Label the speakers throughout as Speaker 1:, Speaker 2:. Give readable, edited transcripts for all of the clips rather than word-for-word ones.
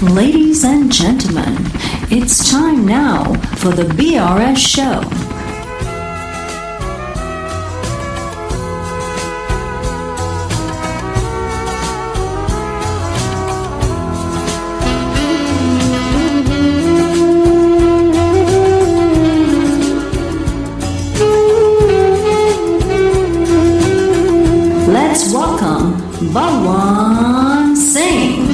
Speaker 1: Ladies and gentlemen, it's time now for the BRS Show. Let's welcome Balwan Singh.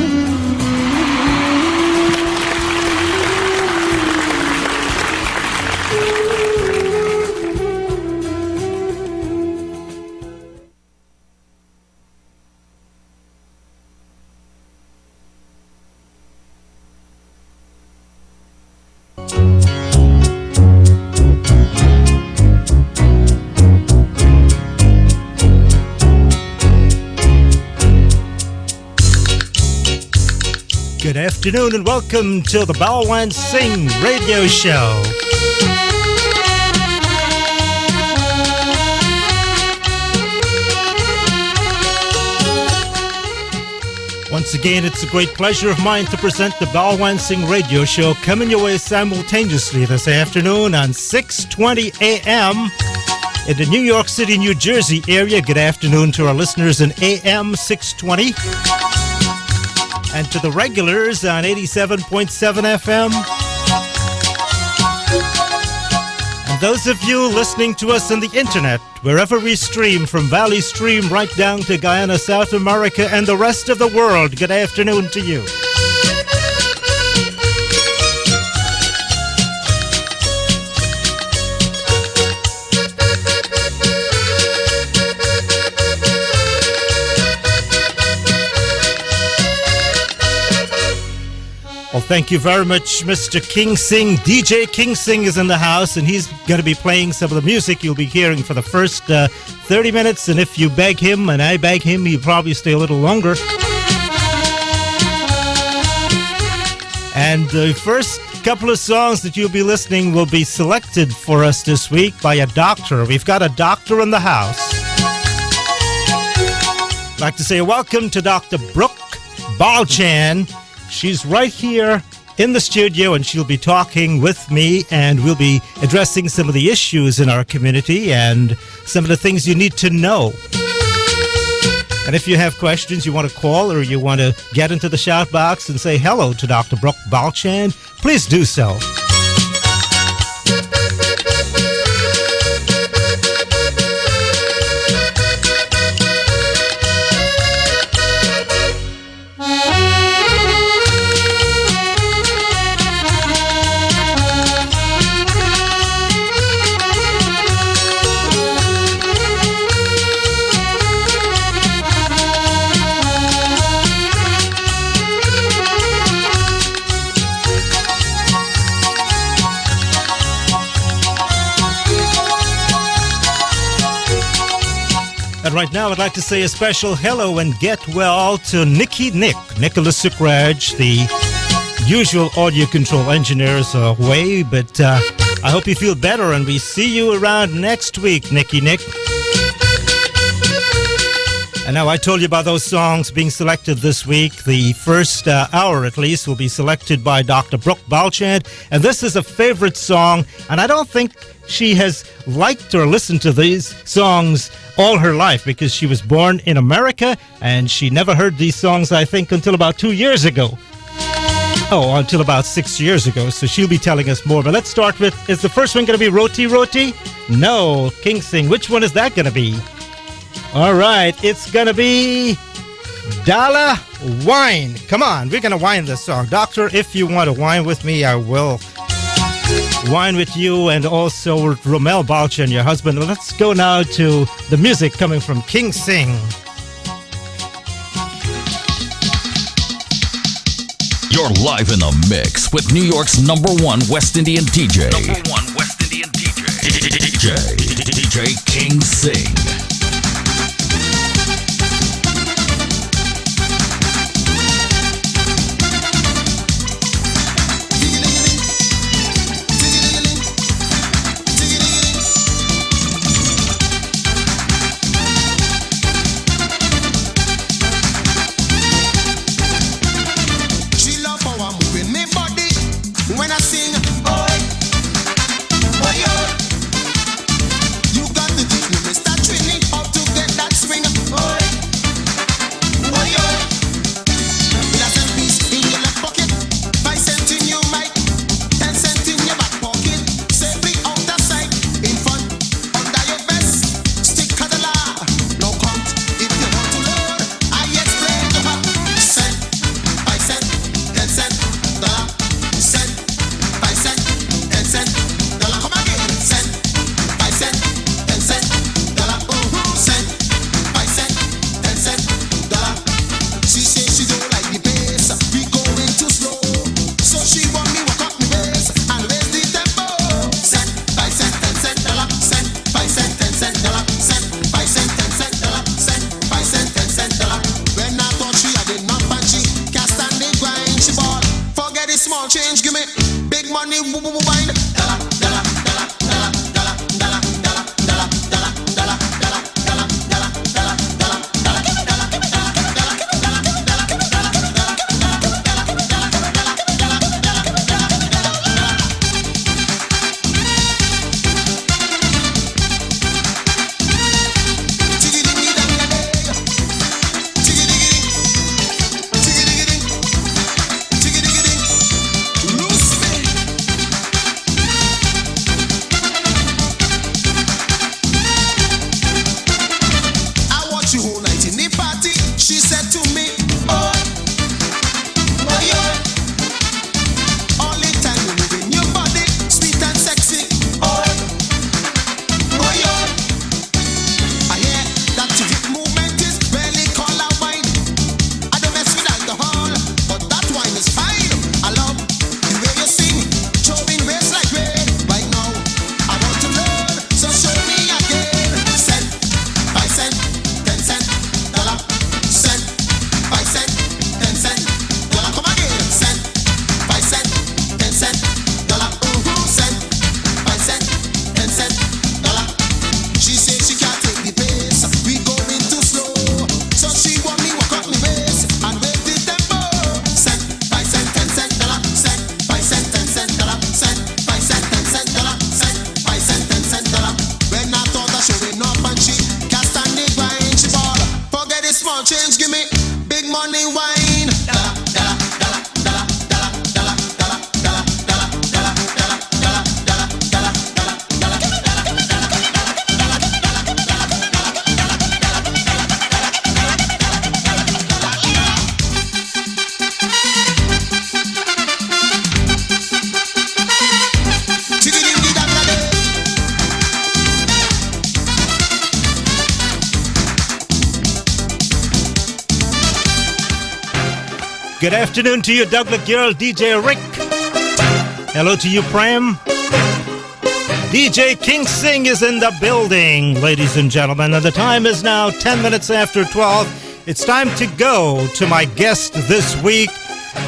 Speaker 2: Good afternoon and welcome to the Balwan Singh Radio Show. Once again, it's a great pleasure of mine to present the Balwan Singh Radio Show, coming your way simultaneously this afternoon on 6:20 a.m. in the New York City, New Jersey area. Good afternoon to our listeners in AM 620. And to the regulars on 87.7 FM. And those of you listening to us on the internet, wherever we stream, from Valley Stream right down to Guyana, South America, and the rest of the world, good afternoon to you. Well, thank you very much, Mr. King Singh. DJ King Singh is in the house, and he's going to be playing some of the music you'll be hearing for the first 30 minutes. And if you beg him, and I beg him, he'll probably stay a little longer. And the first couple of songs that you'll be listening will be selected for us this week by a doctor. We've got a doctor in the house. I'd like to say welcome to Dr. Brooke Balchan. She's right here in the studio, and she'll be talking with me, and we'll be addressing some of the issues in our community and some of the things you need to know. And if you have questions, you want to call or you want to get into the shout box and say hello to Dr. Brooke Balchan, please do so. And right now, I'd like to say a special hello and get well to Nicholas Sukraj, the usual audio control engineers away, but I hope you feel better, and we see you around next week, Nick. And now I told you about those songs being selected this week. The first hour, at least, will be selected by Dr. Brooke Balchand, and this is a favorite song, and I don't think she has liked or listened to these songs all her life because she was born in America and she never heard these songs, I think, until about 2 years ago. Oh, until about 6 years ago. So she'll be telling us more. But let's start with, is the first one going to be Roti Roti? No, King Singh. Which one is that going to be? All right, it's going to be Dala Wine. Come on, we're going to whine this song. Doctor, if you want to whine with me, I will wine with you, and also Romel Balchan, your husband. Let's go now to the music coming from King Singh.
Speaker 3: You're live in the mix with New York's number one West Indian DJ. DJ King Singh.
Speaker 4: She said to me, oh, oh yeah. All the time you moving your body, sweet and sexy. Oh, oh yeah. I hear that your movement is barely called a wine. I don't mess with alcohol, but that wine is fine. I love the way you sing, showing waist like rain. Right now, I want to learn, so show me again. Cent by cent, 10 cent, dollar, cent by cent, 10 cent, dollar. Come again, cent by cent, 10 cent, dollar. Cent by cent, 10 cent, dollar. She said she can't take the pace, we going too slow, so she want me walk up the waist and wait the tempo. Cent by cent, 10 cent, dollar. Cent by cent, 10 cent, dollar. Cent by cent, 10 cent, dollar. Cent by cent, 10 cent, dollar. When I thought I showing up and she can't stand the grind, she ball. Forget the small change, give me big money wine. Dollar, dollar, dollar, dollar, dollar, dollar, dollar, dollar, dollar, dollar, dollar, dollar, dollar, dollar, dollar, give me dollar, give me dollar, give me dollar, give me dollar, give me dollar, give me dollar, give me dollar, give me
Speaker 2: Good afternoon to you, Douglas Girl, DJ Rick. Hello to you, Prem. DJ King Singh is in the building, ladies and gentlemen, and the time is now 10 minutes after 12. It's time to go to my guest this week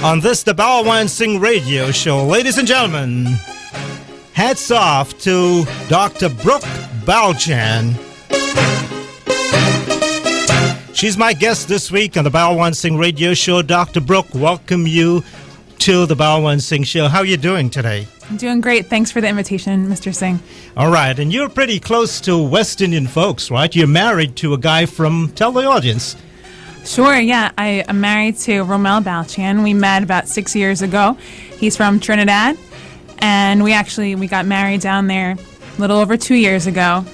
Speaker 2: on this, the Balwan Singh Radio Show. Ladies and gentlemen, hats off to Dr. Brooke Balchan. She's my guest this week on the Balwan Singh Radio Show. Dr. Brooke, welcome you to the Balwan Singh Show. How are you doing today?
Speaker 5: I'm doing great. Thanks for the invitation, Mr. Singh.
Speaker 2: All right, and you're pretty close to West Indian folks, right? You're married to a guy from, tell the audience.
Speaker 5: Sure, yeah. I am married to Brooke Balchan. We met about 6 years ago. He's from Trinidad, and we got married down there a little over 2 years ago.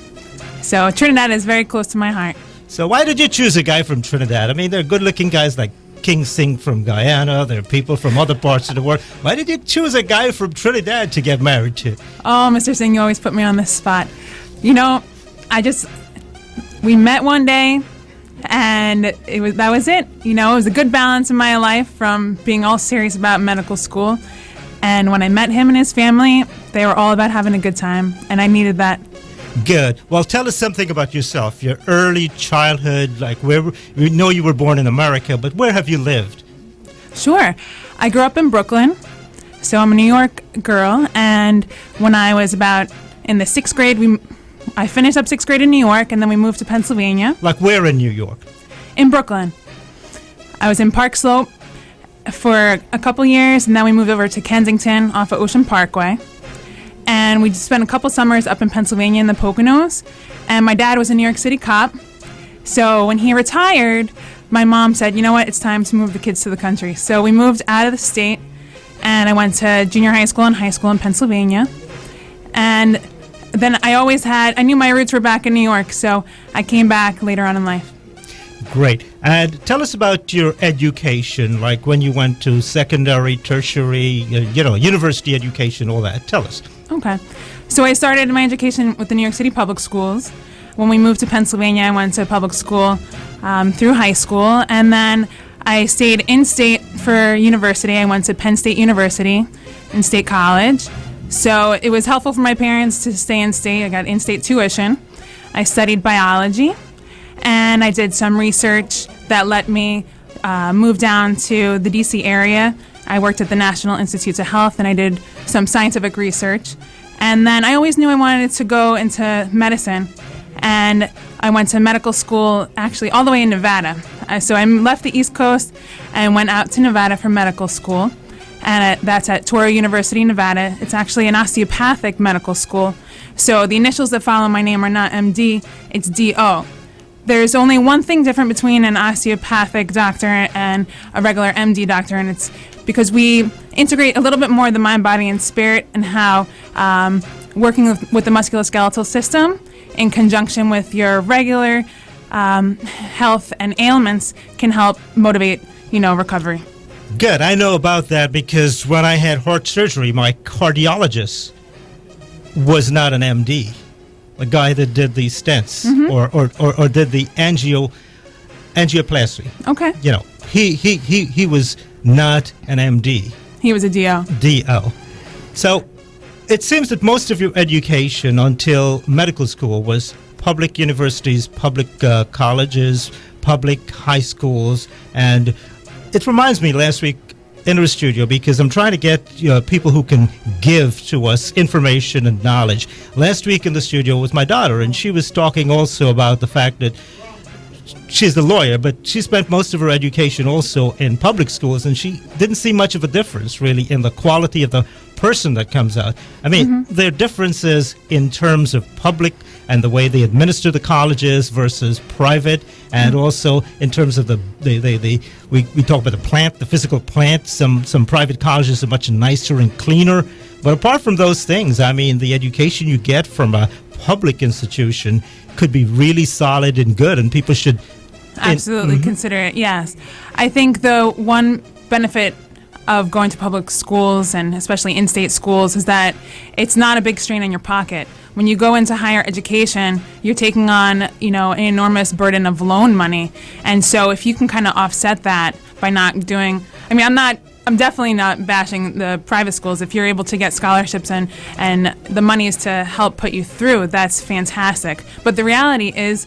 Speaker 5: So Trinidad is very close to my heart.
Speaker 2: So why did you choose a guy from Trinidad? I mean, there are good-looking guys like King Singh from Guyana. There are people from other parts of the world. Why did you choose a guy from Trinidad to get married to?
Speaker 5: Oh, Mr. Singh, you always put me on the spot. You know, we met one day, and that was it. You know, it was a good balance in my life from being all serious about medical school. And when I met him and his family, they were all about having a good time, and I needed that.
Speaker 2: Good. Well, tell us something about yourself, your early childhood, like we know you were born in America, but where have you lived?
Speaker 5: Sure. I grew up in Brooklyn, so I'm a New York girl, and when I was about in the 6th grade, I finished up 6th grade in New York, and then we moved to Pennsylvania.
Speaker 2: Like where in New York?
Speaker 5: In Brooklyn. I was in Park Slope for a couple years, and then we moved over to Kensington off of Ocean Parkway. And we just spent a couple summers up in Pennsylvania in the Poconos. And my dad was a New York City cop. So when he retired, my mom said, you know what, it's time to move the kids to the country. So we moved out of the state, and I went to junior high school and high school in Pennsylvania. And then I knew my roots were back in New York, so I came back later on in life.
Speaker 2: Great. And tell us about your education, like when you went to secondary, tertiary, university education, all that. Tell us.
Speaker 5: Okay. So I started my education with the New York City Public Schools. When we moved to Pennsylvania, I went to public school through high school, and then I stayed in-state for university. I went to Penn State University in State College. So it was helpful for my parents to stay in-state. I got in-state tuition. I studied biology, and I did some research that let me move down to the D.C. area. I worked at the National Institutes of Health, and I did some scientific research. And then I always knew I wanted to go into medicine. And I went to medical school, actually, all the way in Nevada. So I left the East Coast and went out to Nevada for medical school. And that's at Touro University, Nevada. It's actually an osteopathic medical school. So the initials that follow my name are not MD, it's DO. There's only one thing different between an osteopathic doctor and a regular MD doctor, and it's because we integrate a little bit more of the mind, body, and spirit, and how working with the musculoskeletal system in conjunction with your regular health and ailments can help motivate, recovery.
Speaker 2: Good. I know about that because when I had heart surgery, my cardiologist was not an MD, a guy that did the stents or did the angioplasty.
Speaker 5: Okay.
Speaker 2: He was not an MD.
Speaker 5: He was a DO.
Speaker 2: DO. So it seems that most of your education until medical school was public universities, public colleges, public high schools. And it reminds me last week in the studio because I'm trying to get people who can give to us information and knowledge. Last week in the studio was my daughter, and she was talking also about the fact that she's the lawyer, but she spent most of her education also in public schools, and she didn't see much of a difference really in the quality of the person that comes out. I mean, there are differences in terms of public and the way they administer the colleges versus private, and also in terms of we talk about the plant, the physical plant. Some private colleges are much nicer and cleaner. But apart from those things, I mean, the education you get from a public institution could be really solid and good, and people should
Speaker 5: absolutely consider it. Yes, I think the one benefit of going to public schools, and especially in-state schools, is that it's not a big strain on your pocket. When you go into higher education, you're taking on, an enormous burden of loan money. And so if you can kind of offset that by not doing, I'm definitely not bashing the private schools. If you're able to get scholarships and the money is to help put you through, that's fantastic. But the reality is,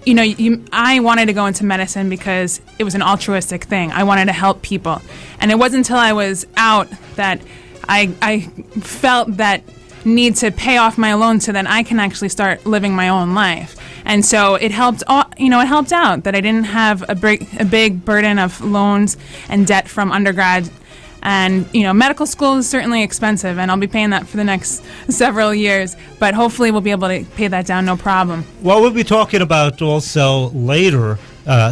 Speaker 5: I wanted to go into medicine because it was an altruistic thing. I wanted to help people. And it wasn't until I was out that I felt that need to pay off my loan so that I can actually start living my own life. And so it helped, it helped out that I didn't have a big burden of loans and debt from undergrad. And, medical school is certainly expensive, and I'll be paying that for the next several years. But hopefully we'll be able to pay that down, no problem.
Speaker 2: Well, we'll be talking about also later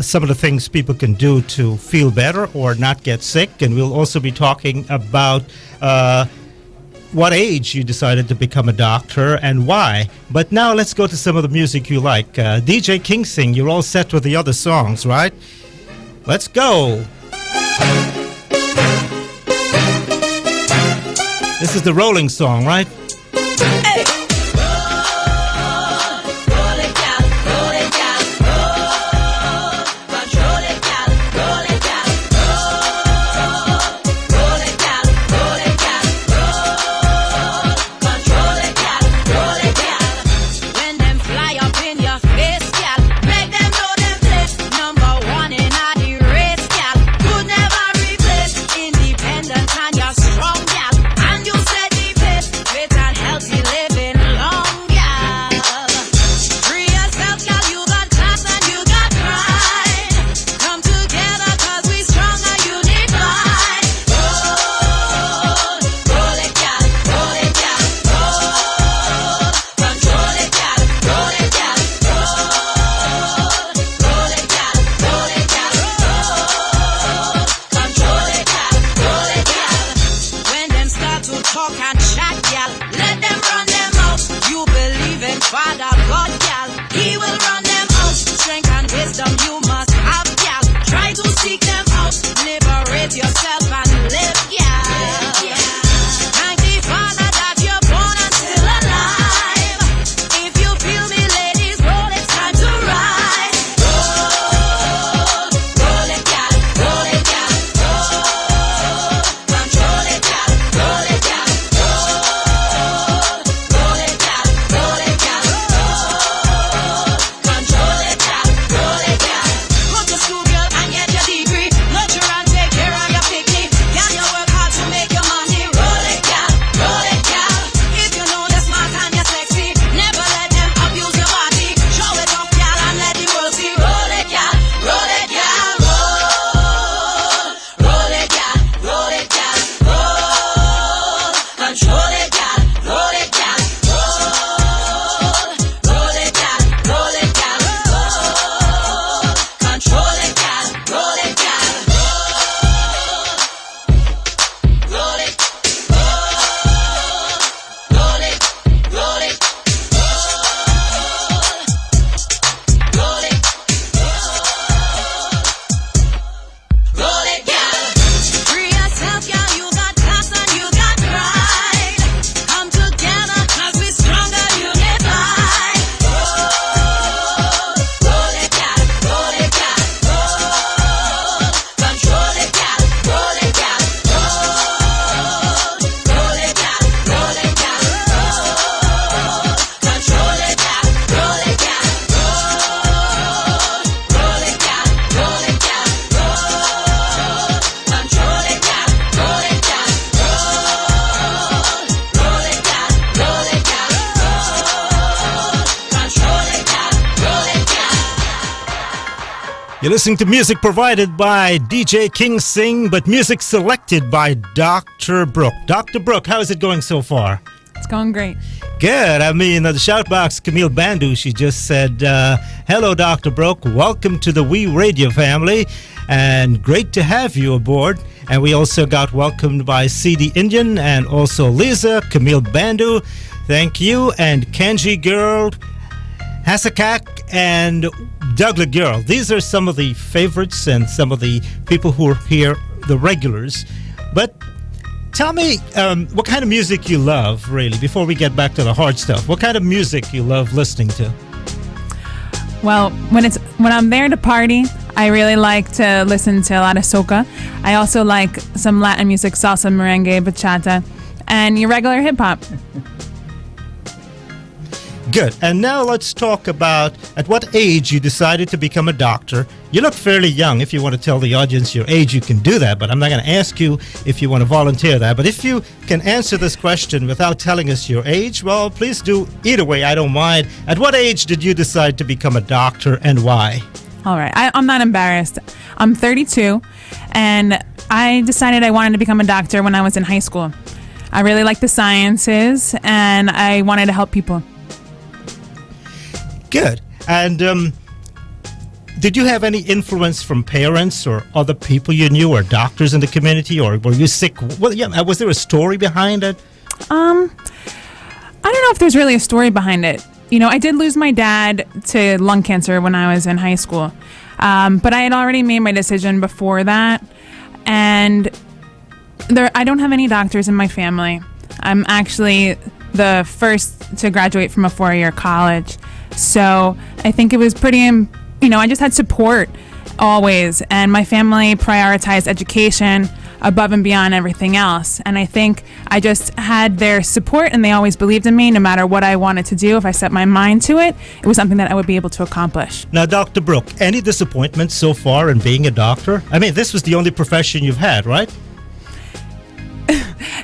Speaker 2: some of the things people can do to feel better or not get sick. And we'll also be talking about what age you decided to become a doctor and why. But now let's go to some of the music you like. DJ King Singh, you're all set with the other songs, right? Let's go. This is the rolling song, right?
Speaker 6: Independent and you're strong, gal, and you said the pace.
Speaker 2: You're listening to music provided by DJ King Singh, but music selected by Dr. Brooke. Dr. Brooke, how is it going so far?
Speaker 5: It's going great.
Speaker 2: Good. I mean, the shoutbox, Camille Bandu, she just said, hello, Dr. Brooke. Welcome to the We Radio family, and great to have you aboard. And we also got welcomed by CD Indian and also Lisa, Camille Bandu. Thank you. And Kanji Girl, Hasakak, and Douglas Girl. These are some of the favorites and some of the people who are here, the regulars. But tell me what kind of music you love, really, before we get back to the hard stuff. What kind of music you love listening to?
Speaker 5: Well, when I'm there to party, I really like to listen to a lot of soca. I also like some Latin music, salsa, merengue, bachata, and your regular hip-hop.
Speaker 2: Good. And now let's talk about at what age you decided to become a doctor. You look fairly young. If you want to tell the audience your age, you can do that, but I'm not going to ask you if you want to volunteer that. But if you can answer this question without telling us your age, well, please do. Either way, I don't mind. At what age did you decide to become a doctor and why?
Speaker 5: All right. I'm not embarrassed. I'm 32, and I decided I wanted to become a doctor when I was in high school. I really like the sciences, and I wanted to help people.
Speaker 2: Good. And did you have any influence from parents or other people you knew or doctors in the community, or were you sick? Well, yeah, was there a story behind it?
Speaker 5: I don't know if there's really a story behind it. You know, I did lose my dad to lung cancer when I was in high school. But I had already made my decision before that. And I don't have any doctors in my family. I'm actually the first to graduate from a 4-year college. So I think it was pretty, I just had support always. And my family prioritized education above and beyond everything else. And I think I just had their support, and they always believed in me no matter what I wanted to do. If I set my mind to it, it was something that I would be able to accomplish.
Speaker 2: Now, Dr. Brooke, any disappointments so far in being a doctor? I mean, this was the only profession you've had, right?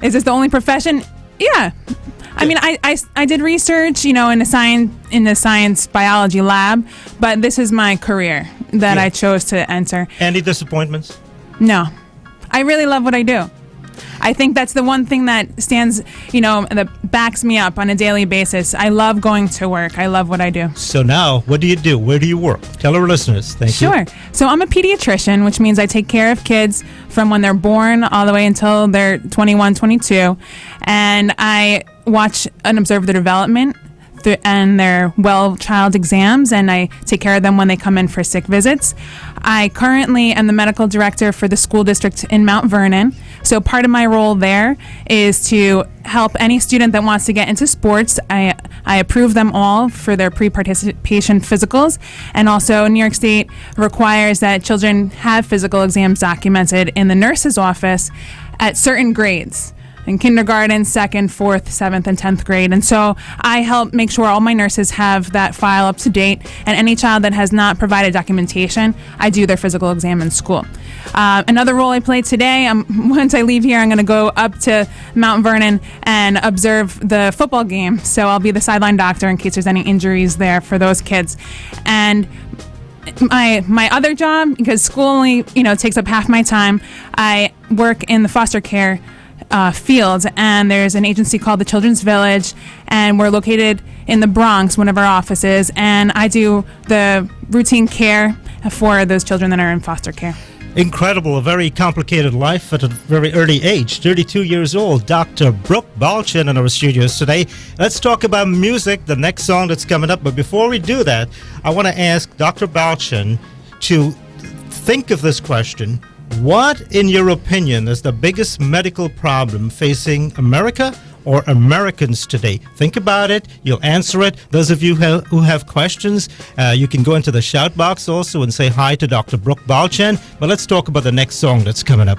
Speaker 5: Is this the only profession? Yeah. I mean, I did research, in the science biology lab, but this is my career that I chose to enter.
Speaker 2: Any disappointments?
Speaker 5: No. I really love what I do. I think that's the one thing that stands, that backs me up on a daily basis. I love going to work. I love what I do.
Speaker 2: So now, what do you do? Where do you work? Tell our listeners. Thank you.
Speaker 5: Sure. So I'm a pediatrician, which means I take care of kids from when they're born all the way until they're 21, 22. And I watch and observe their development and their child exams, and I take care of them when they come in for sick visits. I currently am the medical director for the school district in Mount Vernon. So part of my role there is to help any student that wants to get into sports. I approve them all for their pre-participation physicals, and also New York State requires that children have physical exams documented in the nurse's office at certain grades. In kindergarten, 2nd, 4th, 7th, and 10th grade. And so I help make sure all my nurses have that file up to date, and any child that has not provided documentation, I do their physical exam in school. Another role I play today, once I leave here, I'm going to go up to Mount Vernon and observe the football game. So I'll be the sideline doctor in case there's any injuries there for those kids. And my other job, because school only takes up half my time, I work in the foster care field, and there's an agency called the Children's Village, and we're located in the Bronx, one of our offices, and I do the routine care for those children that are in foster care.
Speaker 2: Incredible, a very complicated life at a very early age. 32 years old, Dr. Brooke Balchan in our studios today. Let's talk about music, the next song that's coming up. But before we do that, I want to ask Dr. Balchan to think of this question. What, in your opinion, is the biggest medical problem facing America or Americans today? Think about it. You'll answer it. Those of you who have questions, you can go into the shout box also and say hi to Dr. Brooke Balchan. But let's talk about the next song that's coming up.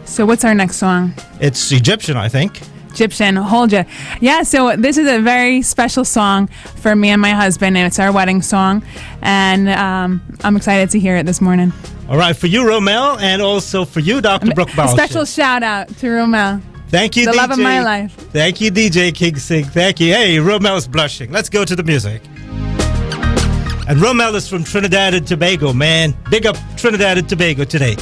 Speaker 5: So what's our next song?
Speaker 2: It's Egyptian, I think.
Speaker 5: Egyptian, Hold Ya. Yeah, so this is a very special song for me and my husband, and it's our wedding song. And I'm excited to hear it this morning.
Speaker 2: All right, for you, Romel, and also for you, Dr. Brooke Balchan.
Speaker 5: A special shout out to Romel.
Speaker 2: Thank you,
Speaker 5: the
Speaker 2: DJ.
Speaker 5: love of my life.
Speaker 2: Thank you, DJ King Singh. Thank you. Hey, Romel's blushing. Let's go to the music. And Romel is from Trinidad and Tobago, man. Big up Trinidad and Tobago today.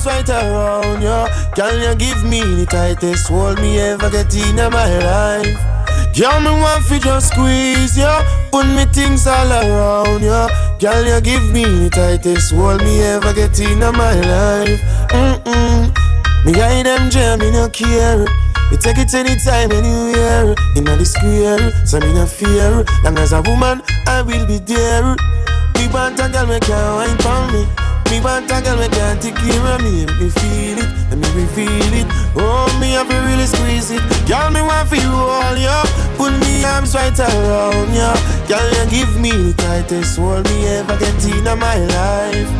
Speaker 6: Right around you, can you give me the tightest hold me ever get in my life? Girl, me want fi just squeeze you, put me things all around you. Girl, you give me the tightest hold me ever get in my life. Me guide them jam, me no care. Me take it anytime, anywhere. Inna the square, so me no fear. Long as a woman, I will be there. Me want a girl, me can't wine for me. Me want a girl, me can't take care of me. Let me feel it, let me reveal it. Oh, me have to really squeeze it. Girl, me want for you all, yo. Put me arms right around you. Girl, you give me the tightest hold me ever get in my life.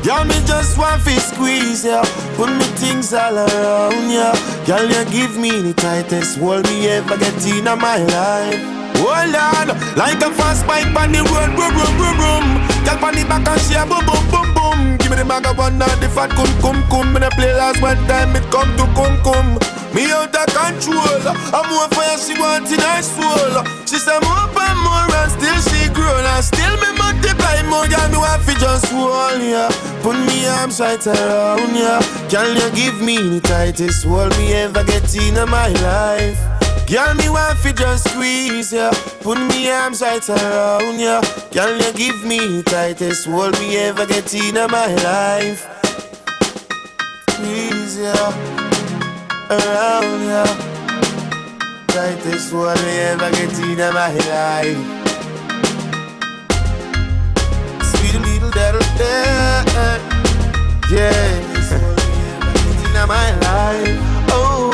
Speaker 6: Girl, me just want to squeeze you. Put me things all around you. Girl, you give me the tightest hold me ever get in my life. Oh Lord, like a fast bike on the road, boom, boom, boom, boom. Girl on the back and she a boom, boom, boom, boom. Give me the bag of one, not the fat cum. Me the play last one time, it come to cum. Me out of control, I'm more for her, she want in her soul. She say more and more and still she grown. And still me multiply more, girl, me want fi just hold ya. Put me arms right around ya. Can you give me the tightest hold me ever get in my life? Girl, me want fi just squeeze ya. Put me arms right around ya. Girl, you give me the tightest hold me ever get in my life. Squeeze ya, around ya. Tightest hold me ever get in my life. Sweet little devil, yeah. Hold me ever get in my life. Oh.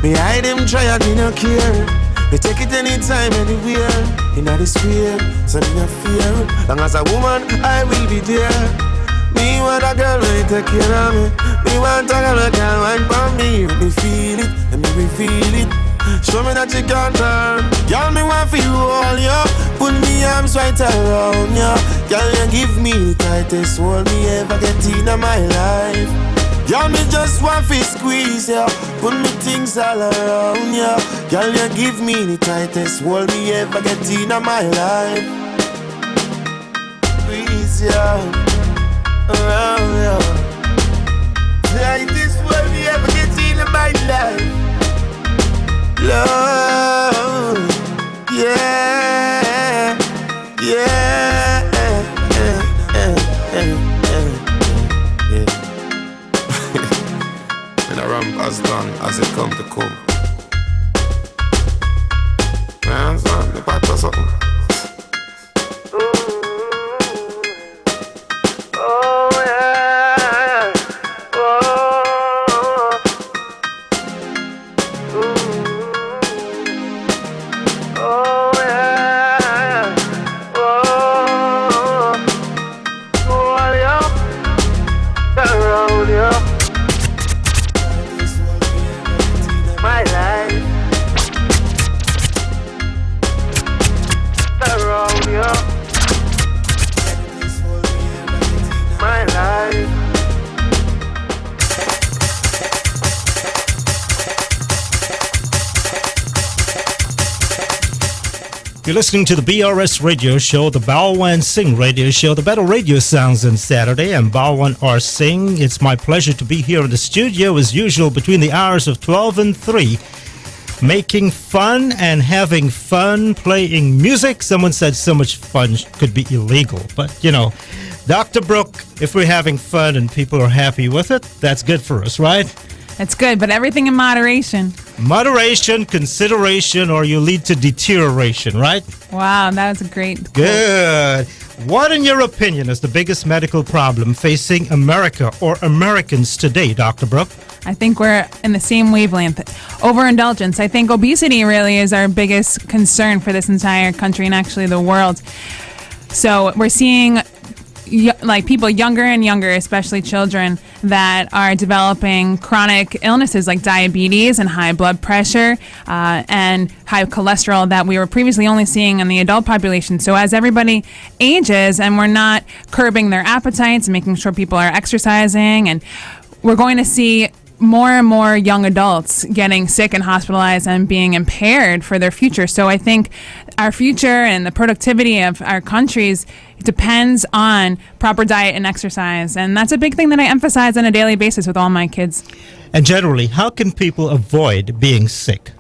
Speaker 6: Me hide them try and me no care. Me take it anytime, anywhere. Inna the square, so me no fear. Long as a woman, I will be there. Me want a girl when take care of me. Me want a girl that can wine for me. Let me feel it, let me reveal it. Show me that you can turn. Girl, me want for you all, yo. Put me arms right around you. Girl, you give me the tightest hold me ever get in my life. Girl, me just want to squeeze ya. Put me things all around ya. Girl, you give me the tightest hold me ever get in my life. Squeeze ya, around ya. Tightest hold me ever get in my life. Love, yeah, yeah, And I run as long as it come to come. Man, son, the part or something. Oh yeah, oh, oh yeah, oh, all you around you. My life around you. My life.
Speaker 2: You're listening to the BRS Radio Show, the Balwan Singh Radio Show, the better radio sounds on Saturday. I'm Balwan R. Singh. It's my pleasure to be here in the studio as usual between the hours of 12 and 3, making fun and having fun, playing music. Someone said so much fun could be illegal, but you know, Dr. Brooke, if we're having fun and people are happy with it, that's good for us, right?
Speaker 5: It's good, but everything in moderation.
Speaker 2: Moderation, consideration, or you lead to deterioration, right?
Speaker 5: Wow, that was a great quote.
Speaker 2: Good. What, in your opinion, is the biggest medical problem facing America or Americans today, Dr. Brooke?
Speaker 5: I think we're in the same wavelength. Overindulgence. I think obesity really is our biggest concern for this entire country and actually the world. So we're seeing like people younger and younger, especially children, that are developing chronic illnesses like diabetes and high blood pressure and high cholesterol that we were previously only seeing in the adult population. So as everybody ages and we're not curbing their appetites and making sure people are exercising, and we're going to see more and more young adults getting sick and hospitalized and being impaired for their future. So I think our future and the productivity of our countries depends on proper diet and exercise. And that's a big thing that I emphasize on a daily basis with all my kids.
Speaker 2: And generally, how can people avoid being sick?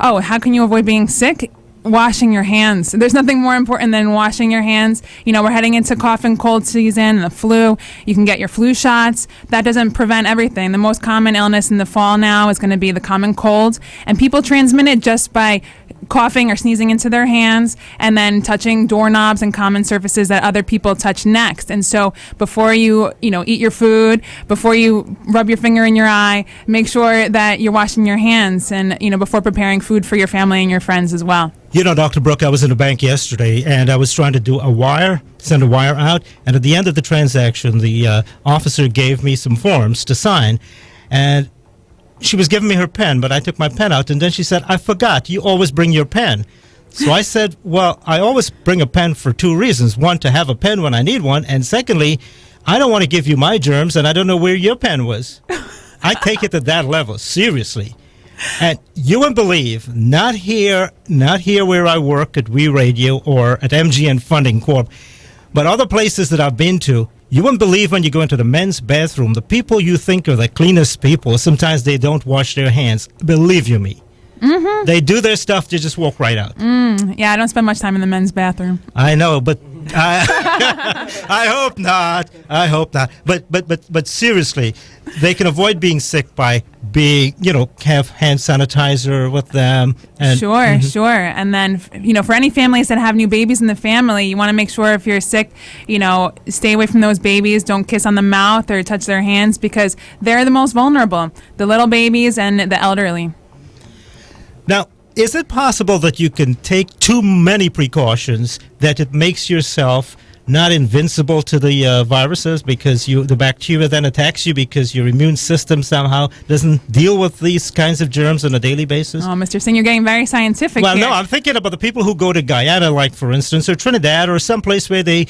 Speaker 5: Oh, how can you avoid being sick? Washing your hands. There's nothing more important than washing your hands. You know, we're heading into cough and cold season, the flu. You can get your flu shots. That doesn't prevent everything. The most common illness in the fall now is going to be the common cold. And people transmit it just by coughing or sneezing into their hands and then touching doorknobs and common surfaces that other people touch next. And so before you eat your food, before you rub your finger in your eye, make sure that you're washing your hands and, before preparing food for your family and your friends as well.
Speaker 2: You know, Dr. Brooke, I was in a bank yesterday, and I was trying to send a wire out, and at the end of the transaction, the officer gave me some forms to sign, and she was giving me her pen, but I took my pen out, and then she said, I forgot, you always bring your pen. So I said, well, I always bring a pen for two reasons. One, to have a pen when I need one, and secondly, I don't want to give you my germs, and I don't know where your pen was. I take it to that level, seriously. And you wouldn't believe, not here where I work at We Radio or at MGN Funding Corp, but other places that I've been to, you wouldn't believe when you go into the men's bathroom, the people you think are the cleanest people, sometimes they don't wash their hands. Believe you me. Mm-hmm. They do their stuff, they just walk right out.
Speaker 5: Yeah, I don't spend much time in the men's bathroom.
Speaker 2: I know, but I hope not. I hope not. But seriously, they can avoid being sick by have hand sanitizer with them. And,
Speaker 5: Sure. And then, for any families that have new babies in the family, you want to make sure if you're sick, stay away from those babies. Don't kiss on the mouth or touch their hands because they're the most vulnerable, the little babies and the elderly.
Speaker 2: Now, is it possible that you can take too many precautions that it makes yourself not invincible to the viruses because the bacteria then attacks you because your immune system somehow doesn't deal with these kinds of germs on a daily basis?
Speaker 5: Oh, Mr. Singh, you're getting very scientific
Speaker 2: here.
Speaker 5: No,
Speaker 2: I'm thinking about the people who go to Guyana, like, for instance, or Trinidad or someplace where they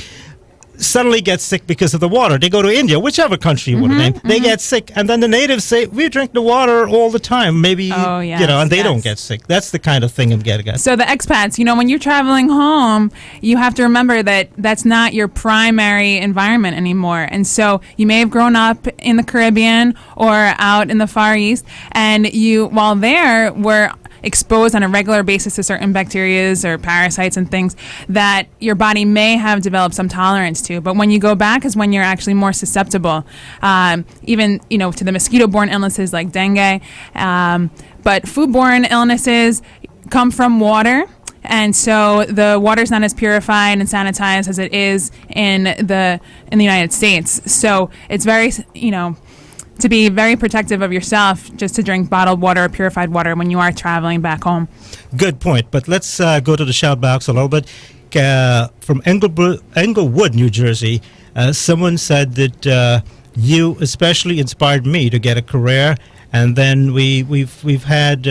Speaker 2: suddenly get sick because of the water. They go to India, whichever country you want to name. They get sick, and then the natives say, we drink the water all the time. Maybe, and they don't get sick. That's the kind of thing I'm getting at.
Speaker 5: So the expats, when you're traveling home, you have to remember that that's not your primary environment anymore. And so you may have grown up in the Caribbean or out in the Far East, and while there, were exposed on a regular basis to certain bacteria or parasites and things that your body may have developed some tolerance to. But when you go back is when you're actually more susceptible, even, to the mosquito-borne illnesses like dengue. But foodborne illnesses come from water. And so the water's not as purified and sanitized as it is in the United States. So it's very, to be very protective of yourself, just to drink bottled water or purified water when you are traveling back home.
Speaker 2: Good point. But let's go to the shout box a little bit. From Englewood, New Jersey, someone said that you especially inspired me to get a career. And then we've had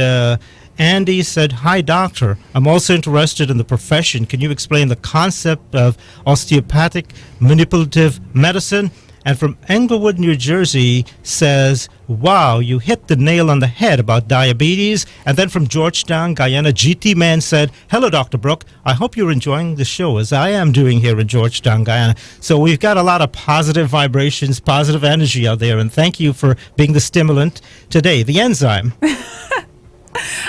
Speaker 2: Andy said, hi, doctor. I'm also interested in the profession. Can you explain the concept of osteopathic manipulative medicine? And from Englewood, New Jersey says, wow, you hit the nail on the head about diabetes. And then from Georgetown, Guyana, GT Man said, hello, Dr. Brooke. I hope you're enjoying the show as I am doing here in Georgetown, Guyana. So we've got a lot of positive vibrations, positive energy out there. And thank you for being the stimulant today, the enzyme.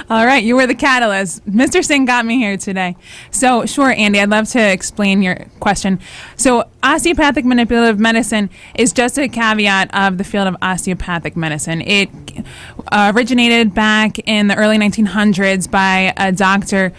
Speaker 5: All right, you were the catalyst. Mr. Singh got me here today. So, sure, Andy, I'd love to explain your question. So, osteopathic manipulative medicine is just a caveat of the field of osteopathic medicine. It originated back in the early 1900s by a doctor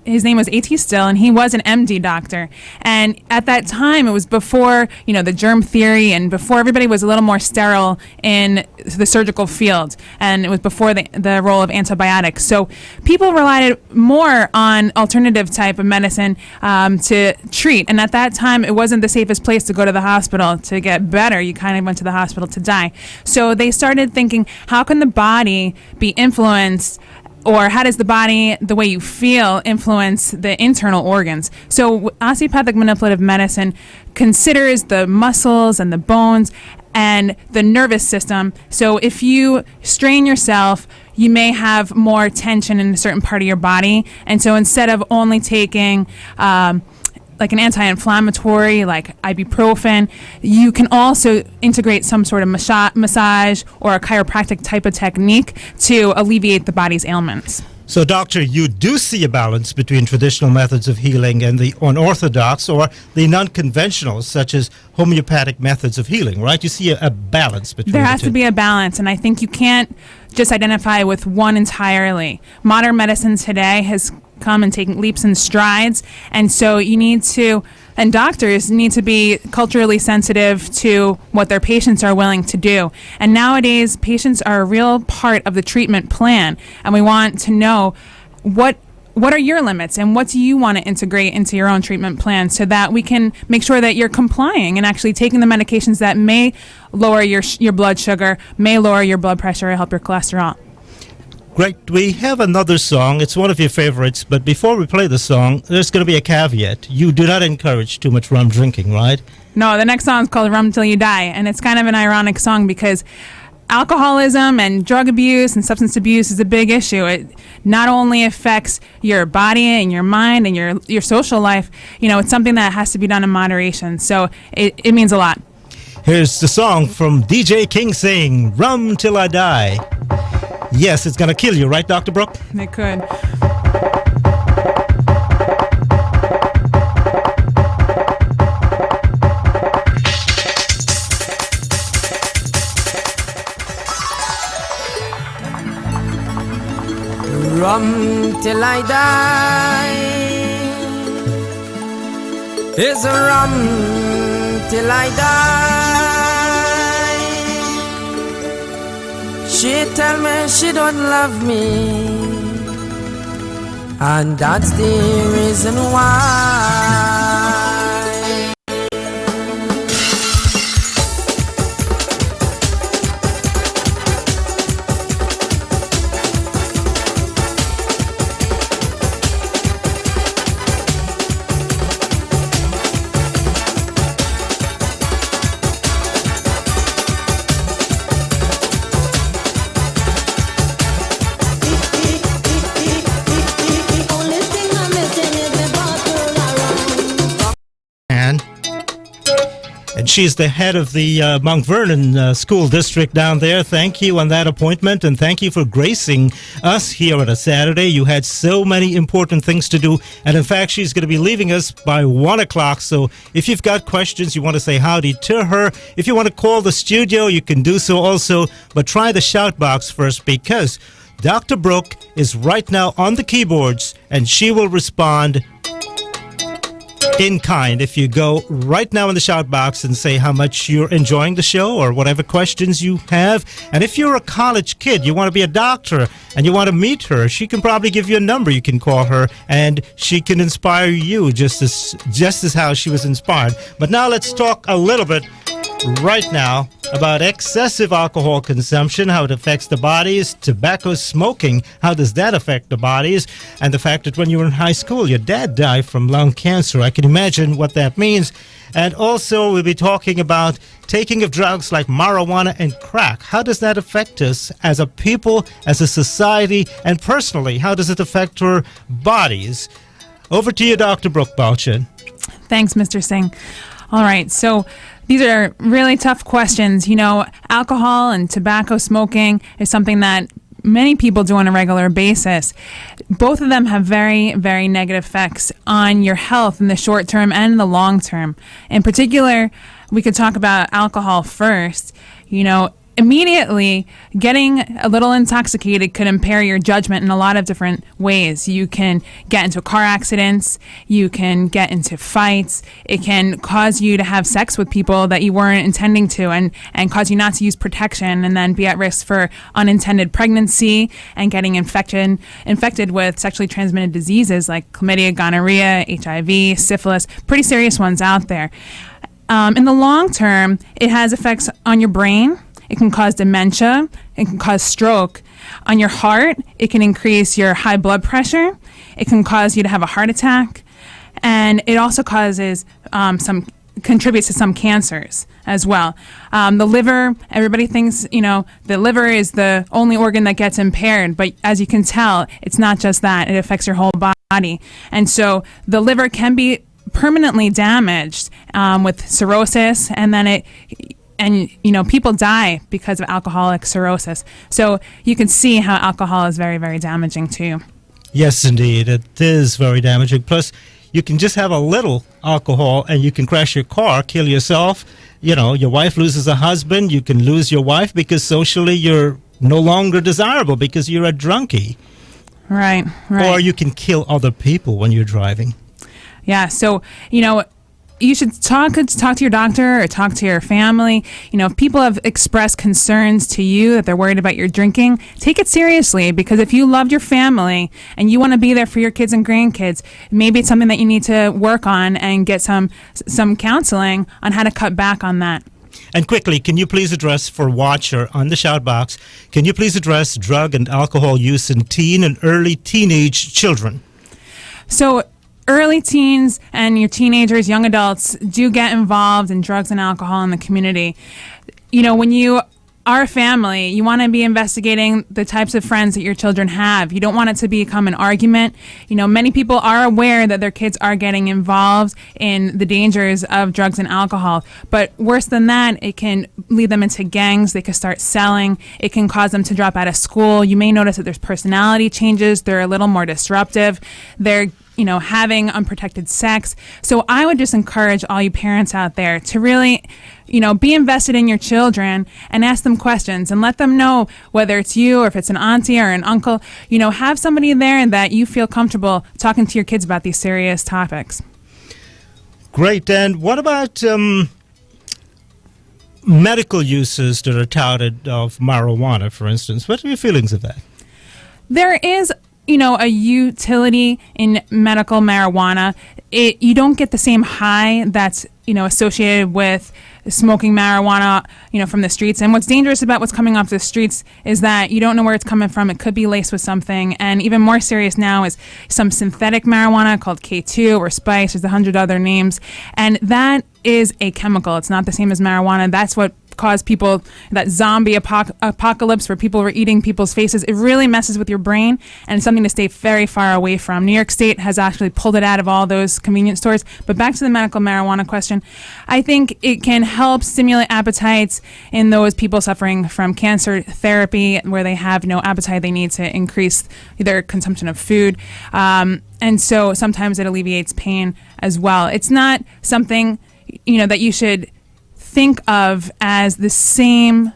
Speaker 5: his name was A.T. Still, and he was an MD doctor. And at that time, it was before, the germ theory and before everybody was a little more sterile in the surgical field. And it was before the role of antibiotics. So people relied more on alternative type of medicine to treat. And at that time, time, it wasn't the safest place to go to the hospital to get better. You kind of went to the hospital to die. So they started thinking, how can the body be influenced, or how does the body, the way you feel, influence the internal organs? So osteopathic manipulative medicine considers the muscles and the bones and the nervous system. So if you strain yourself, you may have more tension in a certain part of your body. And so instead of only taking like an anti-inflammatory like ibuprofen, you can also integrate some sort of massage or a chiropractic type of technique to alleviate the body's ailments.
Speaker 2: So, doctor, you do see a balance between traditional methods of healing and the unorthodox or the non-conventional, such as homeopathic methods of healing, right? You see a balance between
Speaker 5: There has
Speaker 2: the two.
Speaker 5: to be a balance, and I think you can't just identify with one entirely. Modern medicine today has come and taken leaps and strides, and so you need to, and doctors need to be culturally sensitive to what their patients are willing to do. And nowadays, patients are a real part of the treatment plan, and we want to know what are your limits and what do you want to integrate into your own treatment plan so that we can make sure that you're complying and actually taking the medications that may lower your blood sugar, may lower your blood pressure, or help your cholesterol.
Speaker 2: Great. We have another song. It's one of your favorites, but before we play the song, there's going to be a caveat. You do not encourage too much rum drinking, right?
Speaker 5: No, the next song is called Rum Till You Die, and it's kind of an ironic song because alcoholism and drug abuse and substance abuse is a big issue. It not only affects your body and your mind and your social life, it's something that has to be done in moderation. So it means a lot.
Speaker 2: Here's the song from DJ King Singh, Rum Till I Die. Yes, it's going to kill you, right, Dr. Brooke?
Speaker 5: It could.
Speaker 7: Rum till I die is a rum till I die. She tell me she don't love me, and that's the reason why.
Speaker 2: And she's the head of the Mount Vernon School District down there. Thank you on that appointment, and thank you for gracing us here on a Saturday. You had so many important things to do, and in fact, she's going to be leaving us by 1 o'clock. So if you've got questions, you want to say howdy to her. If you want to call the studio, you can do so also, but try the shout box first because Dr. Brooke is right now on the keyboards, and she will respond in kind. If you go right now in the shout box and say how much you're enjoying the show or whatever questions you have. And if you're a college kid, you want to be a doctor and you want to meet her, she can probably give you a number. You can call her and she can inspire you just as how she was inspired. But now let's talk a little bit right now about excessive alcohol consumption, how it affects the bodies, tobacco smoking, how does that affect the bodies, and the fact that when you were in high school, your dad died from lung cancer. I can imagine what that means. And also, we'll be talking about taking of drugs like marijuana and crack. How does that affect us as a people, as a society, and personally? How does it affect our bodies? Over to you, Dr. Brooke Balchan.
Speaker 5: Thanks, Mr. Singh. All right, so these are really tough questions. Alcohol and tobacco smoking is something that many people do on a regular basis. Both of them have very, very negative effects on your health in the short term and the long term. In particular, we could talk about alcohol first. immediately getting a little intoxicated could impair your judgment in a lot of different ways. You can get into car accidents, you can get into fights, it can cause you to have sex with people that you weren't intending to, and cause you not to use protection, and then be at risk for unintended pregnancy and getting infected with sexually transmitted diseases like chlamydia, gonorrhea, HIV, syphilis, pretty serious ones out there. In the long term, it has effects on your brain. It can cause dementia. It can cause stroke. On your heart, it can increase your high blood pressure. It can cause you to have a heart attack. And it also causes contributes to some cancers as well. The liver, everybody thinks, the liver is the only organ that gets impaired. But as you can tell, it's not just that. It affects your whole body. And so the liver can be permanently damaged with cirrhosis, and then people die because of alcoholic cirrhosis. So you can see how alcohol is very, very damaging to you.
Speaker 2: Yes, indeed. It is very damaging. Plus, you can just have a little alcohol and you can crash your car, kill yourself. Your wife loses a husband. You can lose your wife because socially you're no longer desirable because you're a drunkie.
Speaker 5: Right.
Speaker 2: Or you can kill other people when you're driving.
Speaker 5: Yeah, so, you should talk to your doctor or talk to your family. If people have expressed concerns to you that they're worried about your drinking, take it seriously, because if you love your family and you want to be there for your kids and grandkids, maybe it's something that you need to work on and get some counseling on how to cut back on that.
Speaker 2: And quickly, can you please address for Watcher on the shout box, can you please address drug and alcohol use in teen and early teenage children?
Speaker 5: So early teens and your teenagers, young adults, do get involved in drugs and alcohol in the community. When you are a family, you want to be investigating the types of friends that your children have. You don't want it to become an argument. Many people are aware that their kids are getting involved in the dangers of drugs and alcohol. But worse than that, it can lead them into gangs. They can start selling. It can cause them to drop out of school. You may notice that there's personality changes. They're a little more disruptive. They're having unprotected sex. So I would just encourage all you parents out there to really, be invested in your children and ask them questions and let them know, whether it's you or if it's an auntie or an uncle, have somebody there that you feel comfortable talking to your kids about these serious topics.
Speaker 2: Great. And what about medical uses that are touted of marijuana, for instance? What are your feelings of that?
Speaker 5: There is a utility in medical marijuana. You don't get the same high that's, associated with smoking marijuana, from the streets. And what's dangerous about what's coming off the streets is that you don't know where it's coming from. It could be laced with something. And even more serious now is some synthetic marijuana called K2 or Spice. There's 100 other names. And that is a chemical. It's not the same as marijuana. That's what caused people that zombie apocalypse where people were eating people's faces. It really messes with your brain, and it's something to stay very far away from. New York State has actually pulled it out of all those convenience stores. But back to the medical marijuana question, I think it can help stimulate appetites in those people suffering from cancer therapy where they have no appetite. They need to increase their consumption of food. And so sometimes it alleviates pain as well. It's not something, that you should think of as the same,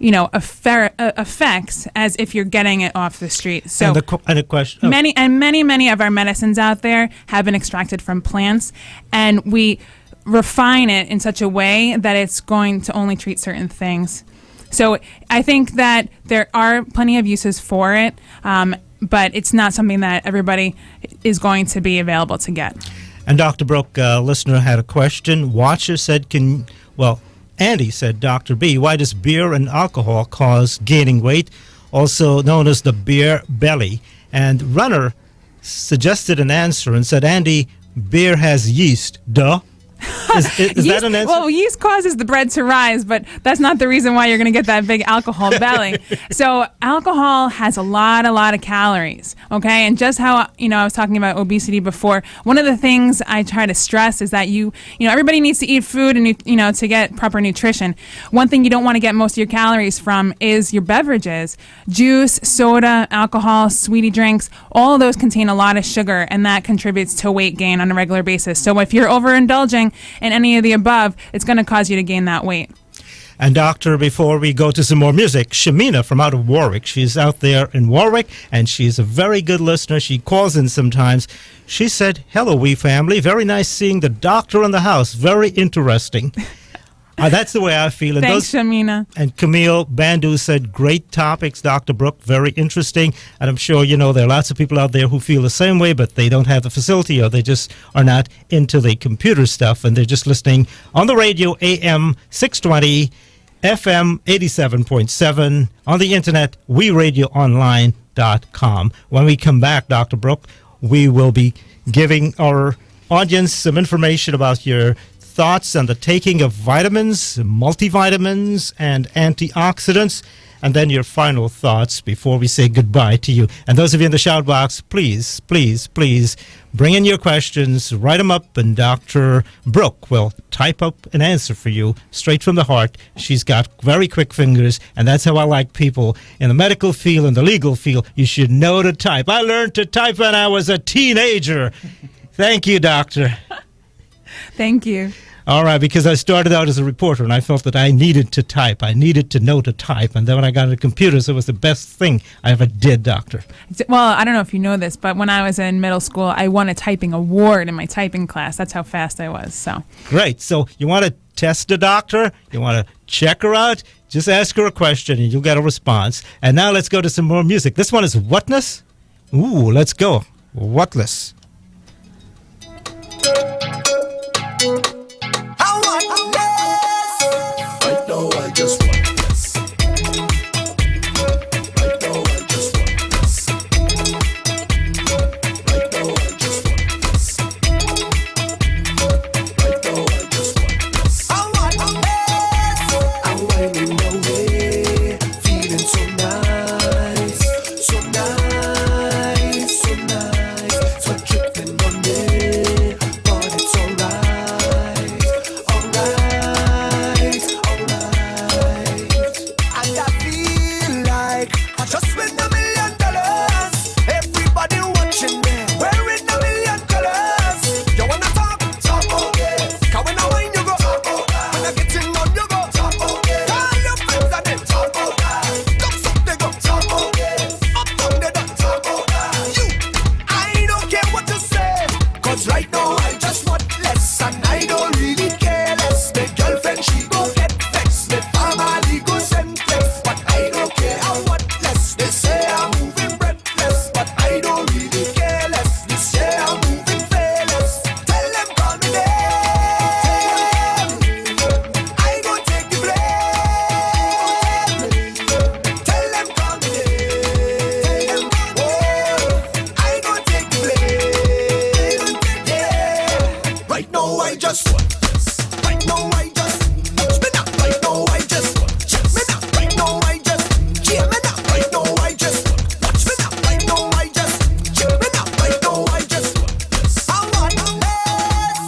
Speaker 5: effects as if you're getting it off the street. So
Speaker 2: and a question. Oh.
Speaker 5: Many of our medicines out there have been extracted from plants, and we refine it in such a way that it's going to only treat certain things. So I think that there are plenty of uses for it, but it's not something that everybody is going to be available to get.
Speaker 2: And Dr. Brooke, listener had a question. Watcher said, Andy said, Dr. B, why does beer and alcohol cause gaining weight, also known as the beer belly? And Runner suggested an answer and said, Andy, beer has yeast. Duh. Is
Speaker 5: yeast,
Speaker 2: that an answer?
Speaker 5: Well, yeast causes the bread to rise, but that's not the reason why you're going to get that big alcohol belly. So alcohol has a lot of calories, okay? And just how, I was talking about obesity before, one of the things I try to stress is that everybody needs to eat food and, to get proper nutrition. One thing you don't want to get most of your calories from is your beverages. Juice, soda, alcohol, sweetie drinks, all of those contain a lot of sugar, and that contributes to weight gain on a regular basis. So if you're overindulging in any of the above, it's going to cause you to gain that weight.
Speaker 2: And doctor, before we go to some more music, Shamina from out of Warwick, she's out there in Warwick, and she's a very good listener. She calls in sometimes. She said, hello, wee family. Very nice seeing the doctor in the house. Very interesting. That's the way I feel. And
Speaker 5: Thanks, Shamina.
Speaker 2: And Camille Bandu said, great topics, Dr. Brooke, very interesting. And I'm sure, you know, there are lots of people out there who feel the same way, but they don't have the facility or they just are not into the computer stuff. And they're just listening on the radio, AM 620, FM 87.7, on the internet, weradioonline.com. When we come back, Dr. Brooke, we will be giving our audience some information about your thoughts on the taking of vitamins, multivitamins, and antioxidants, and then your final thoughts before we say goodbye to you. And those of you in the shout box, please, please, please bring in your questions, write them up, and Dr. Brooke will type up an answer for you straight from the heart. She's got very quick fingers, and that's how I like people in the medical field and the legal field. You should know to type. I learned to type when I was a teenager. Thank you, doctor.
Speaker 5: Thank you.
Speaker 2: All right, because I started out as a reporter and I felt that I needed to type. I needed to know to type. And then when I got into computers, it was the best thing I ever did, doctor.
Speaker 5: Well, I don't know if you know this, but when I was in middle school, I won a typing award in my typing class. That's how fast I was. So
Speaker 2: great. So you want to test the doctor? You want to check her out? Just ask her a question and you'll get a response. And now let's go to some more music. This one is Whatness. Ooh, let's go. Whatless.
Speaker 6: Right now I just want this. Right now I just want this. Right now I just want this. Right now I just want this. I want this. I'm winding away, feeling so nice, so nice, so nice. So drifting on me, but it's alright, alright, alright. And I feel like I just win $1 million. Everybody watching me, wearing $1 million colors. You wanna talk? Talk about it. 'Cause when I wine, you go talk about that. When I get in on, you go talk about it. Call your friends and them talk about that. Thumbs up, they go talk about it. Up down, they don't talk about that. You, I don't care what you say, 'cause right now I just want less, and I don't really care less. My girlfriend, she go get vexed. My family go send text, but I don't care. I want less. They say I'm moving breathless, but I don't really care less. They say I'm moving fearless. Tell them call me them. I gon' take the blame. Tell them call me them. Oh, I gon' take the blame. Yeah. Right now I just want this. Right now I just watch me now. Right now I just check me now. Right now I just cheer me now. Right now I just watch me now. Right now I just check me now. Right now I just want this. I want this.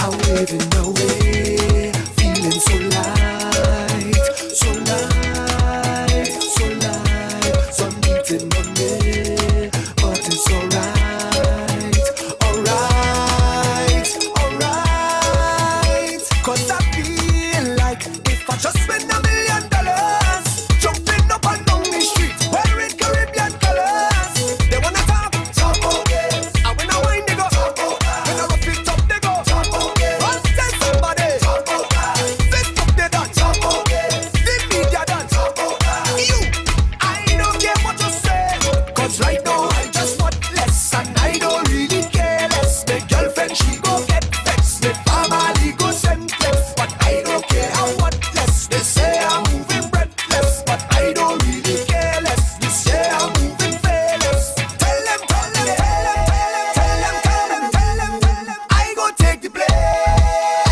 Speaker 6: I'm waving away, feeling so light, so light, so light. Some beating on me, but it's alright, alright, alright. 'Cause I feel like if I just spend $1 million, jumping up and down the street, wearing Caribbean colors. They wanna talk, talk about it. And when I wine, they go talk about that. When I rough it up, they go talk about it. Run, tell somebody, talk about that. Fist up, they done talk about it. The media done talk about that. You, I don't care what you say, 'cause right now I just want less, and I don't really care less. My girlfriend, she go get vexed. My family go send text, but I don't care. I want less. They say I'm moving breathless, but I don't really care less. They say I'm moving fearless. Tell them, tell them, tell them, tell them, tell them, tell them, tell them. I go take the blame.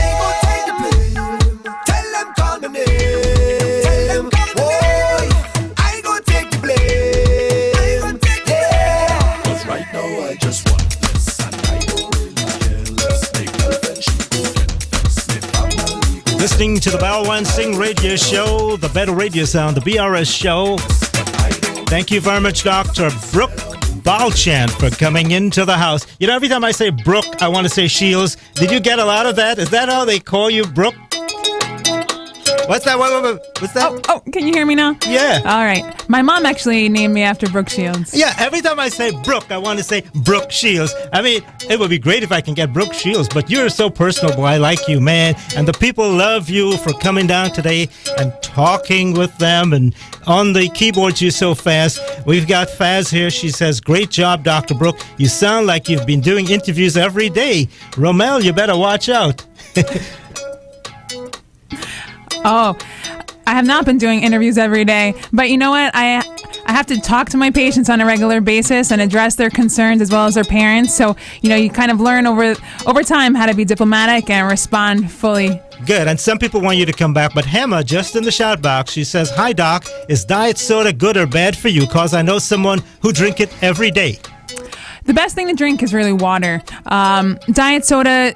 Speaker 6: I go take the blame. Tell them, call me name. Tell them, call me name. I go take the blame. I go take the blame. 'Cause right now I just want this, and I don't really care less. My girlfriend, she go get vexed. My family go
Speaker 2: Listening to the Balwan Singh Radio Show, the better radio sound, the BRS Show. Thank you very much, Dr. Brooke Balchan, for coming into the house. You know, every time I say Brooke, I want to say Shields. Did you get a lot of that? Is that how they call you, Brooke? What's that? What's that?
Speaker 5: Oh, can you hear me now?
Speaker 2: Yeah.
Speaker 5: All right. My mom actually named me after Brooke Shields.
Speaker 2: Yeah, every time I say Brooke, I want to say Brooke Shields. I mean, it would be great if I can get Brooke Shields, but you're so personable. I like you, man. And the people love you for coming down today and talking with them. And on the keyboards, you're so fast. We've got Faz here. She says, great job, Dr. Brooke. You sound like you've been doing interviews every day. Romel, you better watch out.
Speaker 5: Oh, I have not been doing interviews every day, but you know what? I have to talk to my patients on a regular basis and address their concerns as well as their parents. So, you kind of learn over time how to be diplomatic and respond fully.
Speaker 2: Good, and some people want you to come back, but Hema, just in the shout box, she says, hi, Doc, is diet soda good or bad for you? Because I know someone who drink it every day.
Speaker 5: The best thing to drink is really water. Diet soda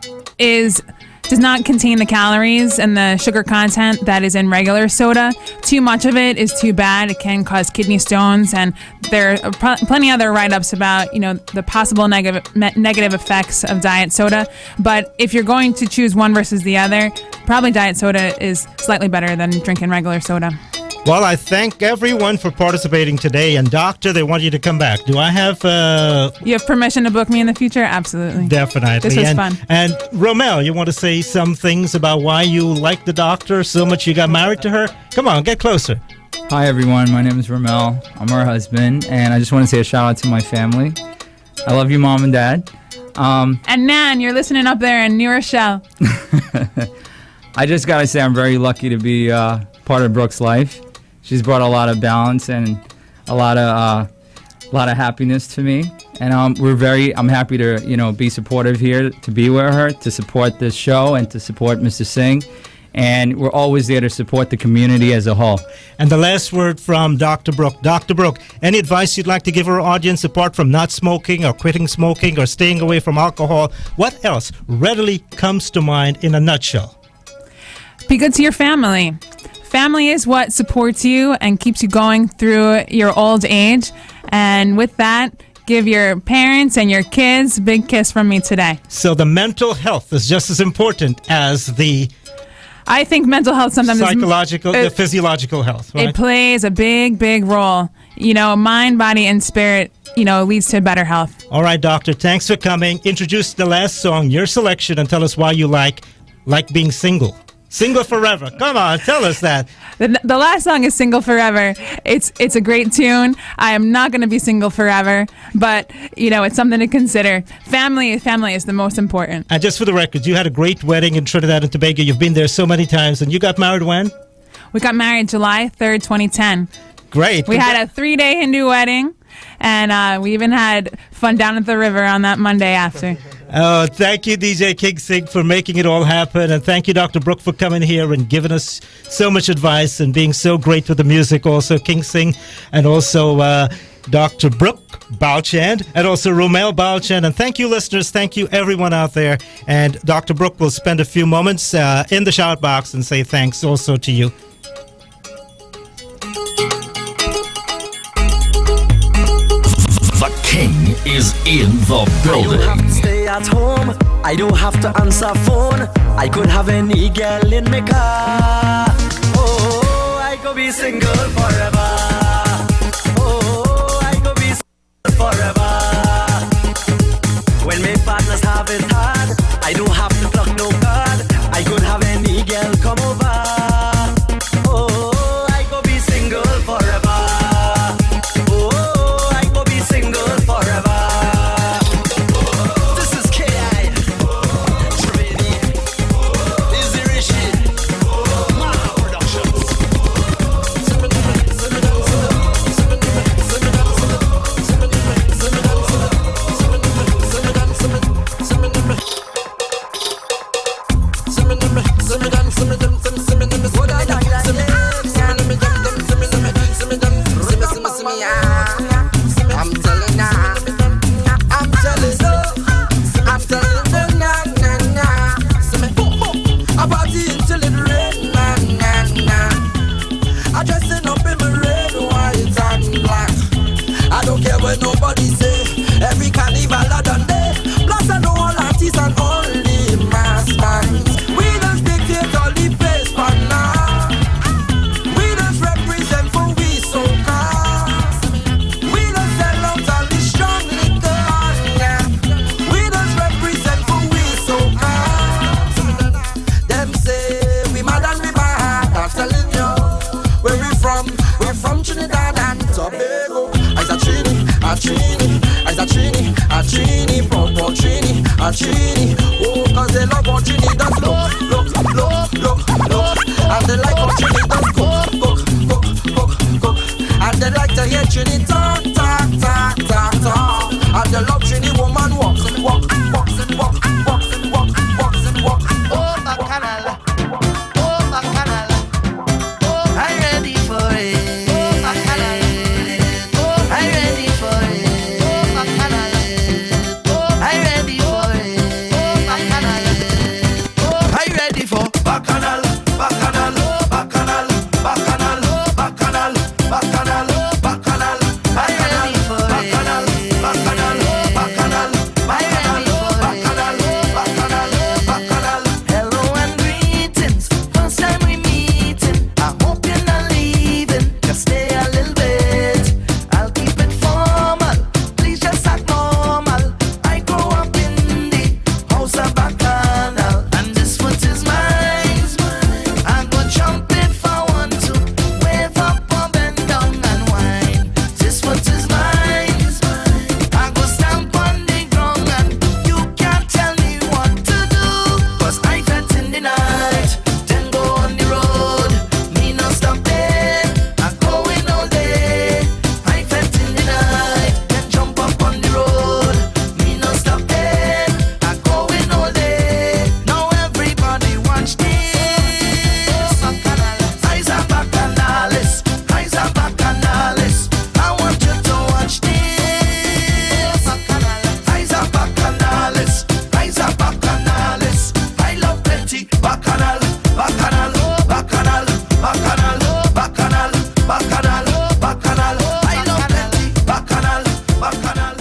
Speaker 5: does not contain the calories and the sugar content that is in regular soda. Too much of it is too bad. It can cause kidney stones, and there are plenty of other write-ups about, the possible negative effects of diet soda. But if you're going to choose one versus the other, probably diet soda is slightly better than drinking regular soda.
Speaker 2: Well, I thank everyone for participating today. And Doctor, they want you to come back. Do I have...
Speaker 5: You have permission to book me in the future? Absolutely.
Speaker 2: Definitely.
Speaker 5: This was fun.
Speaker 2: And Romel, you want to say some things about why you like the doctor so much you got married to her? Come on, get closer.
Speaker 8: Hi, everyone. My name is Romel. I'm her husband. And I just want to say a shout out to my family. I love you, Mom and Dad.
Speaker 5: And Nan, you're listening up there in New Rochelle.
Speaker 8: I just got to say I'm very lucky to be part of Brooke's life. She's brought a lot of balance and a lot of happiness to me, and I'm happy to be supportive here, to be with her, to support this show, and to support Mr. Singh, and we're always there to support the community as a whole.
Speaker 2: And the last word from Dr. Brooke. Dr. Brooke, any advice you'd like to give our audience apart from not smoking or quitting smoking or staying away from alcohol? What else readily comes to mind in a nutshell?
Speaker 5: Be good to your family. Family is what supports you and keeps you going through your old age. And with that, give your parents and your kids a big kiss from me today.
Speaker 2: So the mental health is just as important as the...
Speaker 5: I think mental health sometimes
Speaker 2: the physiological health, right?
Speaker 5: It plays a big, big role. Mind, body, and spirit, leads to better health.
Speaker 2: All right, Doctor, thanks for coming. Introduce the last song, your selection, and tell us why you like being single. Single Forever. Come on, tell us that.
Speaker 5: The last song is Single Forever. It's a great tune. I am not going to be single forever, but, it's something to consider. Family is the most important.
Speaker 2: And just for the record, you had a great wedding in Trinidad and Tobago. You've been there so many times, and you got married when?
Speaker 5: We got married July 3rd, 2010.
Speaker 2: Great.
Speaker 5: We had a 3-day Hindu wedding, and we even had fun down at the river on that Monday after.
Speaker 2: Oh, thank you, DJ King Singh, for making it all happen. And thank you, Dr. Brooke, for coming here and giving us so much advice and being so great with the music. Also, King Singh, and also Dr. Brooke Balchand, and also Romel Balchand. And thank you, listeners. Thank you, everyone out there. And Dr. Brooke will spend a few moments in the shout box and say thanks also to you.
Speaker 3: The King is in the building.
Speaker 9: I don't have to stay at home. I don't have to answer phone. I could have any girl in my car. Oh, I could be single forever. Oh, I could be single forever. When my partners have it hard, I don't have to pluck no card. I could have any girl come over. Oh, I could be single forever. Plus I know all artists and only mass bands. We don't dictate all the
Speaker 10: Trini, I's a Trini, proud Trini, a Trini. Oh, cause they love how Trini does look. And they like how Trini does cook. And they like to hear Trini talk. And they love Trini woman walks. Oh, bacchanal. I'm ready for it. I'm ready for it. I'm ready for it. I'm ready for bacchanal.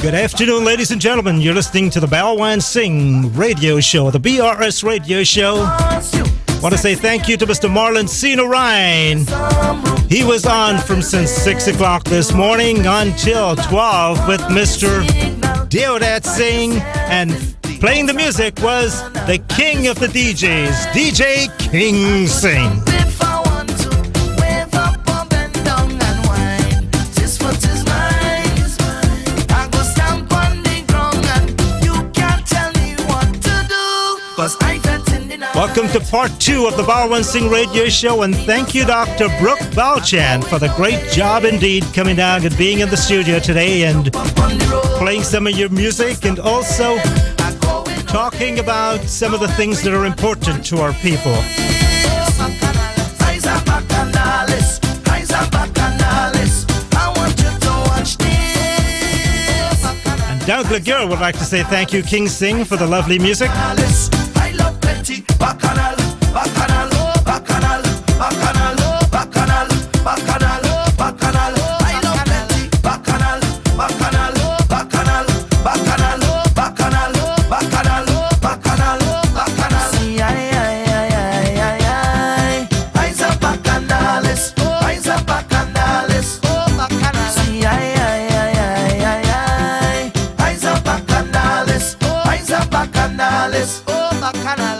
Speaker 2: Good afternoon, ladies and gentlemen. You're listening to the Balwan Singh Radio Show, the BRS Radio Show. Want to say thank you to Mr. Marlon Cena Ryan. He was on from since 6 o'clock this morning until 12 with Mr. Deodat Singh, and playing the music was the king of the DJs, DJ King Singh. Welcome to part 2 of the Balwan Singh Radio Show, and thank you, Dr. Brooke Balchan, for the great job indeed coming down and being in the studio today and playing some of your music, and also talking about some of the things that are important to our people. And Doug Laguerre would like to say thank you, King Singh, for the lovely music.
Speaker 10: Bacchanal, bacchanal, bacchanal, bacchanal, bacchanal, bacchanal, bacchanal. I love plenty. Bacchanal, bacchanal, bacchanal, bacchanal, bacchanal, bacchanal, bacchanal, bacchanal. See, I's a bacchanalist. I's a bacchanalist. Oh, bacchanal. See, I's a bacchanalist. I's a bacchanalist. Oh, bacchanal.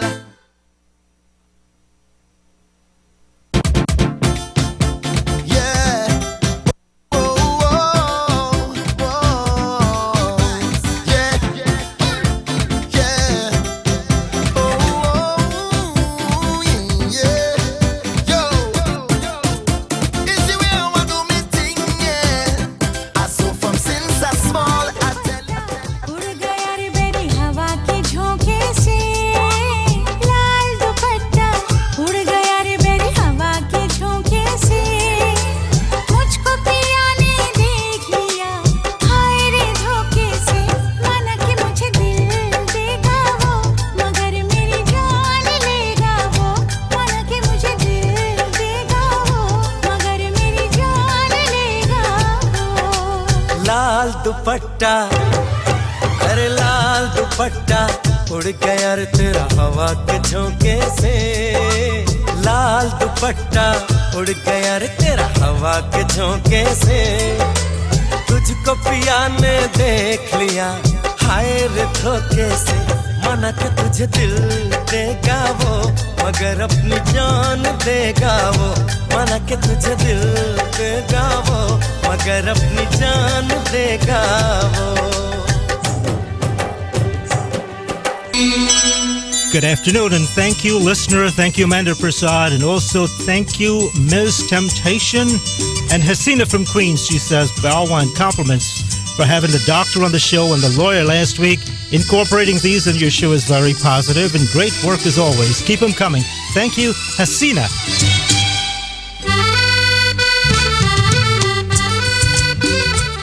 Speaker 9: दुपट्टा अरे लाल दुपट्टा उड़ गया रे तेरा हवा के झोंके से लाल दुपट्टा उड़ गया रे तेरा हवा के झोंके से तुझको पिया ने देख लिया हाय रे धोखे से माना के तुझे दिल देगा वो मगर अपनी जान देगा वो माना के तुझे दिल देगा वो मगर अपनी जान देगा वो
Speaker 2: Good afternoon, and thank you, listener. Thank you, Amanda Prasad, and also thank you, Ms. Temptation. And Hasina from Queens, she says, Balwan, compliments for having the doctor on the show and the lawyer last week. Incorporating these in your show is very positive, and great work as always. Keep them coming. Thank you, Hasina.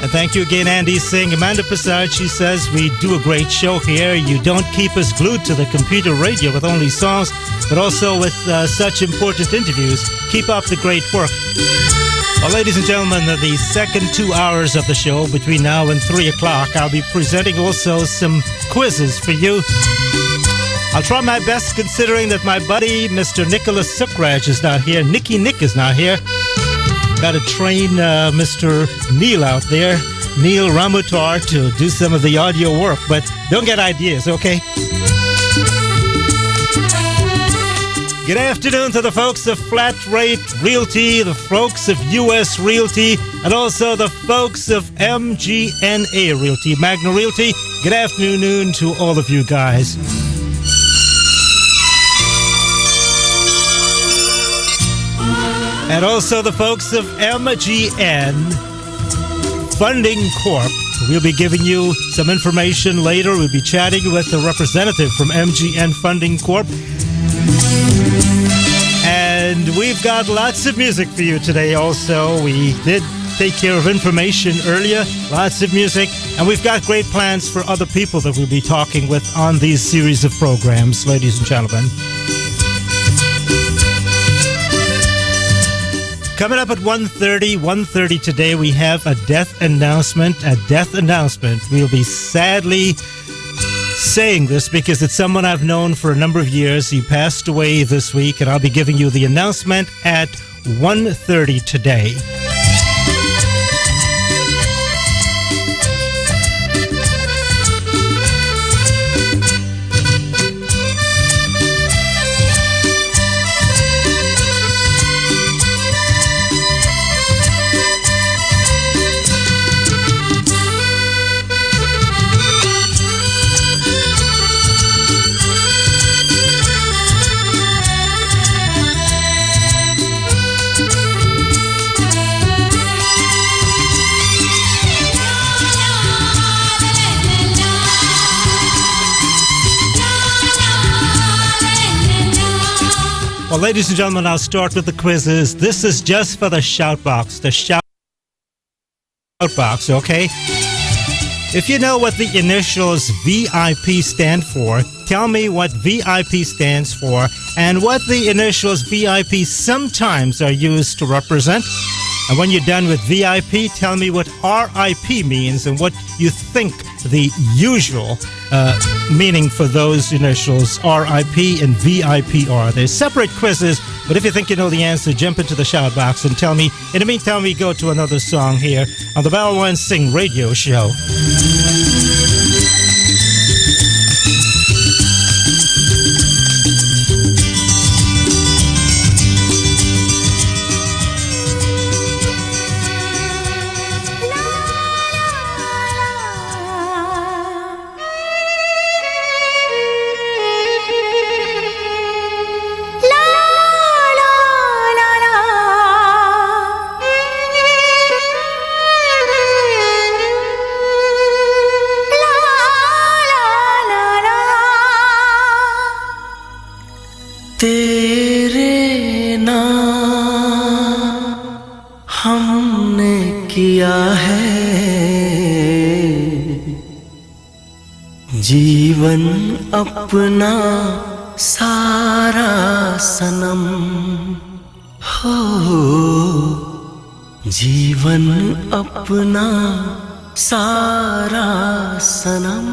Speaker 2: And thank you again, Andy Singh. Amanda Prasad, she says, we do a great show here. You don't keep us glued to the computer radio with only songs, but also with such important interviews. Keep up the great work. Well, ladies and gentlemen, the second 2 hours of the show between now and 3 o'clock, I'll be presenting also some quizzes for you. I'll try my best considering that my buddy, Mr. Nicholas Sukraj, is not here. Nicky Nick is not here. Got to train Mr. Neil out there, Neil Ramutar, to do some of the audio work, but don't get ideas, okay? Good afternoon to the folks of Flat Rate Realty, the folks of US Realty, and also the folks of MGNA Realty, Magna Realty. Good afternoon to all of you guys. And also the folks of MGN Funding Corp. We'll be giving you some information later. We'll be chatting with a representative from MGN Funding Corp. And we've got lots of music for you today also. We did take care of information earlier, lots of music, and we've got great plans for other people that we'll be talking with on these series of programs, ladies and gentlemen. Coming up at 1:30 today, we have a death announcement. We'll be sadly saying this because it's someone I've known for a number of years. He passed away this week, and I'll be giving you the announcement at 1:30 today. Well, ladies and gentlemen, I'll start with the quizzes. This is just for the shout box. The shout box, okay? If you know what the initials VIP stand for, tell me what VIP stands for and what the initials VIP sometimes are used to represent. And when you're done with VIP, tell me what RIP means and what you think the usual meaning for those initials RIP and VIP are. They're separate quizzes, but if you think you know the answer, jump into the shout box and tell me. In the meantime, we go to another song here on the Balwan Singh Radio Show.
Speaker 9: तेरे नाम हमने किया है जीवन अपना सारा सनम हो जीवन अपना सारा सनम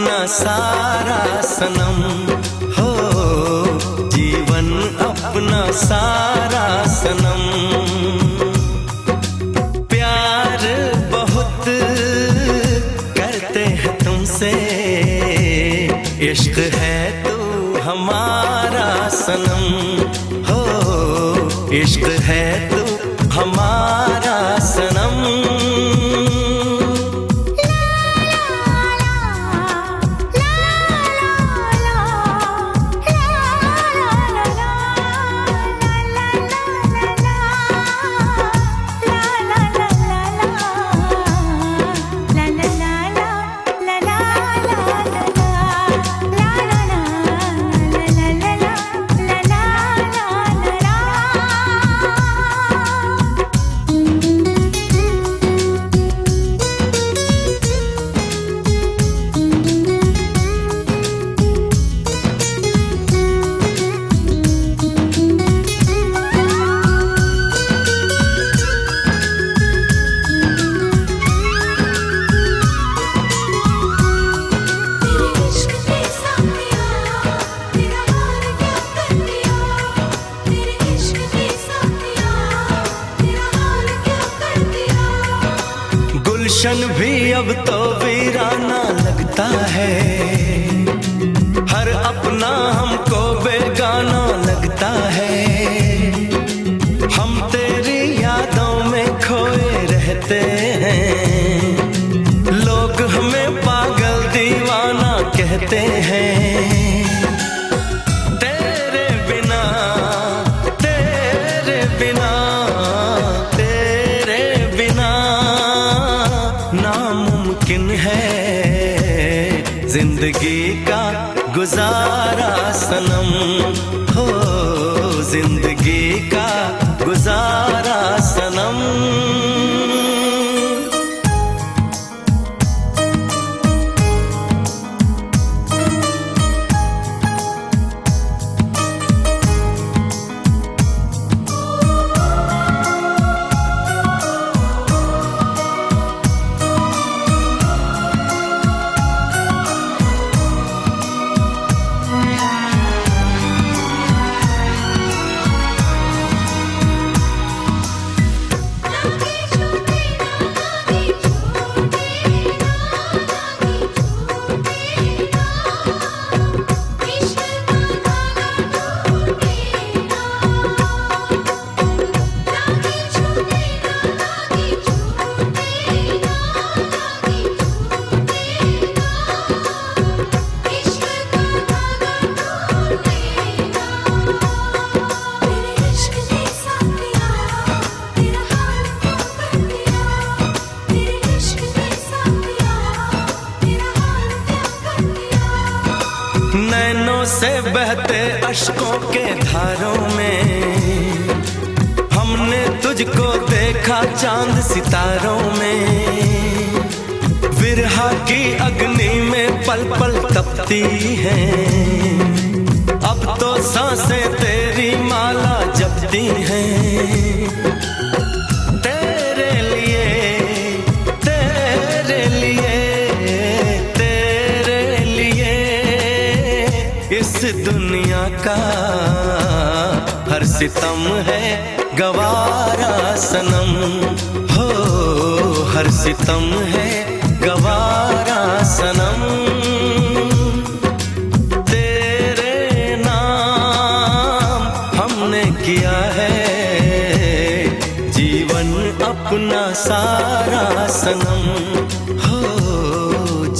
Speaker 9: अपना सारा सनम हो जीवन अपना सारा सनम प्यार बहुत करते हैं तुमसे इश्क है तू हमारा सनम हो इश्क है तू हमारा सनम भी अब तो वीराना लगता है हर अपना हमको बेगाना लगता है हम तेरी यादों में खोए रहते हैं लोग हमें पागल दीवाना कहते हैं तेरे बिना तेरे बिना तेरे बिना नामुमकिन है जिंदगी का गुजारा सनम हो जिंदगी का गुजारा सनम से बहते अश्कों के धारों में हमने तुझको देखा चांद सितारों में विरहा की अग्नि में पल पल तपती हैं अब तो सांसें तेरी माला जपती हैं तेरे लिए तेरे लिए तेरे लिए इस दुनिया का हर सितम है गवारा सनम हो हर सितम है गवारा सनम तेरे नाम हमने किया है जीवन अपना सारा सनम हो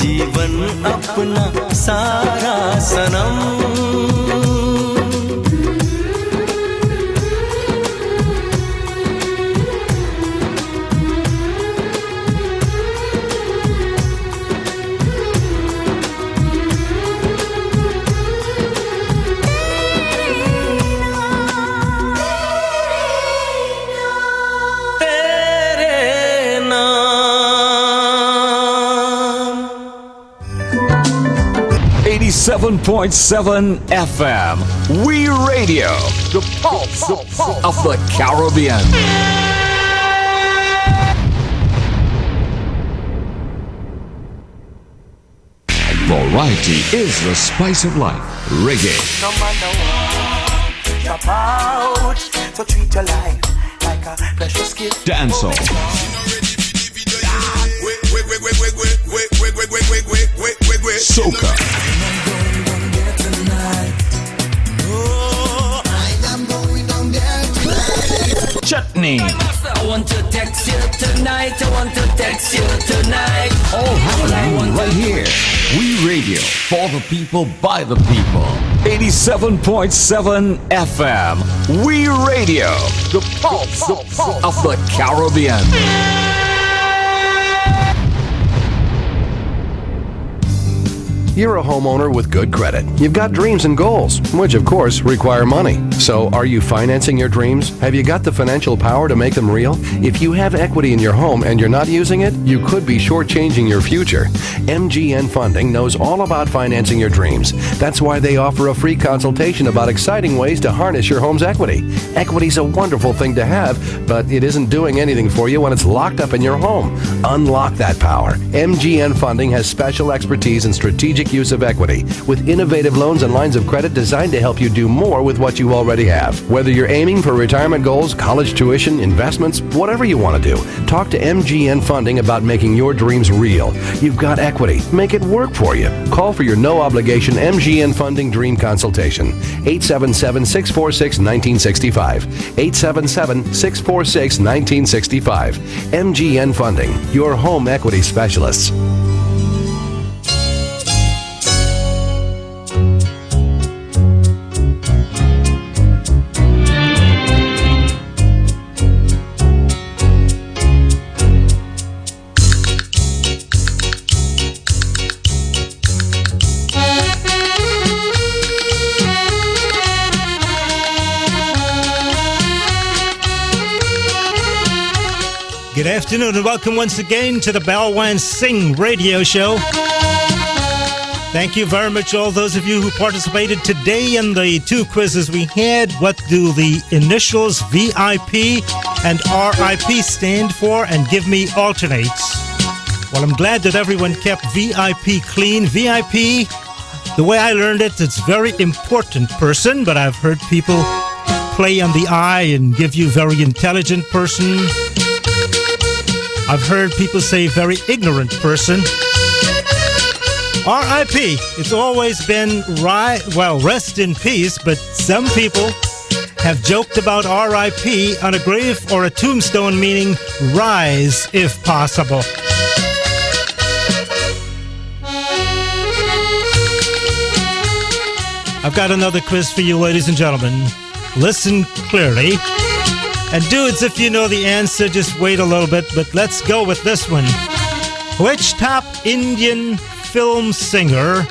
Speaker 9: जीवन अपना सारा सनम
Speaker 3: .7 FM. We Radio, the pulse of the Caribbean. Variety is the spice of life. Reggae.
Speaker 10: No matter what you're about, so treat your life like a precious gift.
Speaker 3: Dancehall. Soca. Chutney.
Speaker 9: I want to text you tonight. I want to text you tonight.
Speaker 3: All happening right here. We Radio for the people, by the people. 87.7 FM. We Radio. The pulse of the Caribbean.
Speaker 11: You're a homeowner with good credit. You've got dreams and goals, which of course require money. So are you financing your dreams? Have you got the financial power to make them real? If you have equity in your home and you're not using it, you could be shortchanging your future. MGN Funding knows all about financing your dreams. That's why they offer a free consultation about exciting ways to harness your home's equity. Equity's a wonderful thing to have, but it isn't doing anything for you when it's locked up in your home. Unlock that power. MGN Funding has special expertise in strategic use of equity with innovative loans and lines of credit designed to help you do more with what you already have. Whether you're aiming for retirement goals, college tuition, investments, whatever you want to do, talk to MGN Funding about making your dreams real. You've got equity. Make it work for you. Call for your no-obligation MGN Funding Dream Consultation. 877-646-1965. 877-646-1965. MGN Funding, your home equity specialists.
Speaker 2: Good afternoon and welcome once again to the Balwan Singh Radio Show. Thank you very much, all those of you who participated today in the two quizzes we had. What do the initials VIP and RIP stand for? And give me alternates. Well, I'm glad that everyone kept VIP clean. VIP, the way I learned it, it's very important person, but I've heard people play on the I and give you very intelligent person. I've heard people say very ignorant person. R.I.P. It's always been rest in peace, but some people have joked about R.I.P. on a grave or a tombstone, meaning rise if possible. I've got another quiz for you, ladies and gentlemen. Listen clearly. And dudes, if you know the answer, just wait a little bit, but let's go with this one. Which top Indian film singer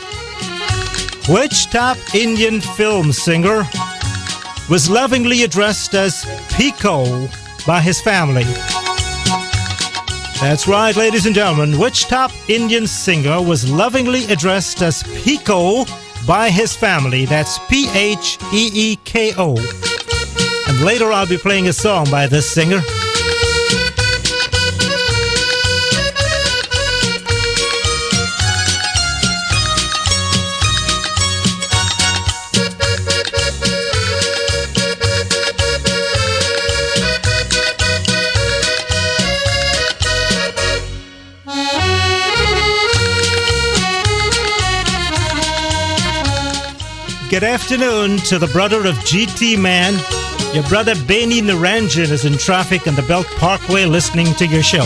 Speaker 2: was lovingly addressed as Pico by his family? That's right, ladies and gentlemen. Which top Indian singer was lovingly addressed as Pico by his family? That's P-H-E-E-K-O. And later I'll be playing a song by this singer. Good afternoon to the brother of GT Man. Your brother Beni Naranjan is in traffic on the Belt Parkway listening to your show.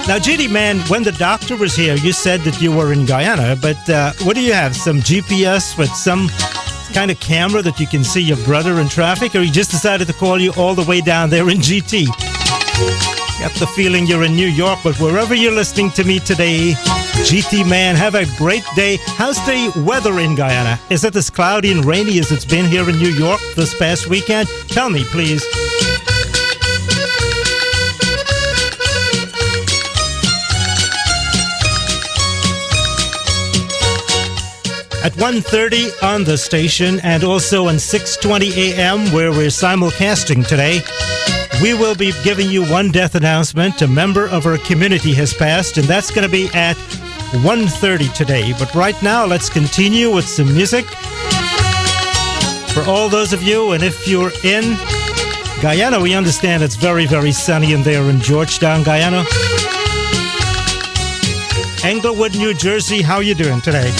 Speaker 2: Now, GT Man, when the doctor was here, you said that you were in Guyana, but what do you have? Some GPS with some kind of camera that you can see your brother in traffic, or you just decided to call you all the way down there in GT? Got the feeling you're in New York, but wherever you're listening to me today, GT Man, have a great day. How's the weather in Guyana? Is it as cloudy and rainy as it's been here in New York this past weekend? Tell me, please. At 1:30 on the station and also on 6:20 a.m. where we're simulcasting today, we will be giving you one death announcement. A member of our community has passed, and that's going to be at 1:30 today. But right now, let's continue with some music. For all those of you, and if you're in Guyana, we understand it's very, very sunny in there in Georgetown, Guyana. Englewood, New Jersey, how you doing today?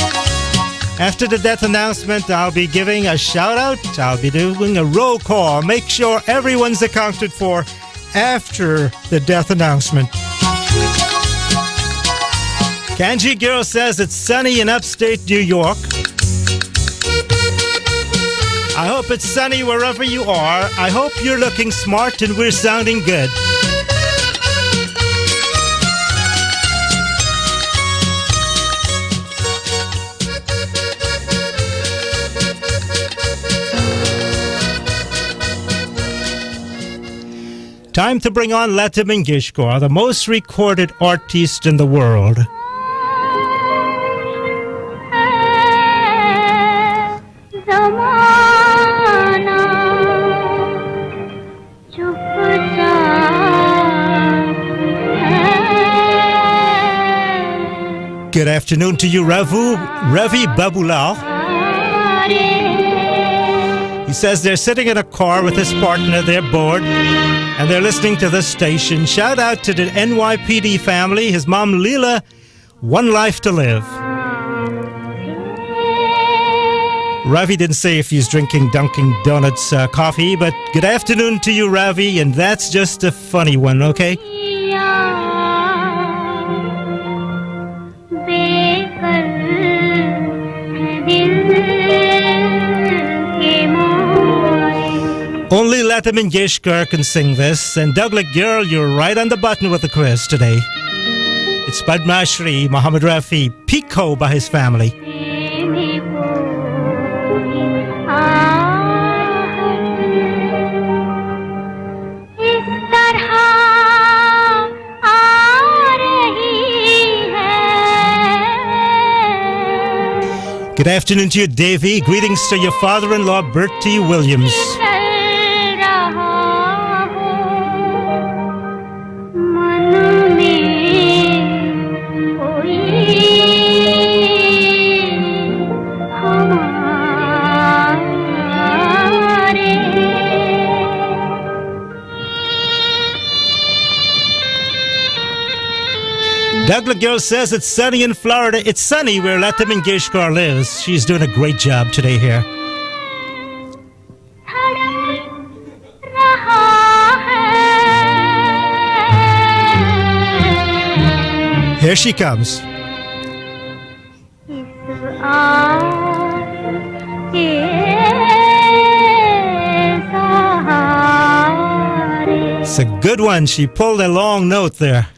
Speaker 2: After the death announcement, I'll be giving a shout-out. I'll be doing a roll call. Make sure everyone's accounted for after the death announcement. Kanji Girl says it's sunny in upstate New York. I hope it's sunny wherever you are. I hope you're looking smart and we're sounding good. Time to bring on Lata Mangeshkar, the most recorded artist in the world. Good afternoon to you, Ravi Babulal. He says they're sitting in a car with his partner, they're bored, and they're listening to this station. Shout out to the NYPD family, his mom Leela, one life to live. Ravi didn't say if he's drinking Dunkin' Donuts coffee, but good afternoon to you, Ravi, and that's just a funny one, okay? Only Lata Mangeshkar can sing this, and Douglas Girl, you're right on the button with the quiz today. It's Padma Shri Muhammad Rafi, Pico by his family. Good afternoon to you, Davy. Greetings to your father-in-law, Bertie Williams. Douglas Girl says it's sunny in Florida. It's sunny where Lata Mangeshkar lives. She's doing a great job today here. Here she comes. It's a good one. She pulled a long note there.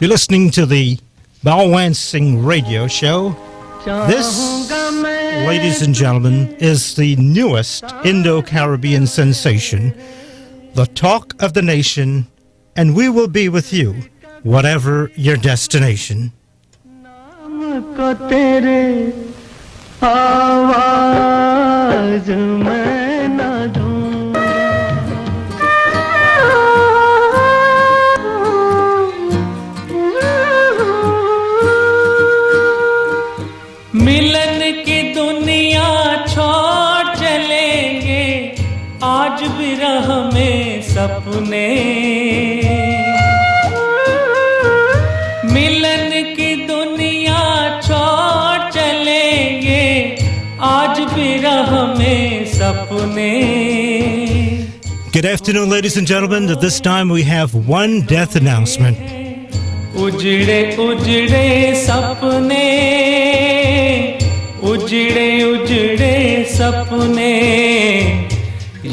Speaker 2: You're listening to the Balwan Singh Radio Show. This, ladies and gentlemen, is the newest Indo-Caribbean sensation, the talk of the nation, and we will be with you, whatever your destination.
Speaker 12: मिलन की दुनिया छोड़ चलेंगे आज भी राह में सपने मिलन की दुनिया छोड़ चलेंगे आज भी राह में सपने.
Speaker 2: Good afternoon, ladies and gentlemen. At this time we have one death announcement.
Speaker 12: उजड़े उजड़े सपने उजड़े उजड़े सपने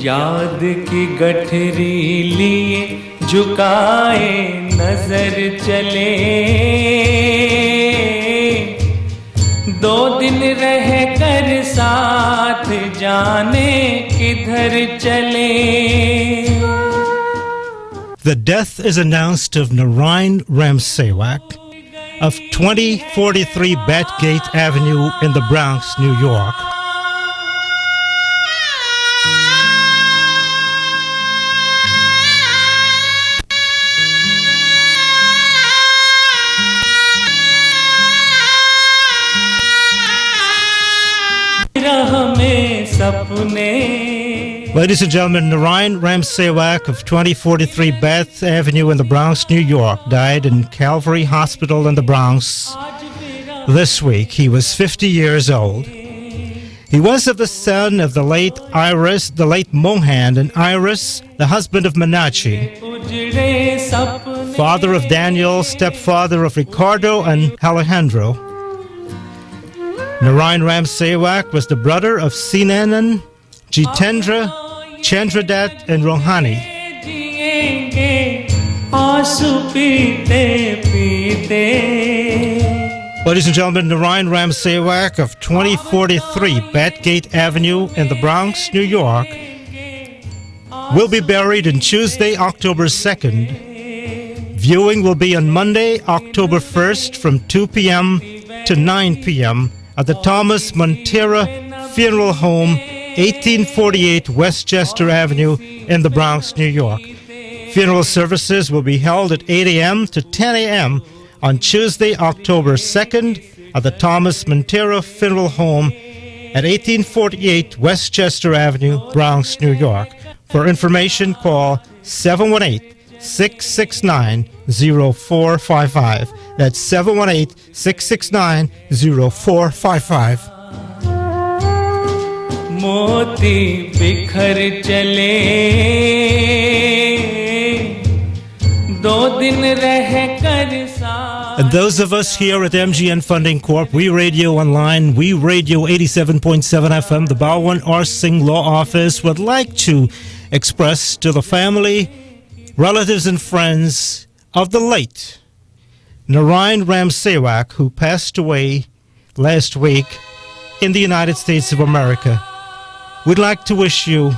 Speaker 12: याद की गठरी लिए झुकाए नजर चले 2 दिन रह कर साथ जाने किधर चले.
Speaker 2: The death is announced of Narayan Ramsewak of 2043 Batgate Avenue in the Bronx, New York. Ladies and gentlemen, Narayan Ramsewak of 2043 Bath Avenue in the Bronx, New York, died in Calvary Hospital in the Bronx this week. He was 50 years old. He was the son of the late Iris, the late Mohan, and Iris, the husband of Manachi, father of Daniel, stepfather of Ricardo and Alejandro. Narayan Ramsewak was the brother of Sinanan, Jitendra, Chandradat, and Rohani. Ladies and gentlemen, Narayan Ramsewak of 2043 Batgate Avenue in the Bronx, New York, will be buried on Tuesday, October 2nd. Viewing will be on Monday, October 1st from 2 p.m. to 9 p.m. at the Thomas Montera Funeral Home, 1848 Westchester Avenue in the Bronx, New York. Funeral services will be held at 8 a.m. to 10 a.m. on Tuesday, October 2nd at the Thomas Montera Funeral Home at 1848 Westchester Avenue, Bronx, New York. For information, call 718-669-0455. That's 718-669-0455.
Speaker 12: मोती बिखर चले 2 दिन रह कर साथ.
Speaker 2: And those of us here at MGN Funding Corp, We Radio Online, We Radio 87.7 FM, the Balwan R. Singh Law Office would like to express to the family, relatives, and friends of the late Narayan Ramsewak, who passed away last week in the United States of America. We'd like to wish you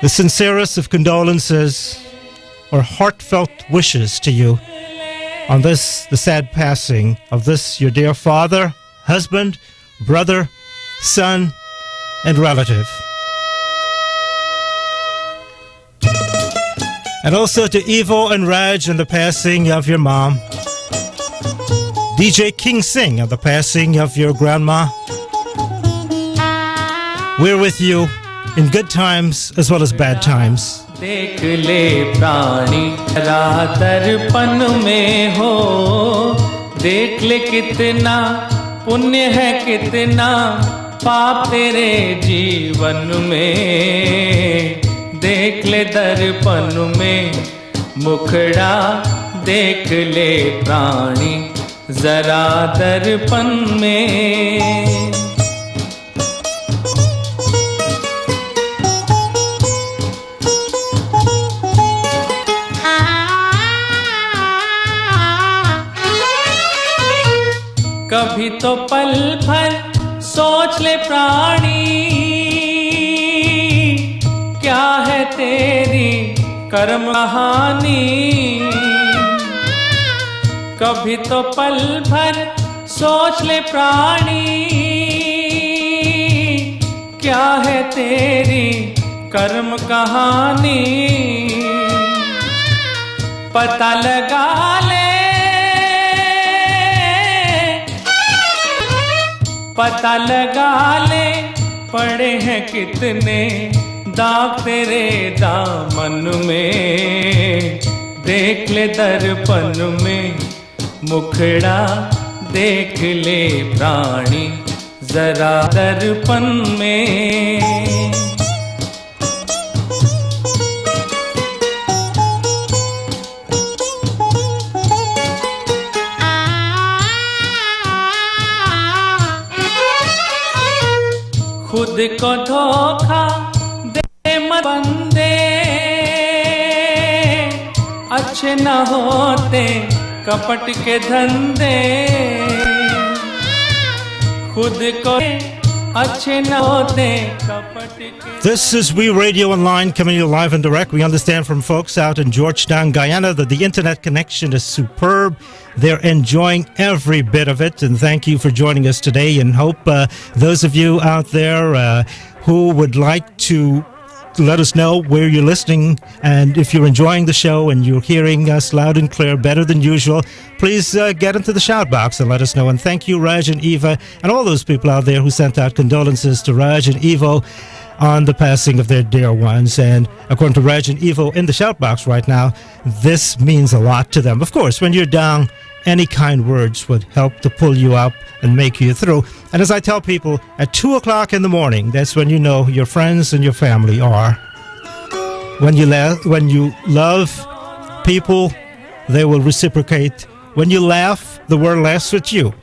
Speaker 2: the sincerest of condolences or heartfelt wishes to you on this, the sad passing of this, your dear father, husband, brother, son, and relative. And also to Evo and Raj on the passing of your mom. DJ King Singh on the passing of your grandma. We're with you in good times as well as bad times.
Speaker 12: देख ले प्राणी तेरा दर्पण में हो देख ले कितना पुण्य है कितना पाप तेरे जीवन में देख ले दर्पण में मुखड़ा देख ले प्राणी जरा दर्पण में कभी तो पल भर सोच ले प्राणी क्या है तेरी कर्म कहानी कभी तो पल भर सोच ले प्राणी क्या है तेरी कर्म कहानी पता लगा ले पता लगा ले पड़े हैं कितने दाग तेरे दामन में देख ले दर्पण में मुखड़ा देख ले प्राणी जरा दर्पण में खुद को धोखा दे मत बंदे अच्छे न होते कपट के धंधे खुद को अच्छे न होते कपट के
Speaker 2: This is We Radio Online coming to you live and direct. We understand from folks out in Georgetown, Guyana that the internet connection is superb. They're enjoying every bit of it, and thank you for joining us today. And hope those of you out there who would like to let us know where you're listening, and if you're enjoying the show and you're hearing us loud and clear, better than usual, please get into the shout box and let us know. And thank you, Raj and Eva, and all those people out there who sent out condolences to Raj and Evo on the passing of their dear ones. And according to Raj and Evo in the shout box right now, this means a lot to them. Of course, when you're down, any kind words would help to pull you up and make you through. And as I tell people, at 2 o'clock in the morning, that's when you know your friends and your family are. When you love people, they will reciprocate. When you laugh, the world laughs with you.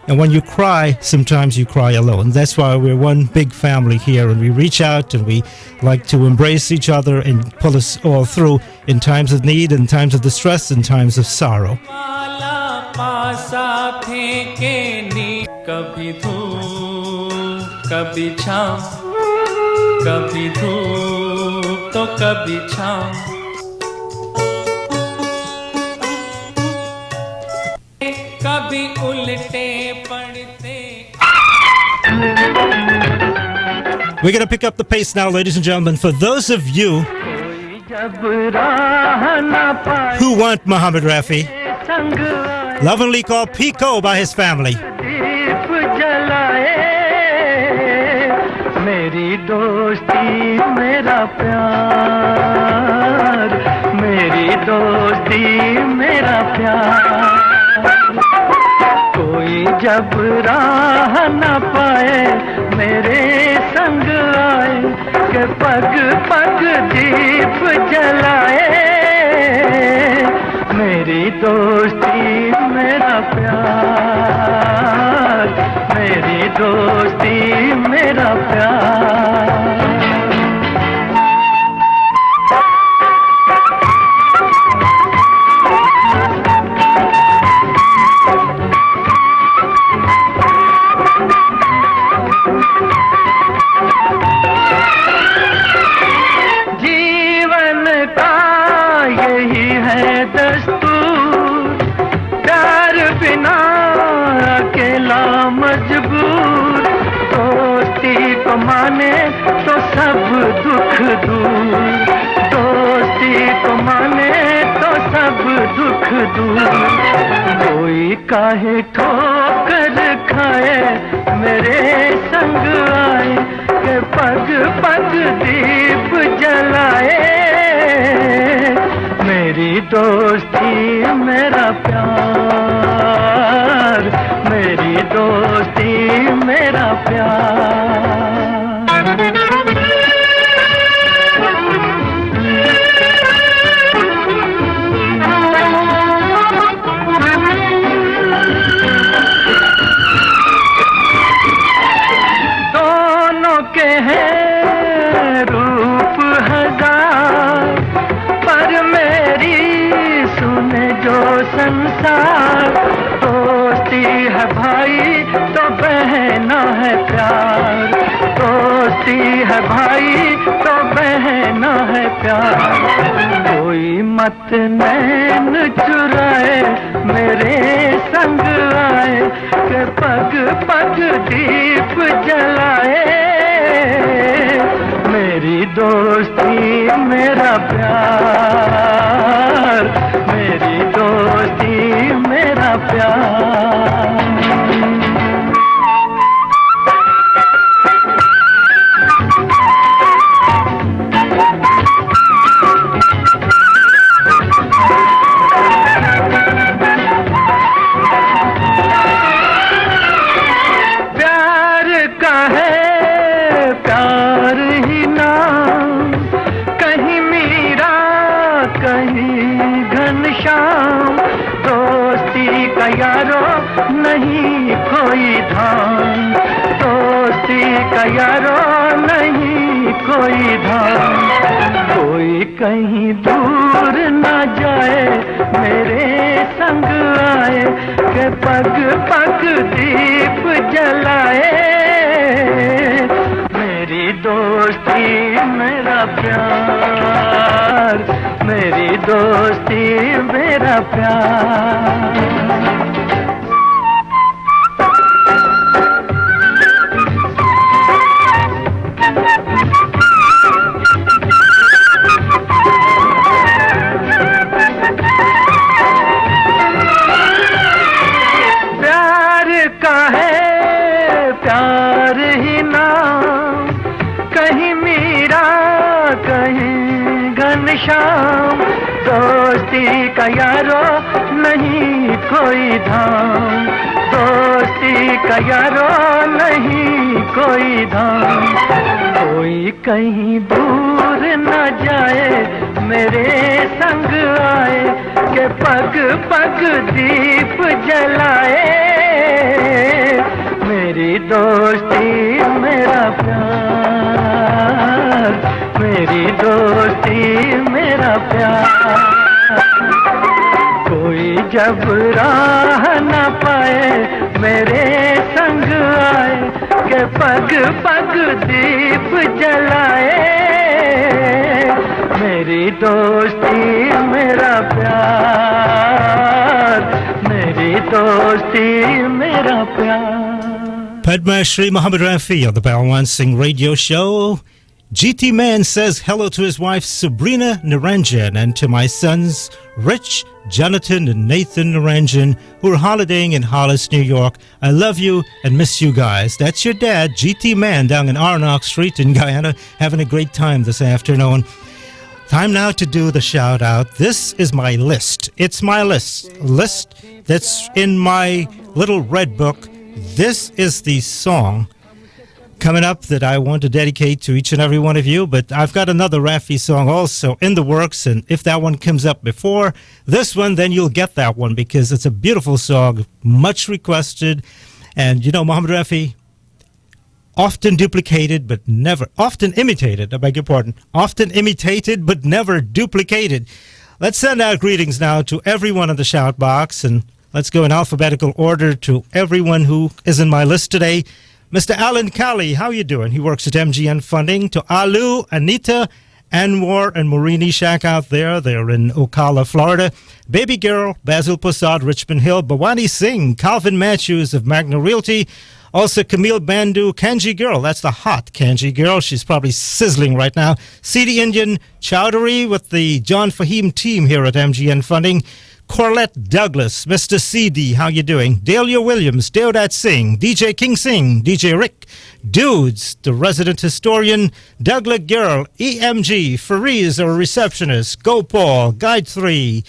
Speaker 2: And when you cry, sometimes you cry alone. That's why we're one big family here, and we reach out and we like to embrace each other and pull us all through in times of need, in times of distress, in times of sorrow.
Speaker 12: कभी धूप कभी छाँव कभी धूप तो कभी छाँव कभी उल्टे पड़ते
Speaker 2: We're going to pick up the pace now, ladies and gentlemen. For those of you who want Muhammad Rafi, lovingly called Pico by his family.
Speaker 13: मेरी दोस्ती मेरा प्यार मेरी दोस्ती मेरा प्यार कोई जब राह न पाए मेरे संग आए के पग पग दीप जलाए मेरी दोस्ती मेरा प्यार मेरी दोस्ती मेरा प्यार जीवन का यही है दस्तूर प्यार बिना अकेला मजबूर दोस्ती को माने तो सब दुख दूर दोस्ती को माने तो सब दुख दूर कोई काहे ठोकर खाए मेरे संग आए के पग पग दीप जलाए मेरी दोस्ती मेरा प्यार मेरी दोस्ती मेरा प्यार दोनों के हैं रूप हजार पर मेरी सुने जो संसार दोस्ती है भाई तो बहना है प्यार, दोस्ती है भाई तो बहना है प्यार। कोई मत नैन चुराए मेरे संग आए के पग पग दीप जलाए। मेरी दोस्ती मेरा प्यार, मेरी दोस्ती मेरा प्यार। नहीं कोई धाम, दोस्ती का यारो नहीं कोई धाम। कोई कहीं दूर न जाए मेरे संग आए के पग पग दीप जलाए। मेरी दोस्ती मेरा प्यार, मेरी दोस्ती मेरा प्यार। शाम दोस्ती का यारो नहीं कोई धाम, दोस्ती का यारो नहीं कोई धाम। कोई कहीं दूर न जाए मेरे संग आए के पग पग दीप जलाए। मेरी दोस्ती मेरा प्यार, मेरी दोस्ती मेरा प्यार। कोई जब राह न पाए मेरे संग आए के पग पग दीप जलाए। मेरी दोस्ती मेरा प्यार, मेरी दोस्ती मेरा प्यार।
Speaker 2: Padma Shri Muhammad Rafi on the Balwan Singh Radio Show. GT Man says hello to his wife Sabrina Naranjan and to my sons Rich, Jonathan and Nathan Naranjan who are holidaying in Hollis, New York. I love you and miss you guys. That's your dad, GT Man, down in Arnock Street in Guyana, having a great time this afternoon. Time now to do the shout out. This is my list. It's my list that's in my little red book. This is the song coming up that I want to dedicate to each and every one of you, but I've got another Rafi song also in the works, and if that one comes up before this one, then you'll get that one because it's a beautiful song, much requested. And you know, Muhammad Rafi, often duplicated but never, often imitated, I beg your pardon, often imitated but never duplicated. Let's send out greetings now to everyone in the shout box, and let's go in alphabetical order to everyone who is in my list today. Mr. Alan Kali, how you doing? He works at MGN Funding. To Alu, Anita, Anwar, and Marini Shack out there. They're in Ocala, Florida. Baby Girl, Basil Prasad, Richmond Hill. Bhawani Singh, Calvin Matthews of Magna Realty. Also Camille Bandu, Kanji Girl. That's the hot Kanji Girl. She's probably sizzling right now. CD Indian Chowdhury with the John Fahim team here at MGN Funding. Corlette Douglas, Mr. CD, how you doing? Dahlia Williams, Deodat Singh, DJ King Singh, DJ Rick, Dudes, the resident historian, Douglas Girl, EMG, Fariz, our receptionist, Gopal, Guide 3,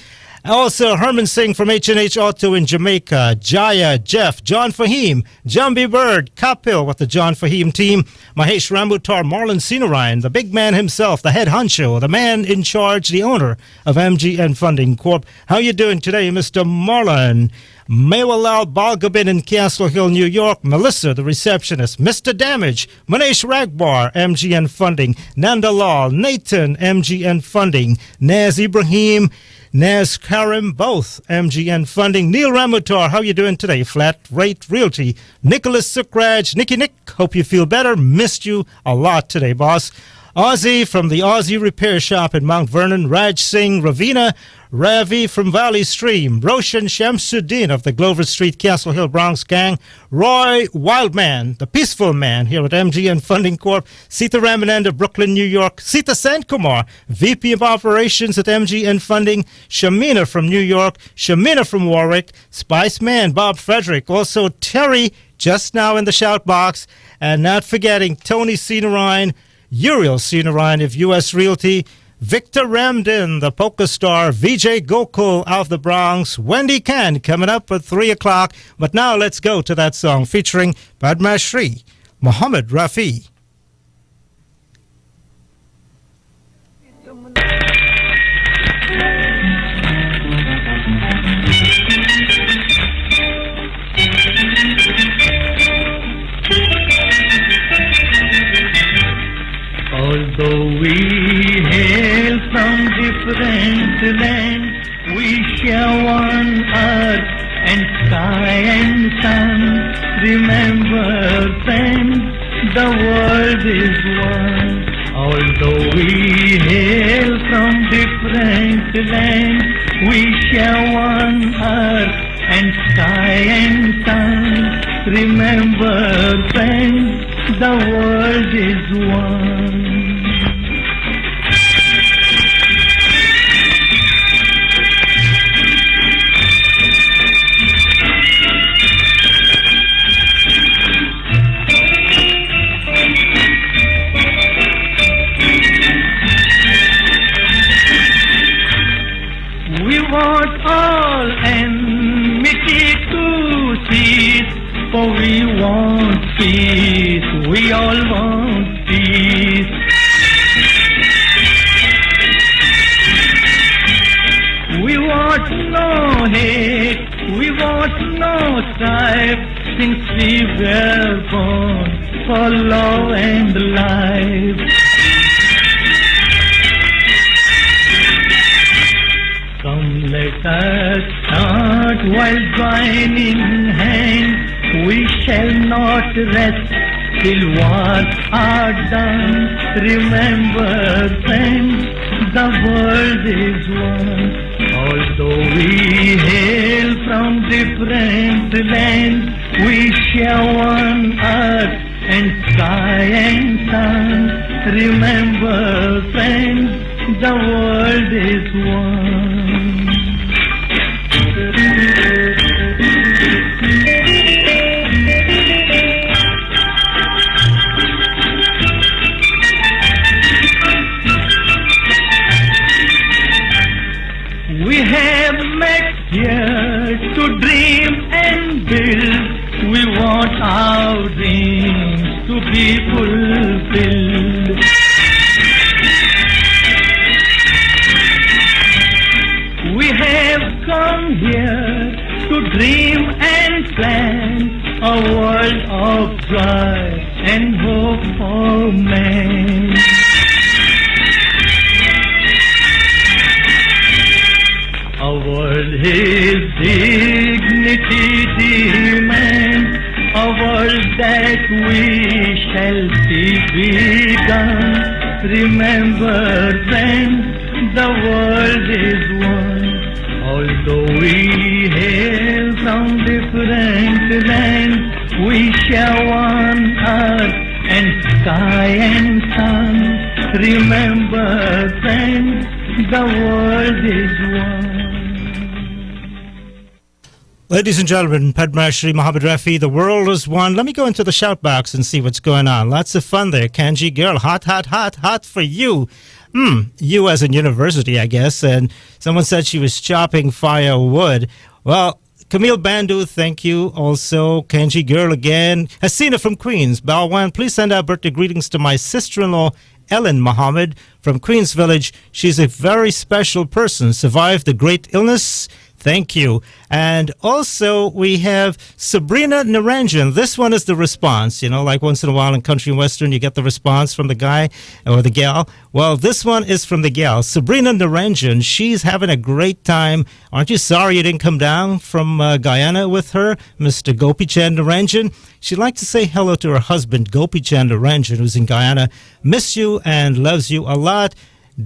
Speaker 2: also Herman Singh from H&H Auto in Jamaica, Jaya, Jeff, John Fahim, Jambi Bird, Kapil with the John Fahim team, Mahesh Rambutar, Marlon Sinarayan, the big man himself, the head honcho, the man in charge, the owner of MGN Funding Corp. How you doing today, Mr. Marlon? Mewalal Balgabin in Castle Hill, New York. Melissa, the receptionist. Mr. Damage, Manesh Ragbar, MGN Funding. Nanda Lal, Nathan, MGN Funding. Naz Ibrahim, Naz Karim, both MGN Funding. Neil Ramutar, how you doing today? Flat Rate Realty. Nicholas Sukraj, Nicky Nick, hope you feel better. Missed you a lot today, boss. Ozzy from the Ozzy Repair Shop in Mount Vernon. Raj Singh, Ravina, Ravi from Valley Stream. Roshan Shamsuddin of the Glover Street, Castle Hill, Bronx Gang. Roy Wildman, the Peaceful Man here at MGN Funding Corp. Sita Ramanand of Brooklyn, New York. Sita Sankumar, VP of Operations at MGN Funding. Shamina from New York. Shamina from Warwick. Spice Man, Bob Frederick. Also Terry, just now in the shout box. And not forgetting Tony Sinarine, Uriel Sinarine of U.S. Realty, Victor Ramdin, the polka star, Vijay Gokul out of the Bronx, Wendy Khan coming up at 3 o'clock. But now let's go to that song featuring Padma Shri, Mohammed Rafi.
Speaker 13: Although we hail from different lands, we share one earth and sky and sun. Remember, friends, the world is one. Although we hail from different lands, we share one earth and sky and sun. Remember, friends, the world is one. We want all enmity to cease, for we want peace, we all want peace. We want no hate, we want no strife, since we were born for love and life. Come, let us start while joining hands. We shall not rest till wars are done. Remember, friends, the world is one. Although we hail from different lands, we share one earth and sky and sun. Remember, friends, the world is one. We have met here to dream and build. We want our dreams to be fulfilled. We have come here to dream and plan a world of joy and hope for man. A world his dignity demands, a world that we shall see begun. Remember, friends, the world is one. Although we hail from different lands, we share one earth and sky and sun. Remember, friends, the world is one.
Speaker 2: Ladies and gentlemen, Padma Shri Mohammed Rafi, the world is one. Let me go into the shout box and see what's going on. Lots of fun there. Kanji girl, hot, hot, hot, hot for you. You as in university, I guess. And someone said she was chopping firewood. Well, Camille Bandu, thank you. Also, Kanji girl again. Hasina from Queens. Balwan, please send out birthday greetings to my sister-in-law, Ellen Muhammad from Queens Village. She's a very special person. Survived the great illness. Thank you. And also we have Sabrina Naranjan. This one is the response. You know, like once in a while in country and western, you get the response from the guy or the gal. Well, this one is from the gal. Sabrina Naranjan, she's having a great time. Aren't you sorry you didn't come down from Guyana with her, Mr. Balchand Naranjan? She'd like to say hello to her husband, Balchand Naranjan, who's in Guyana. Miss you and loves you a lot.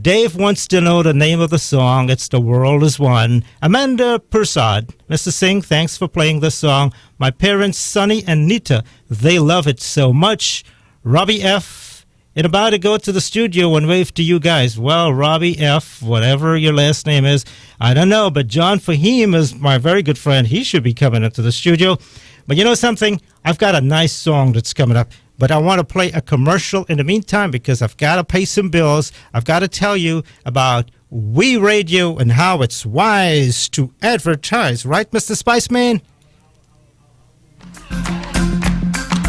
Speaker 2: Dave wants to know the name of the song. It's The World Is One. Amanda Persad. Mr. Singh, thanks for playing this song. My parents, Sonny and Nita, they love it so much. Robbie F. and about to go to the studio and wave to you guys. Well, Robbie F., whatever your last name is, I don't know, but John Fahim is my very good friend. He should be coming into the studio. But you know something? I've got a nice song that's coming up. But I want to play a commercial in the meantime because I've got to pay some bills. I've got to tell you about We Radio and how it's wise to advertise. Right, Mr. Spiceman?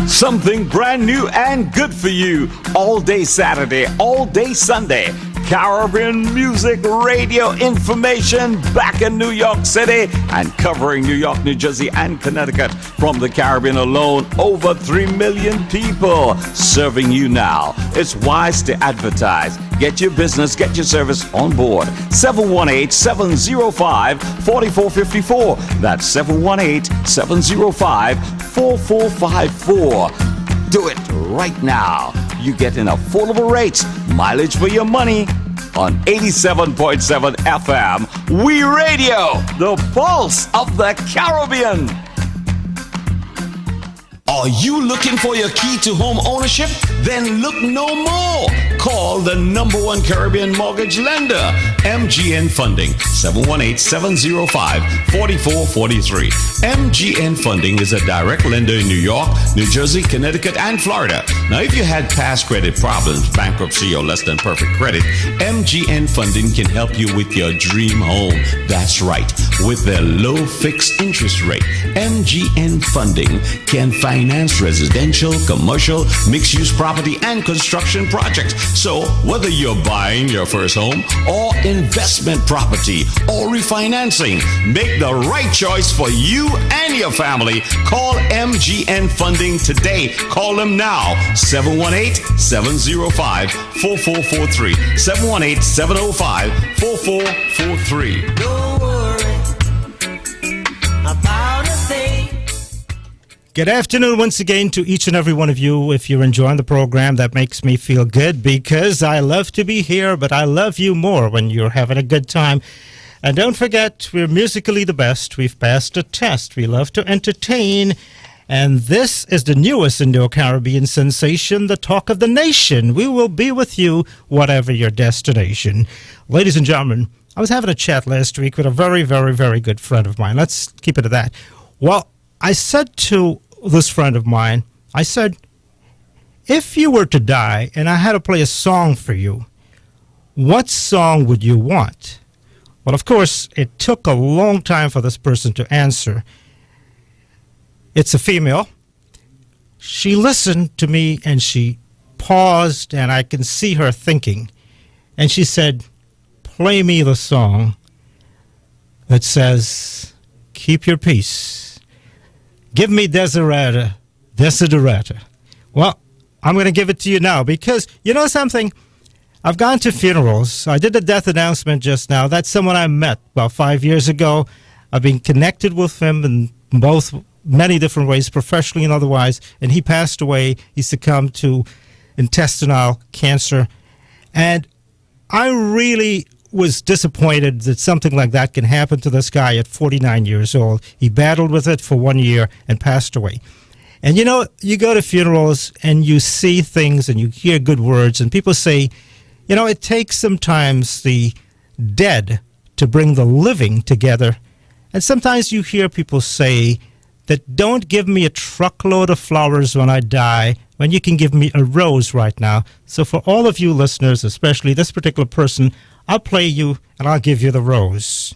Speaker 3: Something brand new and good for you. All day Saturday, all day Sunday. Caribbean music, radio, information back in New York City and covering New York, New Jersey, and Connecticut. From the Caribbean alone, over 3 million people serving you now. It's wise to advertise. Get your business, get your service on board. 718-705-4454. That's 718-705-4454. Do it right now. You get an affordable rates, mileage for your money on 87.7 FM. We Radio, the pulse of the Caribbean.
Speaker 14: Are you looking for your key to home ownership? Then look no more. Call the #1 Caribbean mortgage lender, MGN Funding, 718-705-4443. MGN Funding is a direct lender in New York, New Jersey, Connecticut, and Florida. Now, if you had past credit problems, bankruptcy, or less than perfect credit, MGN Funding can help you with your dream home. That's right. With their low fixed interest rate, MGN Funding can finance residential, commercial, mixed-use property, and construction projects. So, whether you're buying your first home or investment property or refinancing, make the right choice for you and your family. Call MGN Funding today. Call them now. 718-705-4443. 718-705-4443.
Speaker 9: Don't worry about a thing.
Speaker 2: Good afternoon once again to each and every one of you. If you're enjoying the program, that makes me feel good because I love to be here, but I love you more when you're having a good time. And don't forget, we're musically the best. We've passed a test. We love to entertain. And this is the newest Indo-Caribbean sensation, the talk of the nation. We will be with you, whatever your destination. Ladies and gentlemen, I was having a chat last week with a very, very, very good friend of mine. Let's keep it at that. Well, I said to this friend of mine, I said, if you were to die and I had to play a song for you, what song would you want? Well, of course, it took a long time for this person to answer. It's a female. She listened to me and she paused, and I can see her thinking. And she said, play me the song that says, keep your peace. Give me Desiderata. Well, I'm going to give it to you now because, you know something? I've gone to funerals. I did a death announcement just now. That's someone I met about 5 years ago. I've been connected with him in many different ways, professionally and otherwise, and he passed away. He succumbed to intestinal cancer. And I really was disappointed that something like that can happen to this guy at 49 years old. He battled with it for 1 year and passed away. And you know, you go to funerals and you see things and you hear good words, and people say, you know, it takes sometimes the dead to bring the living together. And sometimes you hear people say that don't give me a truckload of flowers when I die, when you can give me a rose right now. So for all of you listeners, especially this particular person, I'll play you and I'll give you the rose.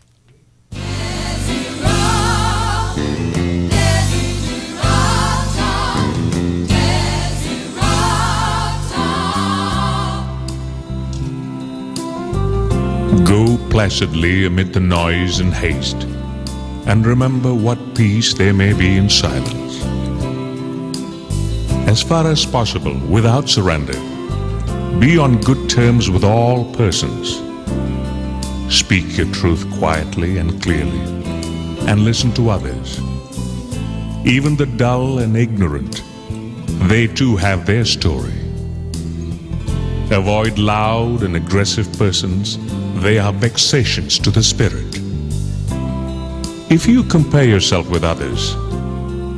Speaker 15: Go placidly amid the noise and haste. and remember what peace there may be in silence. As far as possible, without surrender, be on good terms with all persons. Speak your truth quietly and clearly, and listen to others. Even the dull and ignorant, they too have their story. Avoid loud and aggressive persons. They are vexations to the spirit. If you compare yourself with others,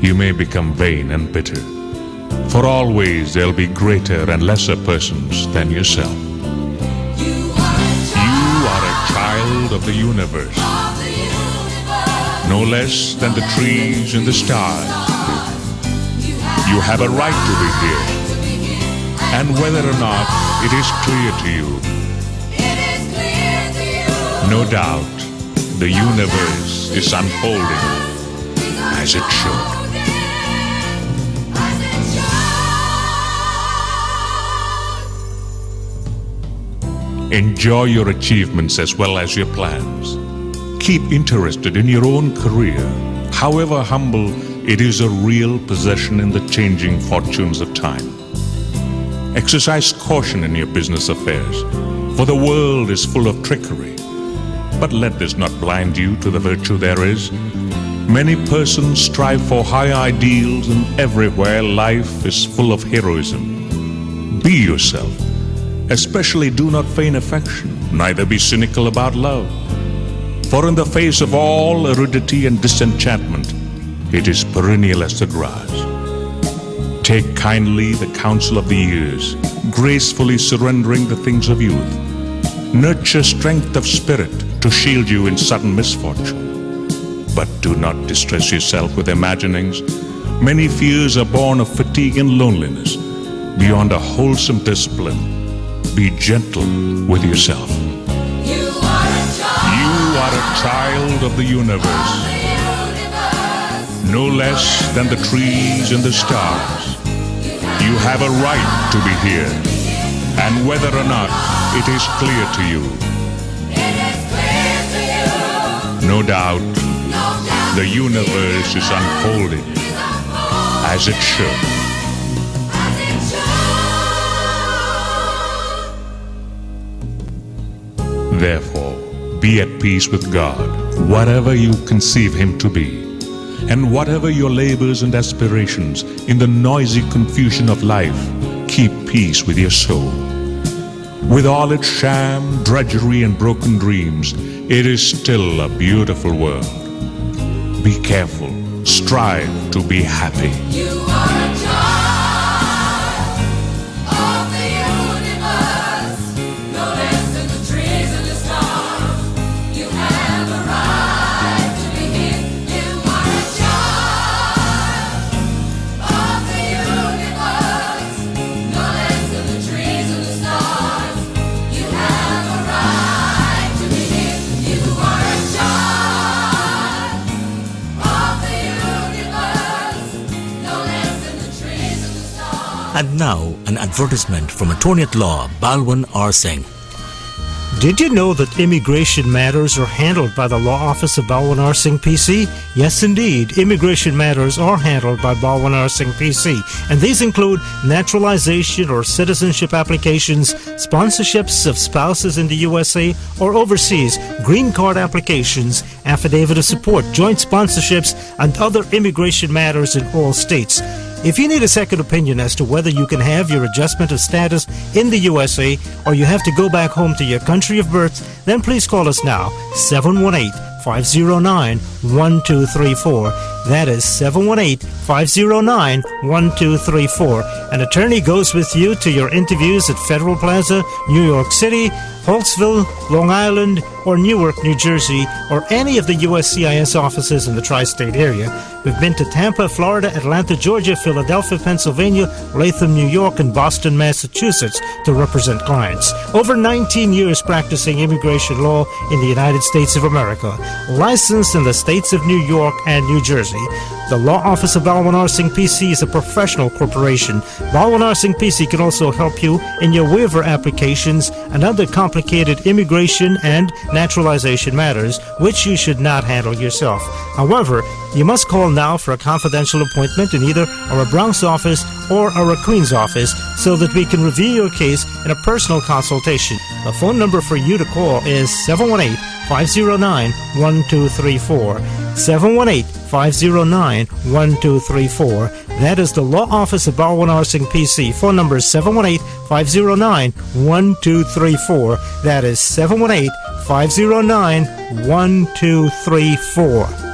Speaker 15: you may become vain and bitter. For always there'll be greater and lesser persons than yourself. You are a child of the universe, no less than the trees and the stars. You have a right to be here, and whether or not it is clear to you, no doubt the universe is unfolding as it should. Enjoy your achievements as well as your plans. Keep interested in your own career. However humble, it is a real possession in the changing fortunes of time. Exercise caution in your business affairs, for the world is full of trickery. But let this not blind you to the virtue there is. Many persons strive for high ideals, and everywhere life is full of heroism. Be yourself. Especially do not feign affection, neither be cynical about love. For in the face of all aridity and disenchantment, it is perennial as the grass. Take kindly the counsel of the years, gracefully surrendering the things of youth. Nurture strength of spirit to shield you in sudden misfortune. But do not distress yourself with imaginings. Many fears are born of fatigue and loneliness. Beyond a wholesome discipline, be gentle with yourself. You are a child of the universe, no less than the trees and the stars. You have a right to be here, and whether or not it is clear to you, no doubt the universe is unfolding as it should. Therefore, be at peace with God, whatever you conceive Him to be, and whatever your labors and aspirations in the noisy confusion of life, keep peace with your soul. With all its sham, drudgery, and broken dreams, it is still a beautiful world. Be careful, strive to be happy.
Speaker 4: You are a child of the universe, no less than the trees and the stars. You have a right to be here. You are a child of the universe, no less than the trees and the stars. You have a right to be here. You are a child of the universe, no less than the trees and the stars.
Speaker 16: And now, an advertisement from attorney at law, Balwan R. Singh.
Speaker 2: Did you know that immigration matters are handled by the law office of Balwan R. Singh PC? Yes, indeed. Immigration matters are handled by Balwan R. Singh PC, and these include naturalization or citizenship applications, sponsorships of spouses in the USA or overseas, green card applications, affidavit of support, joint sponsorships, and other immigration matters in all states. If you need a second opinion as to whether you can have your adjustment of status in the USA or you have to go back home to your country of birth, then please call us now, 718-509-1234. That is 718-509-1234. An attorney goes with you to your interviews at Federal Plaza, New York City, Holtzville, Long Island, or Newark, New Jersey, or any of the USCIS offices in the tri-state area. We've been to Tampa, Florida, Atlanta, Georgia, Philadelphia, Pennsylvania, Latham, New York, and Boston, Massachusetts to represent clients. Over 19 years practicing immigration law in the United States of America. Licensed in the states of New York and New Jersey. Jersey. The law office of Balwan Singh PC is a professional corporation. Balwan Singh PC can also help you in your waiver applications and other complicated immigration and naturalization matters, which you should not handle yourself. However, you must call now for a confidential appointment in either our Bronx office or our Queens office so that we can review your case in a personal consultation. The phone number for you to call is 718-509-1234. 718-509-1234. That is the law office of Balwan Singh PC. Phone number is 718-509-1234. That is 718-509-1234.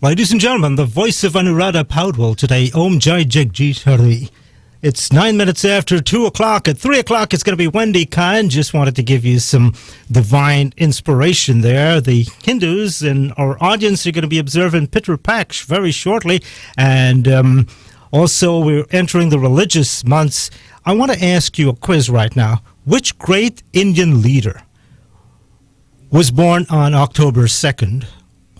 Speaker 2: Ladies and gentlemen, the voice of Anuradha Paudwal today, Om Jai Jagjit Hari. It's 9 minutes after 2 o'clock. At 3 o'clock, it's going to be Wendy Khan. Just wanted to give you some divine inspiration there. The Hindus in our audience are going to be observing Pitru Paksh very shortly. And also, we're entering the religious months. I want to ask you a quiz right now. Which great Indian leader was born on October 2nd?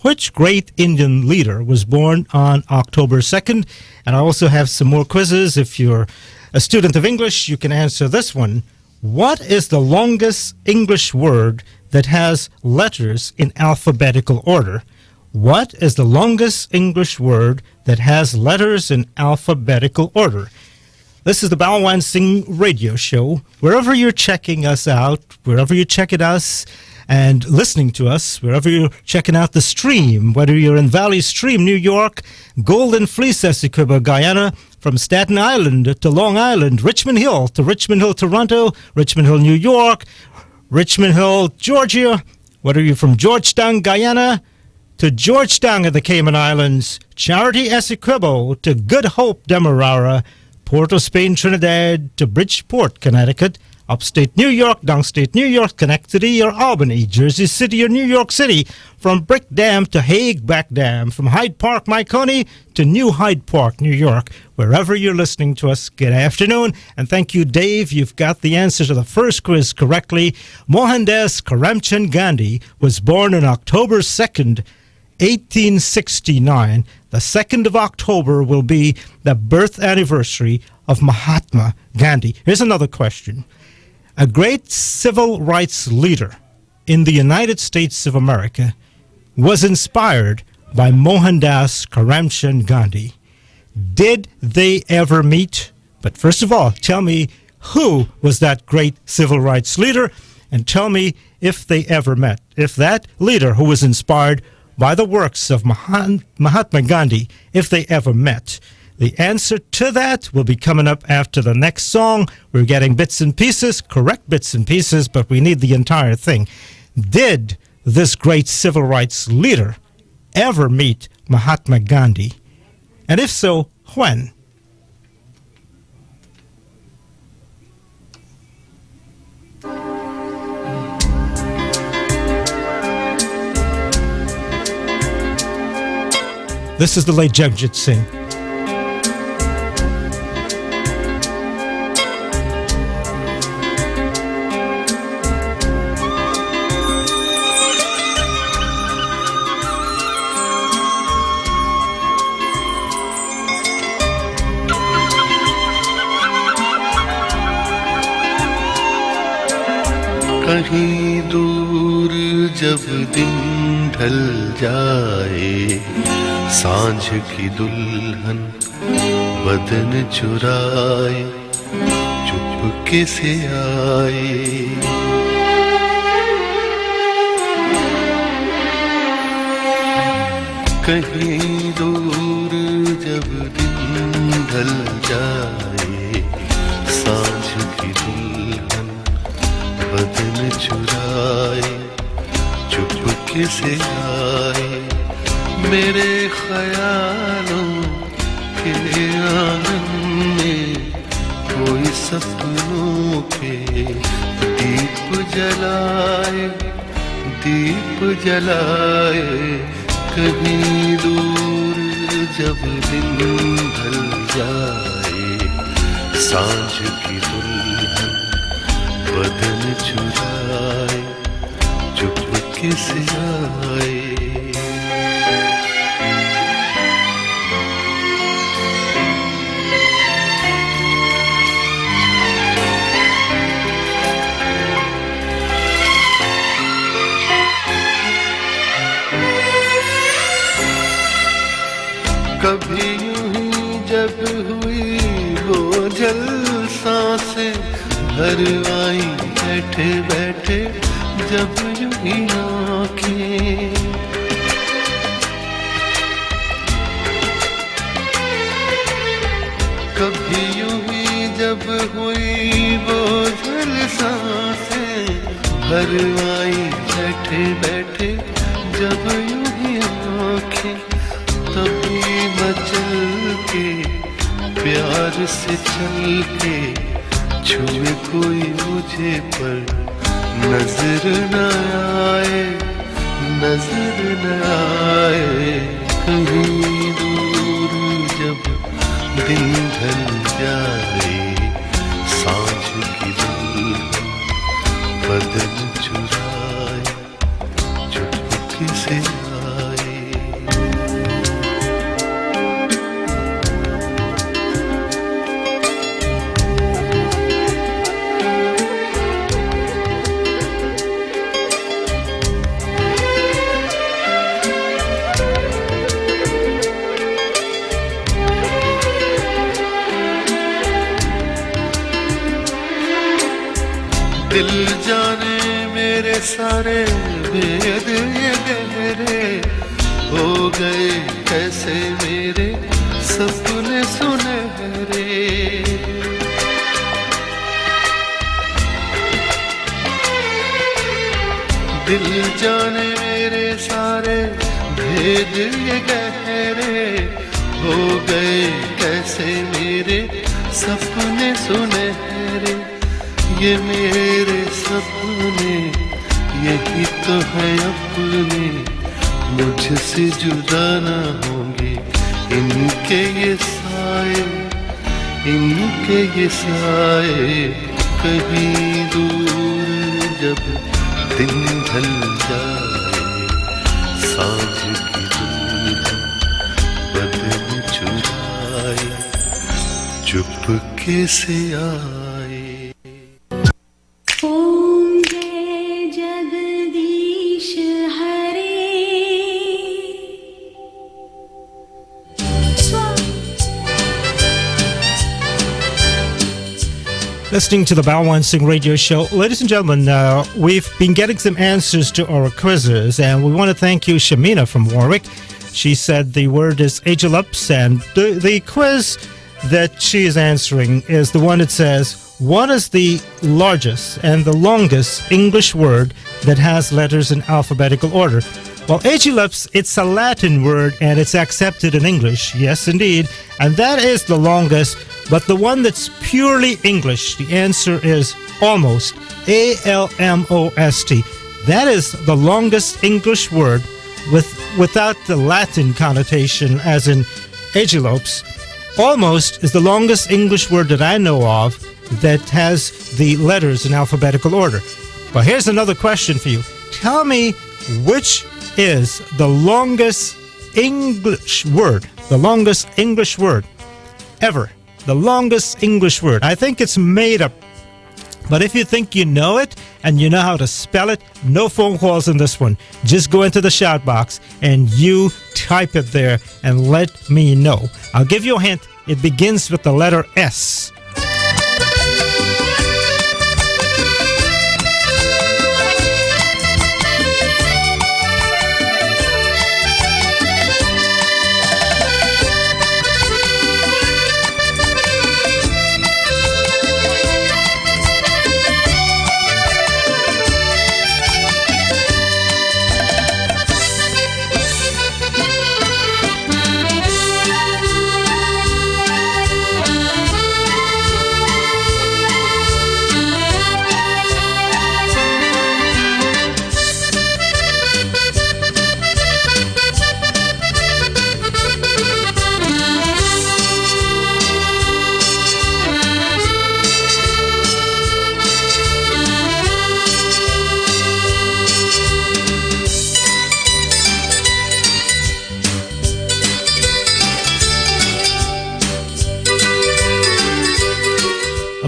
Speaker 2: Which great Indian leader was born on October 2nd? And I also have some more quizzes. If you're a student of English, you can answer this one. What is the longest English word that has letters in alphabetical order? What is the longest English word that has letters in alphabetical order? This is the Balwan Singh Radio Show. Wherever you're checking us out, wherever you're checking us and listening to us, wherever you're checking out the stream, whether you're in Valley Stream, New York, Golden Fleece, Essequibo, Guyana, from Staten Island to Long Island, Richmond Hill to Richmond Hill, Toronto, Richmond Hill, New York, Richmond Hill, Georgia, whether you're from Georgetown, Guyana, to Georgetown in the Cayman Islands, Charity, Essequibo, to Good Hope, Demerara, Port of Spain, Trinidad, to Bridgeport, Connecticut, upstate New York, downstate New York, Schenectady or Albany, Jersey City or New York City, from Brick Dam to Hague Back Dam, from Hyde Park, Mycone to New Hyde Park, New York. Wherever you're listening to us, good afternoon. And thank you, Dave. You've got the answer to the first quiz correctly. Mohandas Karamchand Gandhi was born on October 2nd, 1869. The 2nd of October will be the birth anniversary of Mahatma Gandhi. Here's another question. A great civil rights leader in the United States of America was inspired by Mohandas Karamchand Gandhi. Did they ever meet? But first of all, tell me who was that great civil rights leader, and tell me if they ever met. If that leader who was inspired by the works of Mahatma Gandhi, if they ever met. The answer to that will be coming up after the next song. We're getting bits and pieces, correct bits and pieces, but we need the entire thing. Did this great civil rights leader ever meet Mahatma Gandhi? And if so, when? This is the late Jagjit Singh.
Speaker 17: कहीं दूर जब दिन ढल जाए सांझ की दुल्हन बदन चुराए चुपके से आए कहीं दूर जब दिन ढल जाए सांझ की दुल्हन बदन चुराए चुपके से आए मेरे ख्यालों के आंगन में कोई सपनों के दीप जलाए कहीं दूर जब दिन ढल जाए सांझ की दुल्हन बदन चुराए चुपके से आए कभी यूं ही जब हुई वो जल सांसें भर आई बैठे बैठे जब यूं ही आँखें कभी यूं ही जब हुई वो जल सांसें भर आई बैठे बैठे जब यूं ही आँखें से चल के छुए कोई मुझे पर नजर न आए, नजर न आए। कहीं दूर जब दिन ढल जाए, सांझ की दुल्हन बदन चुराए, चुपके से आए। दिल जाने मेरे सारे भेद ये गहरे हो गए कैसे मेरे सपने सुनहरे। दिल जाने मेरे सारे भेद ये गहरे हो गए कैसे मेरे सपने सुनहरे। ये मेरे सपने यही तो है अपने, मुझसे जुदा न होंगे इनके ये साए, इनके ये साए। कहीं दूर जब दिन ढल जाए, सांझ की दुल्हन बदन चुराए, चुपके से आए।
Speaker 2: Listening to the Balwan Singh Radio Show. Ladies and gentlemen, we've been getting some answers to our quizzes, and we want to thank you, Shamina from Warwick. She said the word is agelups, and the quiz that she is answering is the one that says, what is the largest and the longest English word that has letters in alphabetical order? Well, agelups, it's a Latin word, and it's accepted in English. Yes, indeed. And that is the longest. But the one that's purely English, the answer is almost, A-L-M-O-S-T. That is the longest English word without the Latin connotation as in agelops. Almost is the longest English word that I know of that has the letters in alphabetical order. But here's another question for you. Tell me which is the longest English word ever. The longest English word. I think it's made up. But if you think you know it and you know how to spell it, no phone calls on this one. Just go into the shout box and you type it there and let me know. I'll give you a hint. It begins with the letter S.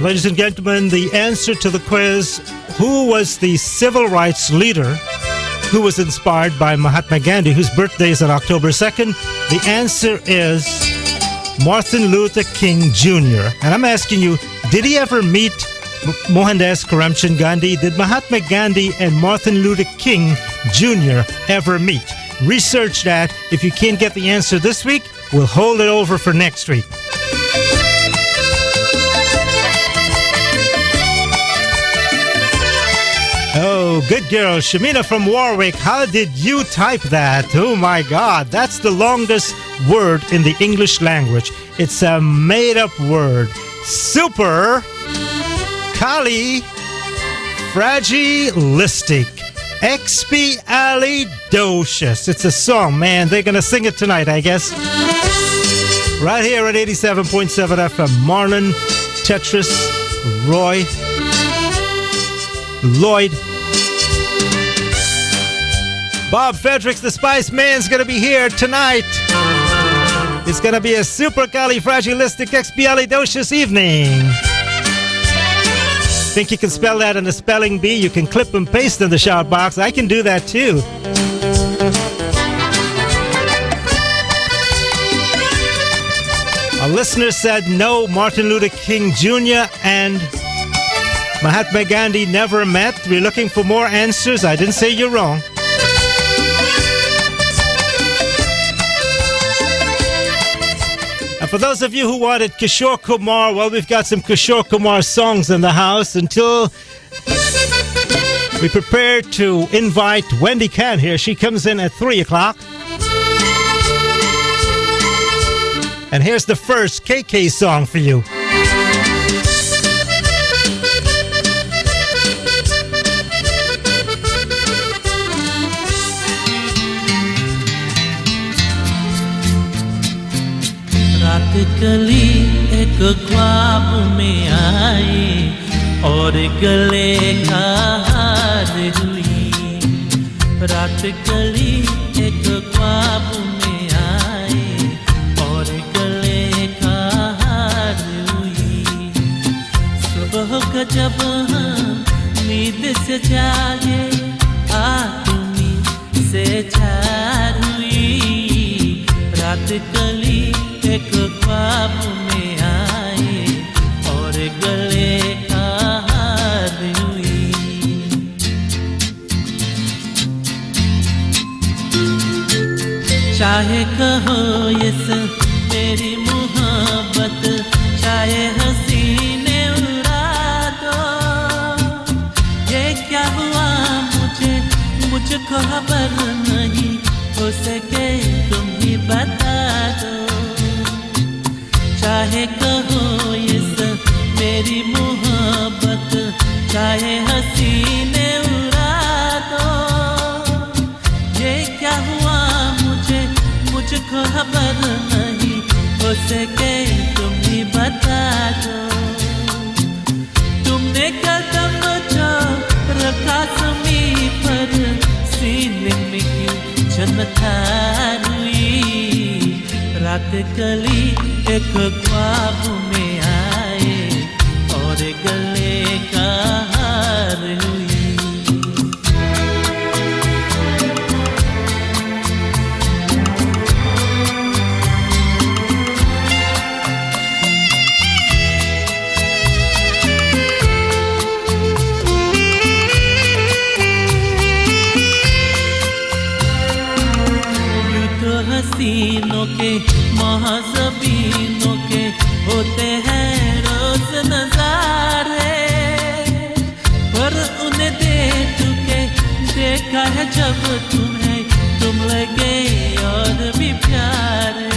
Speaker 2: Ladies and gentlemen, the answer to the quiz, who was the civil rights leader who was inspired by Mahatma Gandhi, whose birthday is on October 2nd? The answer is Martin Luther King Jr. And I'm asking you, did he ever meet Mohandas Karamchand Gandhi? Did Mahatma Gandhi and Martin Luther King Jr. ever meet? Research that. If you can't get the answer this week, we'll hold it over for next week. you. Good girl. Shamina from Warwick. How did you type that? Oh my God. That's the longest word in the English language. It's a made-up word. Super califragilistic. Expialidocious. It's a song, man. They're going to sing it tonight, I guess. Right here at 87.7 FM. Marlon, Tetris, Roy, Lloyd, Bob Fredericks, the Spice Man's going to be here tonight. It's going to be a supercalifragilisticexpialidocious evening. Think you can spell that in the spelling bee? You can clip and paste in the shout box. I can do that too. A listener said no, Martin Luther King Jr. and Mahatma Gandhi never met. We're looking for more answers. I didn't say you're wrong. And for those of you who wanted Kishore Kumar, well, we've got some Kishore Kumar songs in the house until we prepare to invite Wendy Can here. She comes in at 3 o'clock. And here's the first KK song for you.
Speaker 12: रात कली एक ख्वाब में आई और गले का हार हुई रात कली एक ख्वाब में आई और गले का हार हुई सुबह का जब हम नींद से जागे आदमी से चार हुई रात कली एक ख्वाब में आए और गले का हार हुई चाहे कहो ये मेरी मोहब्बत चाहे हसीने उड़ा दो ये क्या हुआ मुझको खबर नहीं हो सके तुम ही बता दो चाहे कहो ये सब मेरी मोहब्बत चाहे हसीने उड़ा दो ये क्या हुआ मुझको खबर नहीं हो सके तुम ही बता दो तुमने कदम जो रखा समी पर सीने में क्यों चमत्कार हुई रात कली एक ख्वाब में आए और गले का हार हुई यूं तो हसीनों के महाज़बीनों के होते हैं रोज नजारे पर उन्हें देखा है जब तुम्हें तुम लगे और भी प्यारे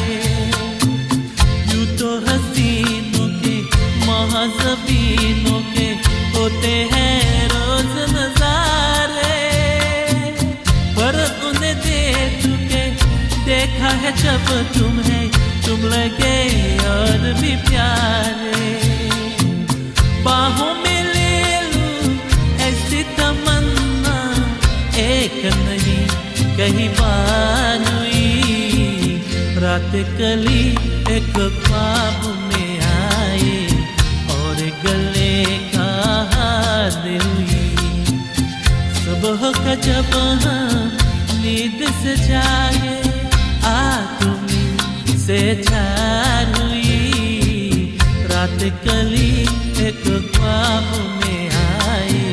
Speaker 12: यूं तो हसीनों के महाज़बीनों के होते हैं रोज नजारे पर उन्हें देखा है जब तुम्हें तुम लगे और भी प्यारे बाहों में ले लूं ऐसी तमन्ना एक नहीं कहीं बार हुई रात कली एक ख्वाब में आए और गले का हार हुई सुबह का जब हम नींद से जागे आदमी से चार हुई रात कली एक ख्वाब में आए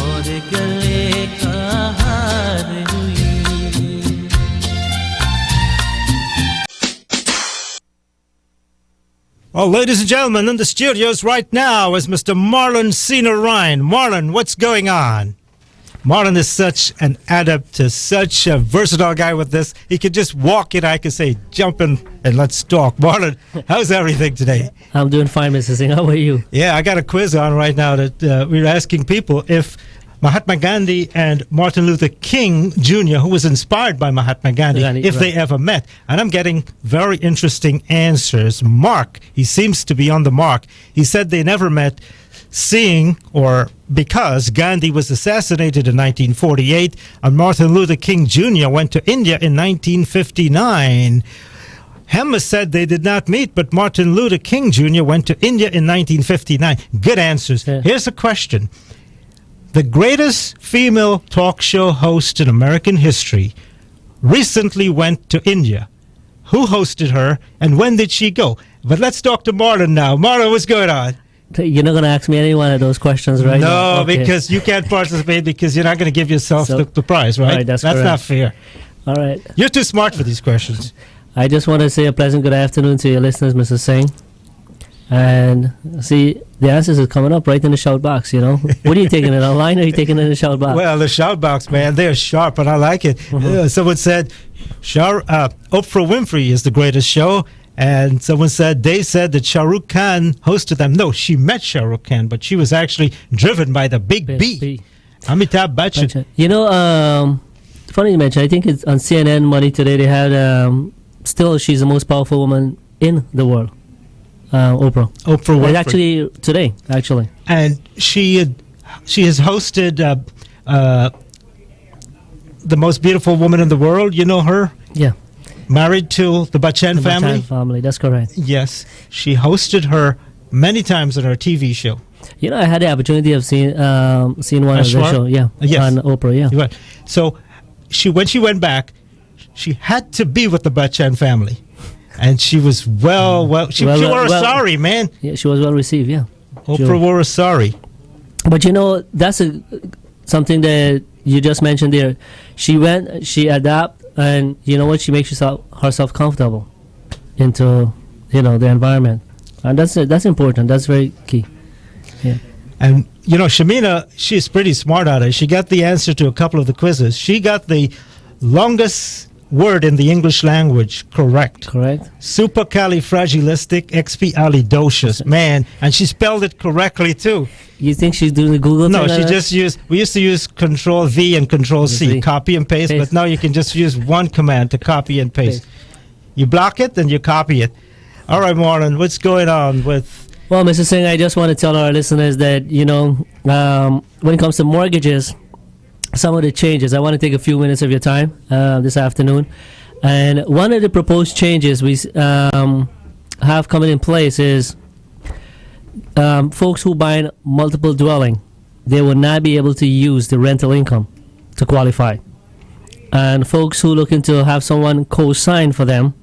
Speaker 12: और गले का हार हुई
Speaker 2: Well, ladies and gentlemen, in the studios right now is Mr. Marlon Senior Ryan. Marlon, what's going on? Marlon is such an adept, such a versatile guy with this. He could just walk in, I could say, jump in and let's talk. Marlon, how's everything today?
Speaker 18: I'm doing fine, Mr. Singh. How are you?
Speaker 2: Yeah, I got a quiz on right now that we're asking people if Mahatma Gandhi and Martin Luther King Jr., who was inspired by Mahatma Gandhi, if they ever met. And I'm getting very interesting answers. Mark, he seems to be on the mark. He said they never met, seeing or because Gandhi was assassinated in 1948 and Martin Luther King Jr. went to India in 1959. Hemma said they did not meet, but Martin Luther King Jr. went to India in 1959. Good answers. Yeah. Here's a question. The greatest female talk show host in American history recently went to India. Who hosted her and when did she go? But let's talk to Marlon now. Marlon, what's going on?
Speaker 18: You're not going to ask me any one of those questions, right?
Speaker 2: No, okay. Because you can't participate because you're not going to give yourself the prize, right?
Speaker 18: Right, that's
Speaker 2: not fair.
Speaker 18: All right.
Speaker 2: You're too smart for these questions.
Speaker 18: I just want to say a pleasant good afternoon to your listeners, Mr. Singh. And see, the answers are coming up right in the shout box, you know. What are you taking it online or are you taking it in the shout box?
Speaker 2: Well, the shout box, man, they're sharp and I like it. Someone said Oprah Winfrey is the greatest show. And someone said, they said that Shah Rukh Khan hosted them. No, she met Shah Rukh Khan, but she was actually driven by the big B. Amitabh Bachchan.
Speaker 18: You know, funny you mention, I think it's on CNN Money Today, they had, still she's the most powerful woman in the world. Oprah Winfrey. Actually, today, actually.
Speaker 2: And she has hosted The Most Beautiful Woman in the World. You know her?
Speaker 18: Yeah.
Speaker 2: Married to the Balchand family?
Speaker 18: Balchand family, that's correct.
Speaker 2: Yes. She hosted her many times on her TV show.
Speaker 18: You know, I had the opportunity of seeing one of the show,
Speaker 2: yes.
Speaker 18: On Oprah, yeah.
Speaker 2: Right. So, when she went back, she had to be with the Balchand family. And she was she wore a sari, man.
Speaker 18: Yeah, she was well received, yeah.
Speaker 2: Oprah wore a sari.
Speaker 18: But you know, that's something that you just mentioned there. She adapted, and you know what? She makes herself comfortable into, you know, the environment. And that's important. That's very key. Yeah.
Speaker 2: And, you know, Shamina, she's pretty smart at it. She got the answer to a couple of the quizzes. She got the longest word in the English language correct. Supercalifragilisticexpialidocious. Man, and she spelled it correctly too.
Speaker 18: You think she's doing the Google thing?
Speaker 2: No, she just we used to use Control V and Control C, copy and paste, but now you can just use one command to copy and paste. You block it, then you copy it. All right, Marlon, what's going on with...
Speaker 18: Well, Mr. Singh, I just want to tell our listeners that, you know, when it comes to mortgages, some of the changes, I want to take a few minutes of your time this afternoon. And one of the proposed changes we have coming in place is folks who buy multiple dwelling, they will not be able to use the rental income to qualify. And folks who looking to have someone co-sign for them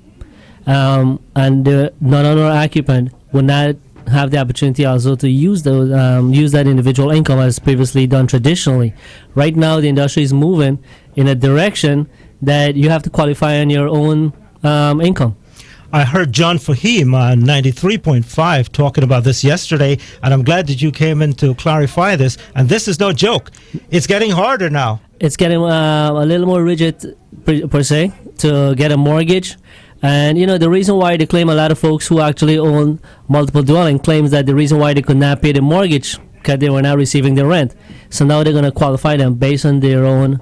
Speaker 18: and the non-owner occupant will not have the opportunity also to use that individual income as previously done traditionally. Right now, the industry is moving in a direction that you have to qualify on your own income.
Speaker 2: I heard John Fahim on 93.5 talking about this yesterday, and I'm glad that you came in to clarify this. And this is no joke. It's getting harder now.
Speaker 18: It's getting a little more rigid, per se, to get a mortgage. And, you know, the reason why they claim, a lot of folks who actually own multiple dwelling claims that the reason why they could not pay the mortgage because they were not receiving the rent. So now they're going to qualify them based on their own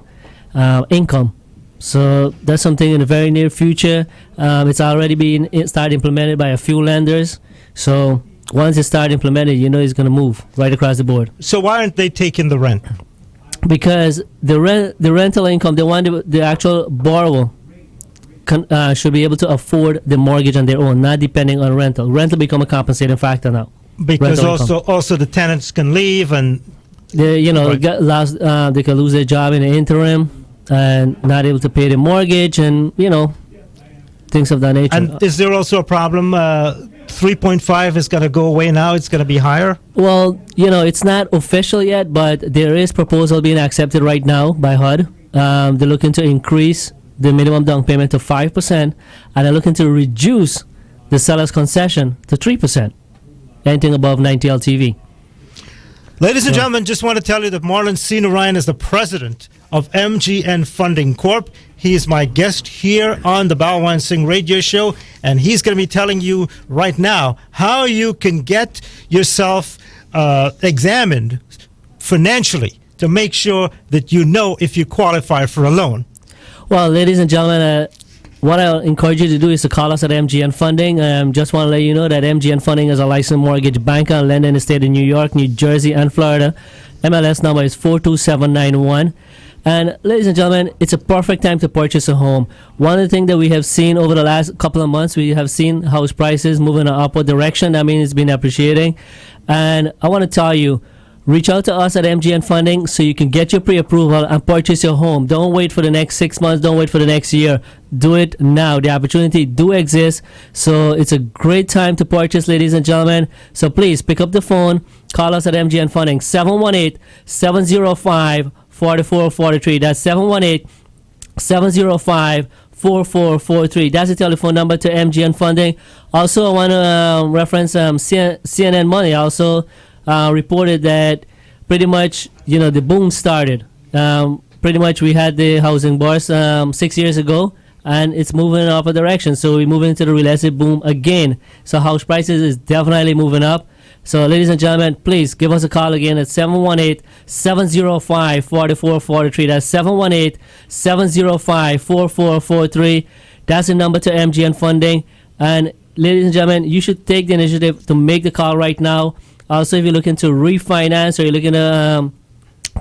Speaker 18: income. So that's something in the very near future. It's already been started implemented by a few lenders. So once it starts implemented, you know it's going to move right across the board.
Speaker 2: So why aren't they taking the rent?
Speaker 18: Because the rental income, they want the actual borrower should be able to afford the mortgage on their own, not depending on rental. Rental become a compensating factor now.
Speaker 2: Because also the tenants can leave and
Speaker 18: they can lose their job in the interim and not able to pay the mortgage and, you know, things of that nature.
Speaker 2: And is there also a problem? 3.5 is going to go away now. It's going to be higher.
Speaker 18: Well, you know, it's not official yet, but there is proposal being accepted right now by HUD. They're looking to increase the minimum down payment to 5%, and they're looking to reduce the seller's concession to 3%, anything above 90 LTV.
Speaker 2: Ladies and gentlemen, just want to tell you that Marlon C. Narayan is the president of MGN Funding Corp. He is my guest here on the Balwan Singh Radio Show, and he's going to be telling you right now how you can get yourself examined financially to make sure that you know if you qualify for a loan.
Speaker 18: Well, ladies and gentlemen, what I'll encourage you to do is to call us at MGN Funding. Just want to let you know that MGN Funding is a licensed mortgage banker and lender in the state of New York, New Jersey, and Florida. MLS number is 42791. And ladies and gentlemen, it's a perfect time to purchase a home. One of the things that we have seen over the last couple of months, we have seen house prices moving in an upward direction. I mean, it's been appreciating. And I want to tell you, reach out to us at MGN Funding so you can get your pre-approval and purchase your home. Don't wait for the next 6 months. Don't wait for the next year. Do it now. The opportunity do exist. So it's a great time to purchase, ladies and gentlemen. So please pick up the phone. Call us at MGN Funding, 718-705-4443. That's 718-705-4443. That's the telephone number to MGN Funding. Also, I want to reference CNN Money. Also, reported that pretty much, the boom started. Pretty much we had the housing bust 6 years ago, and it's moving in upper direction. So we're moving into the real estate boom again. So house prices is definitely moving up. So ladies and gentlemen, please give us a call again at 718-705-4443. That's 718-705-4443. That's the number to MGN Funding. And ladies and gentlemen, you should take the initiative to make the call right now. Also, if you're looking to refinance or you're looking to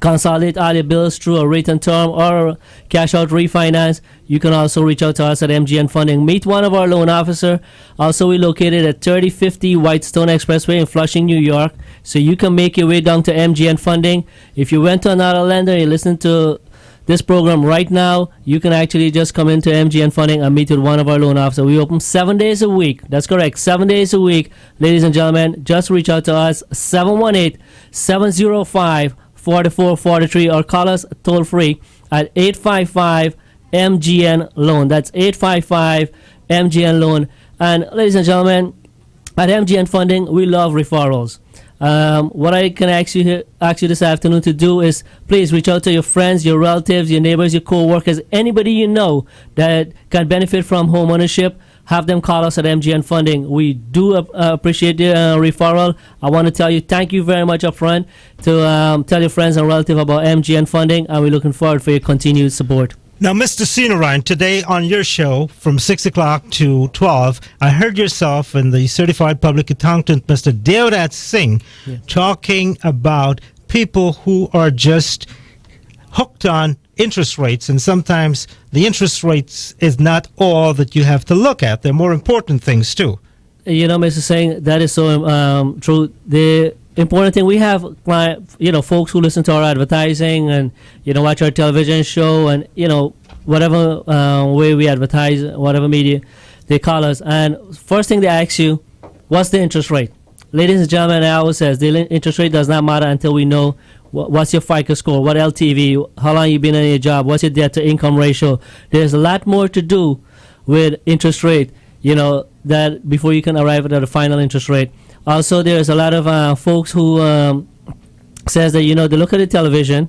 Speaker 18: consolidate all your bills through a rate and term or cash out refinance, you can also reach out to us at MGN Funding. Meet one of our loan officer. Also, we're located at 3050 Whitestone Expressway in Flushing, New York. So you can make your way down to MGN Funding. If you went to another lender and you listen to this program right now, you can actually just come into MGN Funding and meet with one of our loan officers. We open 7 days a week. That's correct, 7 days a week. Ladies and gentlemen, just reach out to us, 718-705-4443, or call us toll free at 855-MGN-LOAN. That's 855-MGN-LOAN. And ladies and gentlemen, at MGN Funding, we love referrals. What I can ask you this afternoon to do is please reach out to your friends, your relatives, your neighbors, your co-workers, anybody you know that can benefit from home ownership. Have them call us at MGN Funding. We do appreciate the referral. I want to tell you thank you very much up front to tell your friends and relatives about MGN Funding, and we're looking forward for your continued support.
Speaker 2: Now, Mr. C. Narayan, today on your show from 6 o'clock to 12, I heard yourself and the certified public accountant, Mr. Devdat Singh, talking about people who are just hooked on interest rates, and sometimes the interest rates is not all that you have to look at. There are more important things, too.
Speaker 18: Mr. Singh, that is so true. The important thing, we have folks who listen to our advertising and watch our television show and whatever way we advertise, whatever media they call us, and first thing they ask you, what's the interest rate? Ladies and gentlemen, I always says the interest rate does not matter until we know what's your FICO score, what LTV, how long you've been in your job, what's your debt to income ratio. There's a lot more to do with interest rate, that before you can arrive at the final interest rate. Also, there's a lot of folks who says that, they look at the television,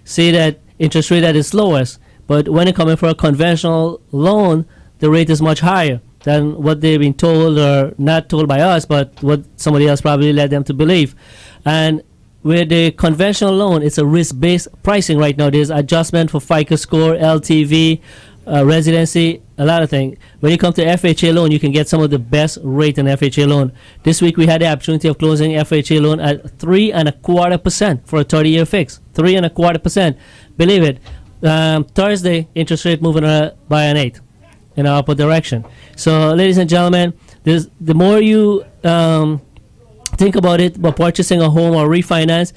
Speaker 18: see that interest rate that is lowest, but when they're coming for a conventional loan, the rate is much higher than what they've been told, or not told by us, but what somebody else probably led them to believe. And with the conventional loan, it's a risk-based pricing right now. There's adjustment for FICO score, LTV, residency, a lot of things. When you come to FHA loan, you can get some of the best rate in FHA loan. This week we had the opportunity of closing FHA loan at 3.25% for a 30-year fix. 3.25%. Believe it. Thursday, interest rate moving by an 8 in an upward direction. So, ladies and gentlemen, the more you think about it, about purchasing a home or refinance,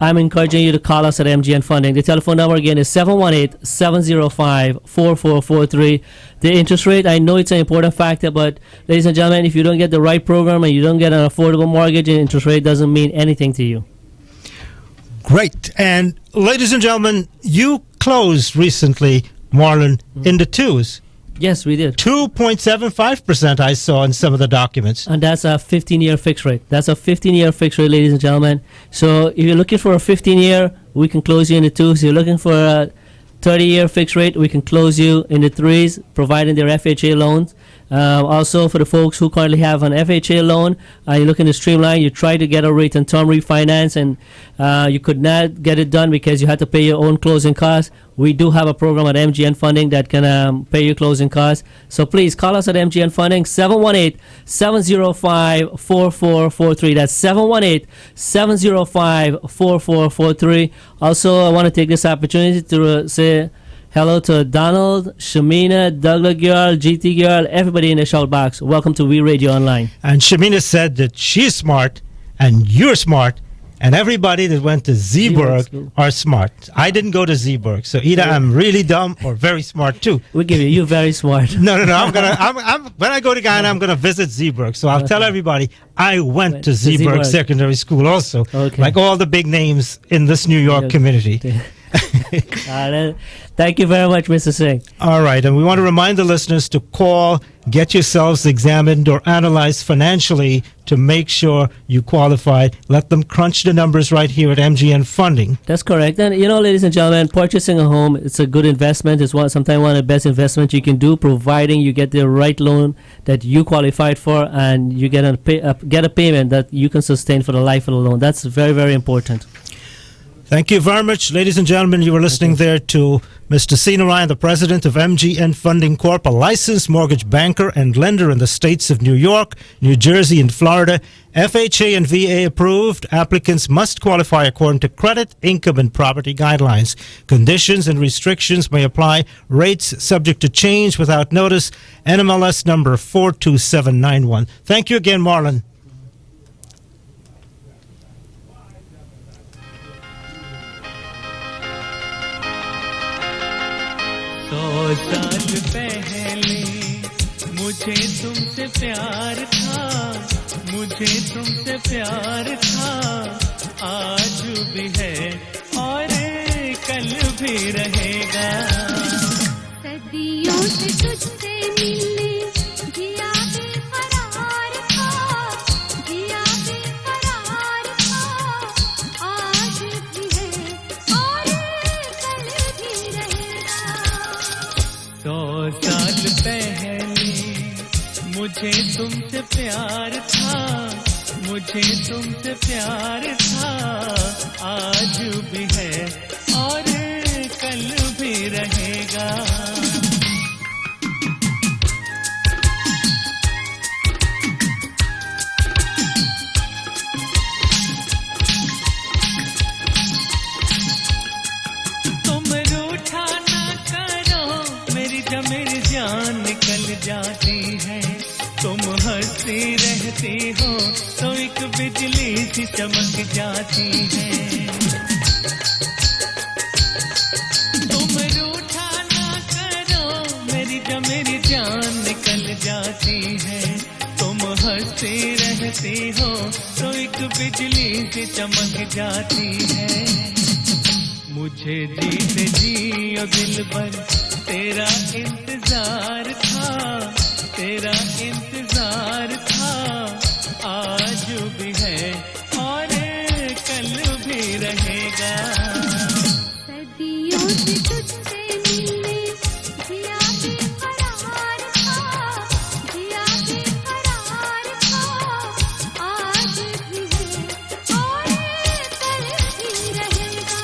Speaker 18: I'm encouraging you to call us at MGN Funding. The telephone number again is 718-705-4443. The interest rate, I know it's an important factor, but ladies and gentlemen, if you don't get the right program and you don't get an affordable mortgage, the interest rate doesn't mean anything to you.
Speaker 2: Great. And ladies and gentlemen, you closed recently, Marlon, in the twos.
Speaker 18: Yes, we did.
Speaker 2: 2.75% I saw in some of the documents.
Speaker 18: And that's a 15-year fixed rate. That's a 15-year fixed rate, ladies and gentlemen. So if you're looking for a 15-year, we can close you in the 2s. If you're looking for a 30-year fixed rate, we can close you in the 3s, providing their FHA loans. Also, for the folks who currently have an FHA loan, you're looking to streamline, you try to get a rate and term refinance, and you could not get it done because you had to pay your own closing costs. We do have a program at MGN Funding that can pay your closing costs. So please call us at MGN Funding, 718-705-4443. That's 718-705-4443. Also, I want to take this opportunity to say hello to Donald, Shamina, Douglas Girl, GT Girl, everybody in the shout box. Welcome to We Radio Online.
Speaker 2: And Shamina said that she's smart and you're smart and everybody that went to Zeeburg are smart. I didn't go to Zeeburg, so either I'm really dumb or very smart too.
Speaker 18: We give you very smart.
Speaker 2: No. I'm when I go to Ghana, I'm gonna visit Zeeburg. So I'll tell everybody I went to Zeeburg Secondary School also, like all the big names in this New York community.
Speaker 18: Thank you very much, Mr. Singh.
Speaker 2: All right, and we want to remind the listeners to call, get yourselves examined or analyzed financially to make sure you qualify. Let them crunch the numbers right here at MGN Funding.
Speaker 18: That's correct. And, ladies and gentlemen, purchasing a home, it's a good investment. It's sometimes one of the best investments you can do, providing you get the right loan that you qualified for and you get a payment that you can sustain for the life of the loan. That's very, very important.
Speaker 2: Thank you very much, ladies and gentlemen. You were listening there to Mr. Singh, the president of MGN Funding Corp., a licensed mortgage banker and lender in the states of New York, New Jersey, and Florida. FHA and VA approved. Applicants must qualify according to credit, income, and property guidelines. Conditions and restrictions may apply. Rates subject to change without notice. NMLS number 42791. Thank you again, Marlon.
Speaker 12: साल पहले मुझे तुमसे प्यार था, मुझे तुमसे प्यार था, आज भी है और कल भी रहेगा।
Speaker 19: सदियों से तुझसे मिलने जिया बेकरार था, जिया बेकरार था, आज भी है और कल भी रहेगा।
Speaker 12: 100 साल पहले मुझे तुमसे प्यार था, मुझे तुमसे प्यार था, आज भी है और कल भी रहेगा। मेरी जान निकल जाती है, तुम हंसती रहती हो तो एक बिजली सी चमक जाती है। तुम रूठा ना करो, मेरी जान निकल जाती है, तुम हंसती रहती हो तो एक बिजली सी चमक जाती है। मुझे जीते जी ओ दिल पर तेरा इंतजार था, तेरा इंतजार था, आज भी है और कल भी रहेगा।
Speaker 19: सदियों से तुझसे मिलने जिया बेकरार था, जिया बेकरार था, आज भी है और कल भी रहेगा।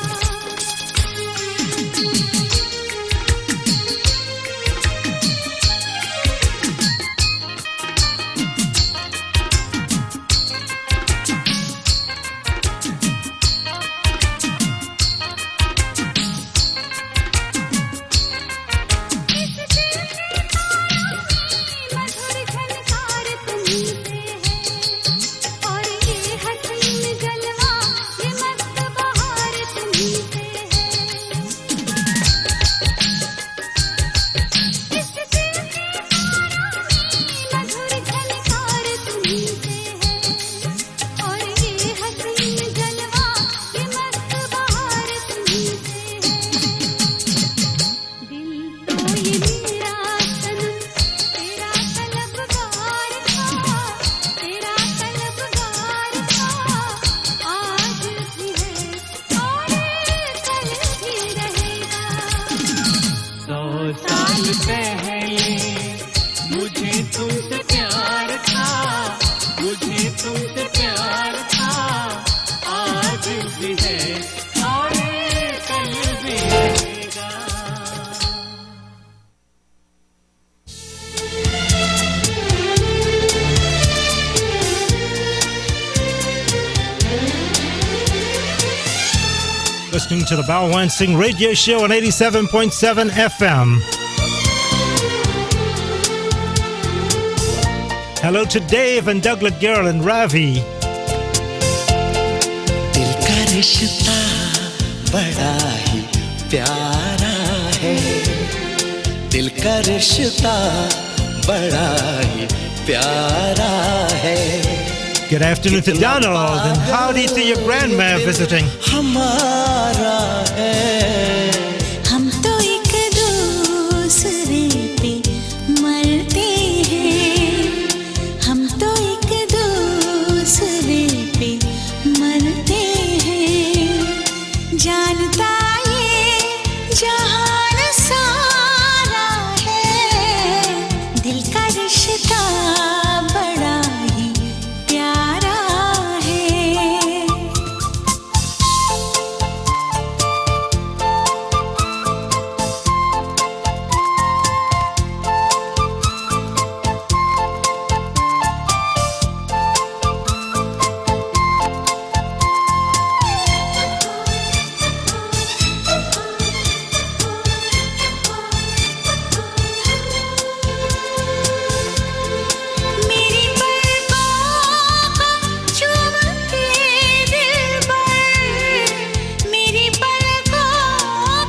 Speaker 2: listening to the Balwan Singh Radio Show on 87.7 FM. Hello to Dave and Douglas Girl and Ravi.
Speaker 9: दिल का रिश्ता बड़ा ही प्यारा है दिल का रिश्ता बड़ा ही प्यारा है
Speaker 2: Good afternoon to Donald and howdy to your grandma visiting.
Speaker 9: हमारा है
Speaker 19: हम तो एक दूसरे पे मरते हैं हम तो एक दूसरे पे मरते हैं जानता ये जहान सारा है दिल का रिश्ता बड़ा ही प्यारा है मेरी पलकों को चूम के दिलबर मेरी पलकों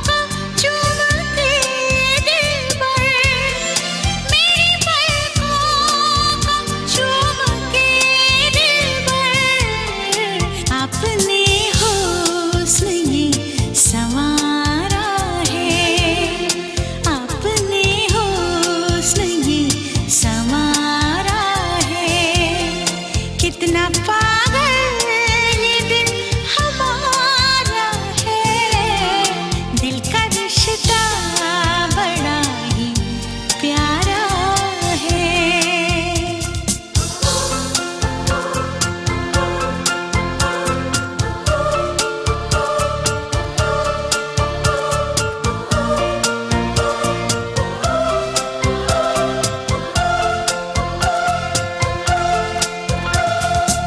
Speaker 19: को चूम के दिलबर मेरी पलकों को चूम के दिलबर आपने हुस्न ये संवारा है आपने हुस्न ये संवारा है कितना पागल ये दिल हमारा है दिल का रिश्ता बड़ा ही प्यारा है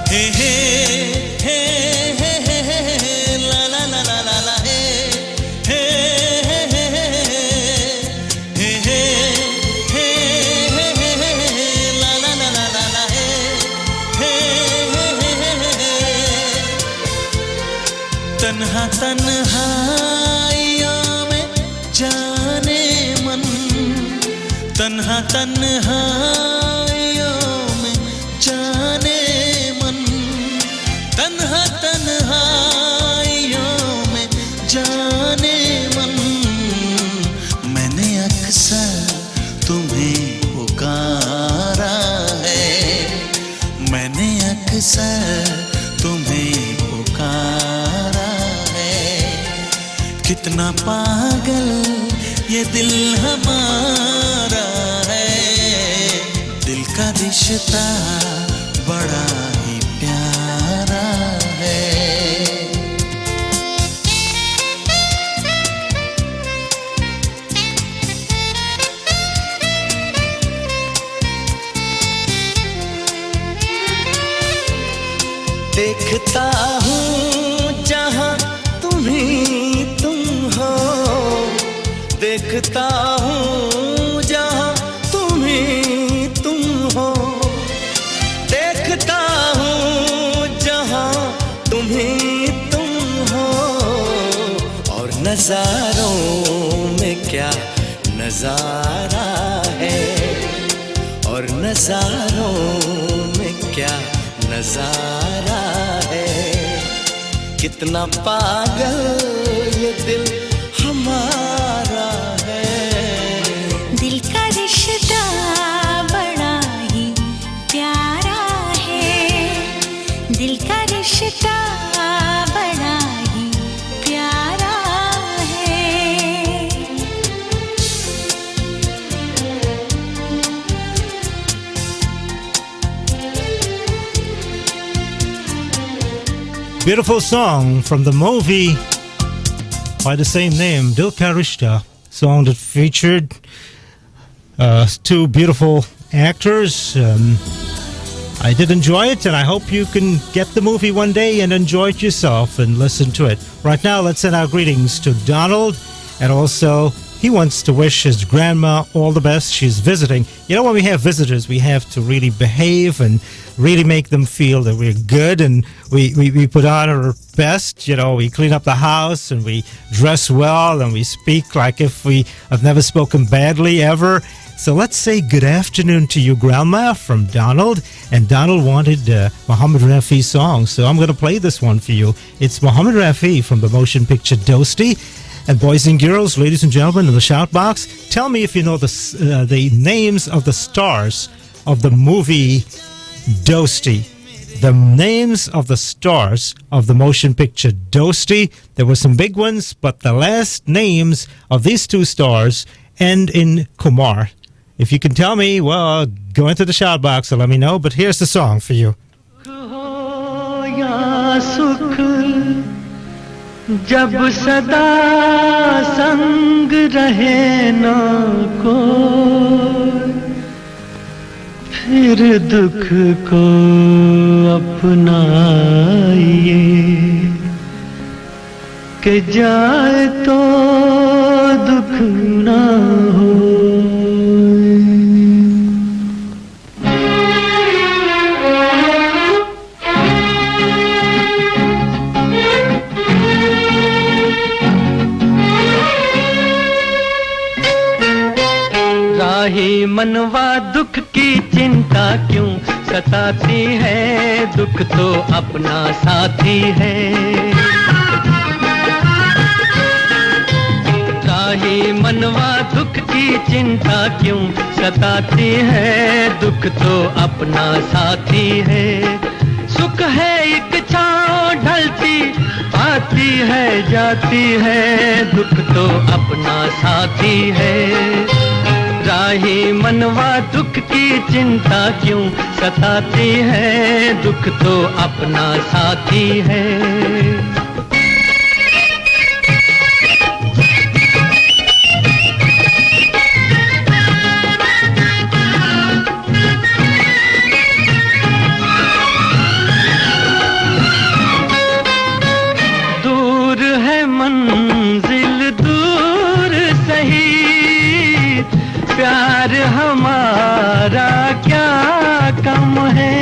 Speaker 9: हे हे हे हे हे हे ला ला ला ला ला ला हे हे हे हे हे हे हे हे हे ला ला ला ला ला ला हे हे तन्हा तन्हाइयों में जाने मन तन्हा तन्हाइयों में जाने मन तन्हा तन्हाइयों में जाने मन मैंने अक्सर तुम्हें पुकारा है मैंने अक्सर तुम्हें पुकारा है कितना पागल ये दिल हमारा है दिल का रिश्ता बड़ा ही प्यारा है देखता हूँ जहाँ तुम ही तुम हो देखता हूँ जहाँ तुम ही तुम हो देखता हूँ जहाँ तुम ही तुम हो और नजारों में क्या नजारा है और नजारों में क्या नजारा है कितना पागल ये दिल हमारा है
Speaker 19: दिल का रिश्ता बड़ा ही प्यारा है दिल का रिश्ता बड़ा ही प्यारा है
Speaker 2: Beautiful song from the movie by the same name, Dil Ka Rishta, song that featured two beautiful actors. I did enjoy it, and I hope you can get the movie one day and enjoy it yourself and listen to it. Right now, let's send our greetings to Donald, and also he wants to wish his grandma all the best. She's visiting. You know, when we have visitors, we have to really behave and really make them feel that we're good, and we put on our best. You know, we clean up the house, and we dress well, and we speak like if we have never spoken badly ever. So let's say good afternoon to you, Grandma, from Donald. And Donald wanted Muhammad Rafi's song, so I'm going to play this one for you. It's Muhammad Rafi from the motion picture Dosti. And boys and girls, ladies and gentlemen, in the shout box, tell me if you know the names of the stars of the movie Dosti. The names of the stars of the motion picture Dosti. There were some big ones, but the last names of these two stars end in Kumar. If you can tell me, well, go into the shout box and let me know. But here's the song for you.
Speaker 12: जब सदा संग रहे ना को फिर दुख को अपनाइए कि जाए तो दुख ना हो राही मनवा दुख की चिंता क्यों सताती है दुख तो अपना साथी है राही मनवा दुख की चिंता क्यों सताती है दुख तो अपना साथी है सुख है एक छाँव ढलती आती है जाती है दुख तो अपना साथी है राही मनवा दुख की चिंता क्यों सताती है दुख तो अपना साथी है दूर है मंजिल दूर सही प्यार हमारा क्या कम है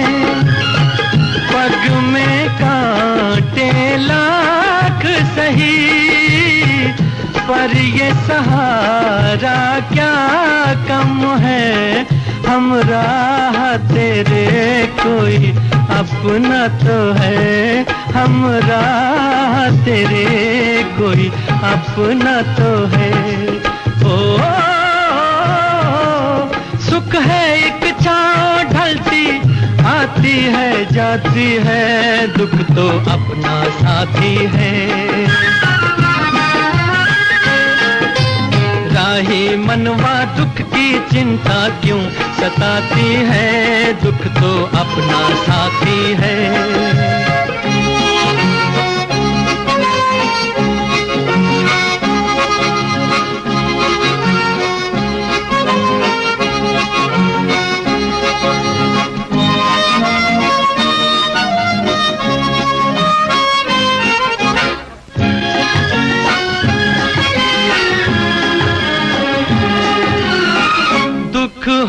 Speaker 12: पग में कांटे लाख सही पर ये सहारा क्या कम है हमरा तेरे कोई अपना तो है हमरा तेरे कोई अपना तो है ओ सुख है एक छाँव ढलती आती है जाती है दुख तो अपना साथी है राही मनवा दुख की चिंता क्यों सताती है दुख तो अपना साथी है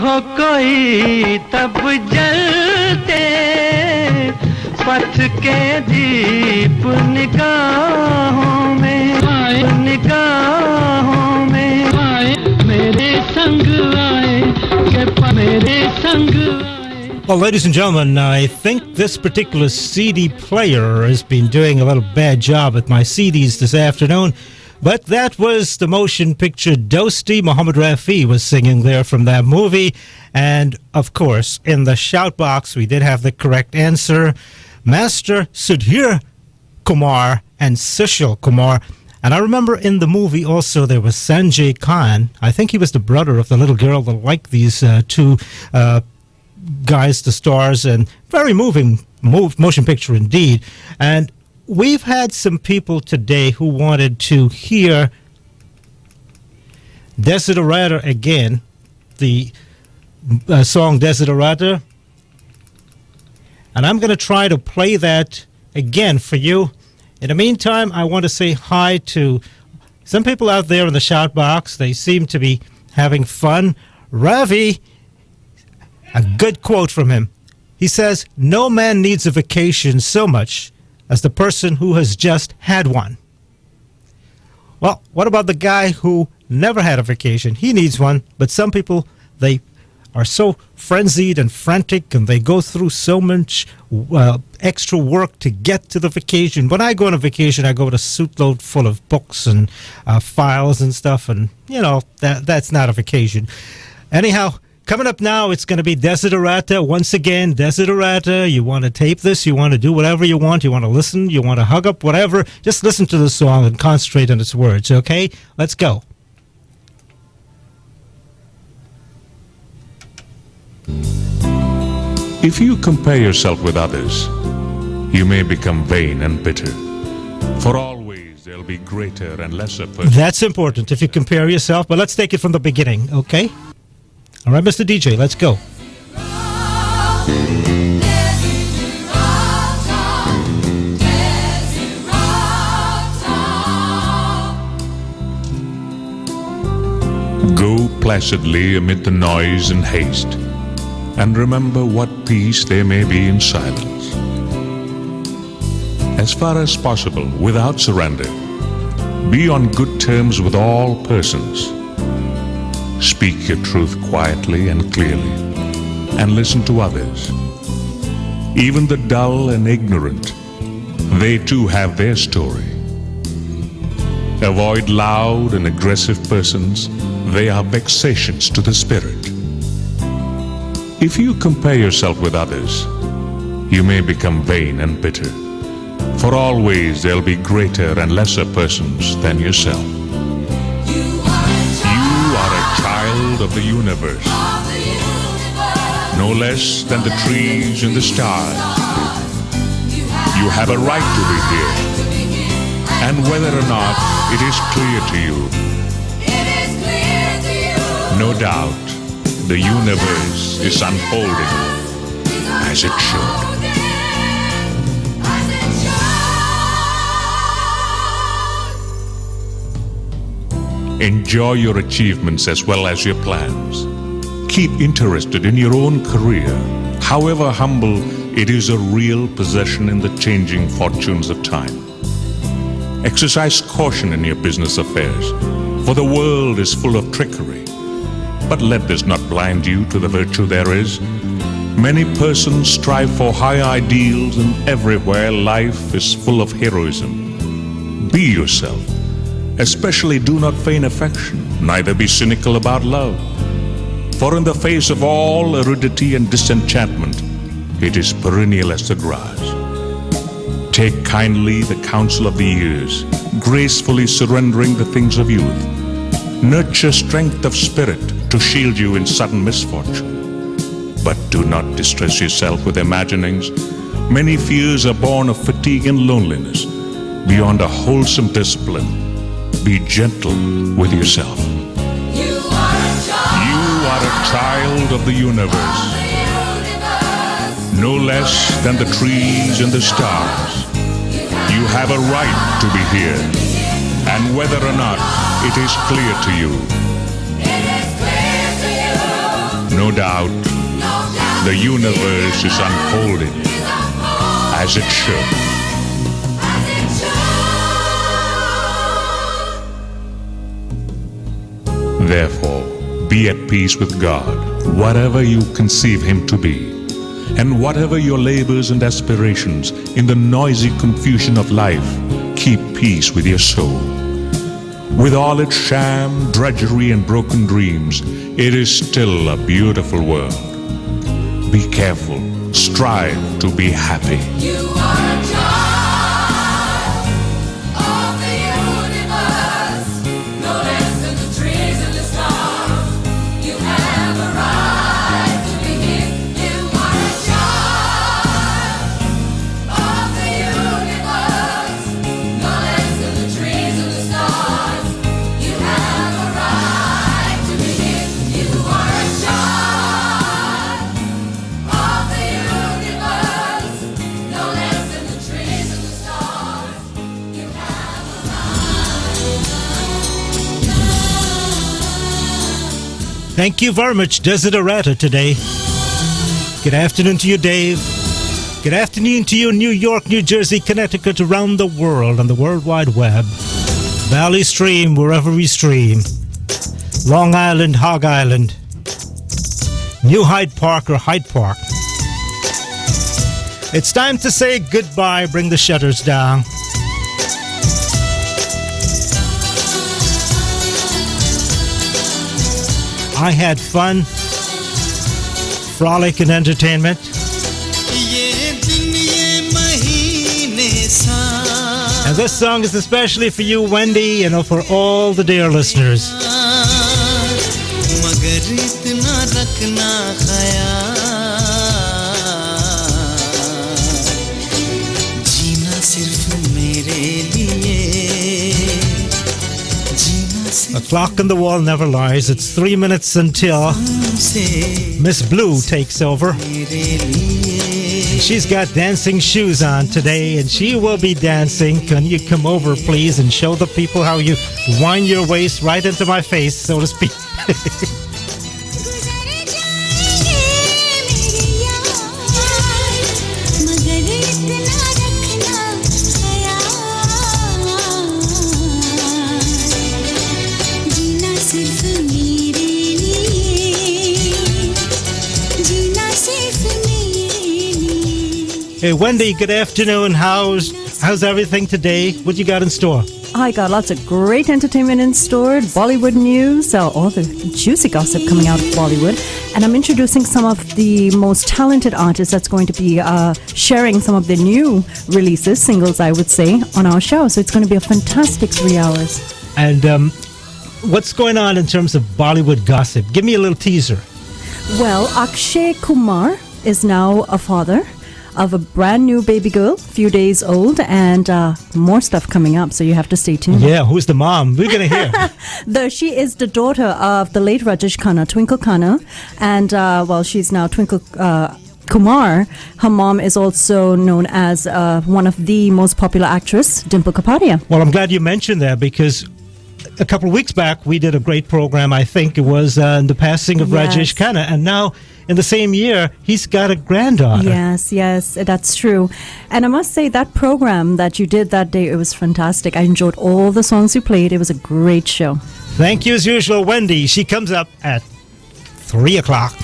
Speaker 12: हो कोई तब जलते पथ के दीप निगाहों में मेरे संग आए मेरे संग
Speaker 2: Well, ladies and gentlemen, I think this particular CD player has been doing a little bad job with my CDs this afternoon. But that was the motion picture Dosti. Muhammad Rafi was singing there from that movie. And, of course, in the shout box, we did have the correct answer. Master Sudhir Kumar and Sushil Kumar. And I remember in the movie also there was Sanjay Khan. I think he was the brother of the little girl that liked these two guys, the stars, and very moving motion picture indeed. And we've had some people today who wanted to hear Desiderata again, the song Desiderata. And I'm going to try to play that again for you. In the meantime, I want to say hi to some people out there in the shout box. They seem to be having fun. Ravi, a good quote from him. He says, "No man needs a vacation so much as the person who has just had one." Well, what about the guy who never had a vacation? He needs one, but some people, they are so frenzied and frantic, and they go through so much extra work to get to the vacation. When I go on a vacation, I go with a suitload full of books and files and stuff, and, you know, that's not a vacation. Anyhow, coming up now, it's going to be Desiderata. Once again, Desiderata. You want to tape this, you want to do whatever you want to listen, you want to hug up, whatever. Just listen to the song and concentrate on its words, okay? Let's go.
Speaker 15: If you compare yourself with others, you may become vain and bitter. For always there'll be greater and lesser persons.
Speaker 2: That's important if you compare yourself, but let's take it from the beginning, okay? All right, Mr. DJ, let's go.
Speaker 15: Go placidly amid the noise and haste, and remember what peace there may be in silence. As far as possible, without surrender, be on good terms with all persons. Speak your truth quietly and clearly, and listen to others. Even the dull and ignorant, they too have their story. Avoid loud and aggressive persons. They are vexations to the spirit. If you compare yourself with others, you may become vain and bitter. For always there'll be greater and lesser persons than yourself. You are a child of the universe, no less than the trees and the stars. You have a right to be here, and whether or not it is clear to you, no doubt the universe is unfolding as it should. Enjoy your achievements as well as your plans. Keep interested in your own career. However humble, it is a real possession in the changing fortunes of time. Exercise caution in your business affairs, for the world is full of trickery. But let this not blind you to the virtue there is. Many persons strive for high ideals, and everywhere life is full of heroism. Be yourself. Especially do not feign affection, neither be cynical about love. For in the face of all aridity and disenchantment, it is perennial as the grass. Take kindly the counsel of the years, gracefully surrendering the things of youth. Nurture strength of spirit to shield you in sudden misfortune. But do not distress yourself with imaginings. Many fears are born of fatigue and loneliness. Beyond a wholesome discipline, be gentle with yourself. You are a child of the universe, no less than the trees and the stars. You have a right to be here, and whether or not it is clear to you, no doubt the universe is unfolding as it should. Therefore, be at peace with God, whatever you conceive Him to be, and whatever your labors and aspirations in the noisy confusion of life, keep peace with your soul. With all its sham, drudgery, and broken dreams, it is still a beautiful world. Be careful, strive to be happy.
Speaker 4: You are a child of the universe, no less than the trees and the stars. You have a right to be here. You are a child of the universe, no less than the trees and the stars. You have a right to be here. You are a child of the universe,
Speaker 2: Thank you very much, Desiderata, today. Good afternoon to you, Dave. Good afternoon to you, New York, New Jersey, Connecticut, around the world on the World Wide Web. Valley Stream, wherever we stream. Long Island, Hog Island. New Hyde Park or Hyde Park. It's time to say goodbye. Bring the shutters down. I had fun, frolic, and entertainment. And this song is especially for you, Wendy, and for all the dear listeners. A clock on the wall never lies. It's 3 minutes until Miss Blue takes over. And she's got dancing shoes on today, and she will be dancing. Can you come over, please, and show the people how you wind your waist right into my face, so to speak? Hey, Wendy, good afternoon. How's everything today? What you got in store?
Speaker 20: I got lots of great entertainment in store, Bollywood news, all the juicy gossip coming out of Bollywood. And I'm introducing some of the most talented artists that's going to be sharing some of the new releases, singles, I would say, on our show. So it's going to be a fantastic 3 hours.
Speaker 2: And what's going on in terms of Bollywood gossip? Give me a little teaser.
Speaker 20: Well, Akshay Kumar is now a father of a brand new baby girl, few days old, and more stuff coming up, so you have to stay tuned.
Speaker 2: Yeah, who's the mom? We're going to hear.
Speaker 20: She is the daughter of the late Rajesh Khanna, Twinkle Khanna, and she's now Twinkle Kumar. Her mom is also known as one of the most popular actress, Dimple Kapadia.
Speaker 2: Well, I'm glad you mentioned that, because a couple of weeks back we did a great program, I think it was, in the passing of Rajesh Khanna, and now in the same year he's got a granddaughter.
Speaker 20: Yes, that's true. And I must say, that program that you did that day, it was fantastic. I enjoyed all the songs you played. It was a great show.
Speaker 2: Thank you as usual, Wendy. She comes up at 3 o'clock.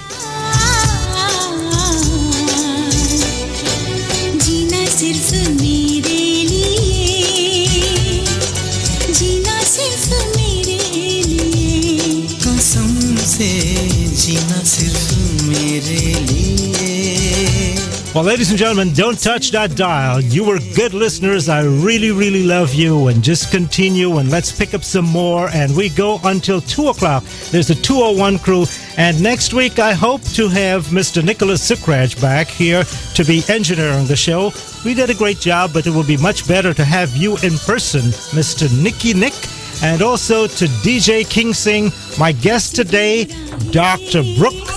Speaker 2: Well, ladies and gentlemen, don't touch that dial. You were good listeners. I really, really love you. And just continue, and let's pick up some more. And we go until 2 o'clock. There's a 201 crew. And next week, I hope to have Mr. Nicholas Sikraj back here to be engineering the show. We did a great job, but it will be much better to have you in person, Mr. Nicky Nick. And also to DJ King Singh, my guest today, Dr. Brooke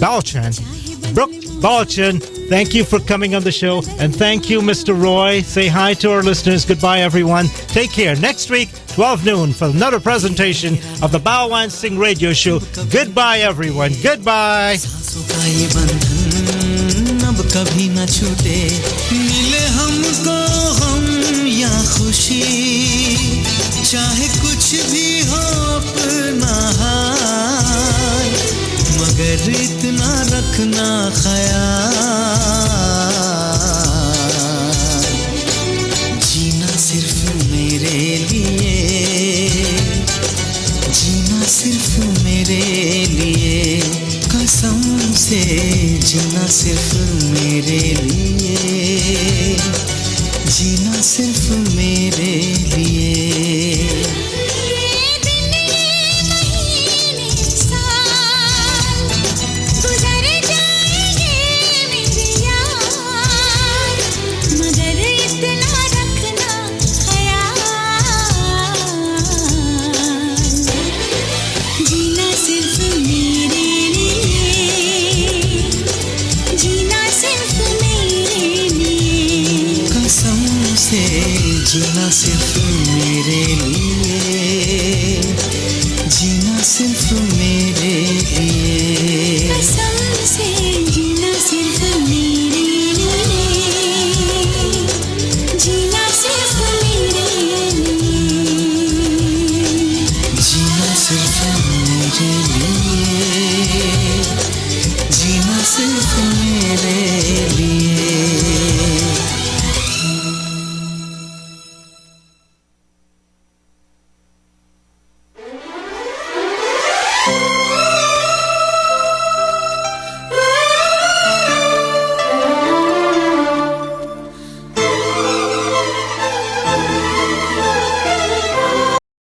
Speaker 2: Balchan. Brooke Balchan, thank you for coming on the show. And thank you, Mr. Roy. Say hi to our listeners. Goodbye, everyone. Take care. Next week, 12 noon, for another presentation of the Balwan Singh Radio Show. Goodbye, everyone. Goodbye.
Speaker 9: कभी न छूटे मिले हमको हम या खुशी चाहे कुछ भी हो अपना हाल मगर इतना रखना ख्याल जीना सिर्फ मेरे लिए जीना सिर्फ मेरे लिए कसम से जीना सिर्फ मेरे लिए जीना सिर्फ मेरे लिए जीना सिर्फ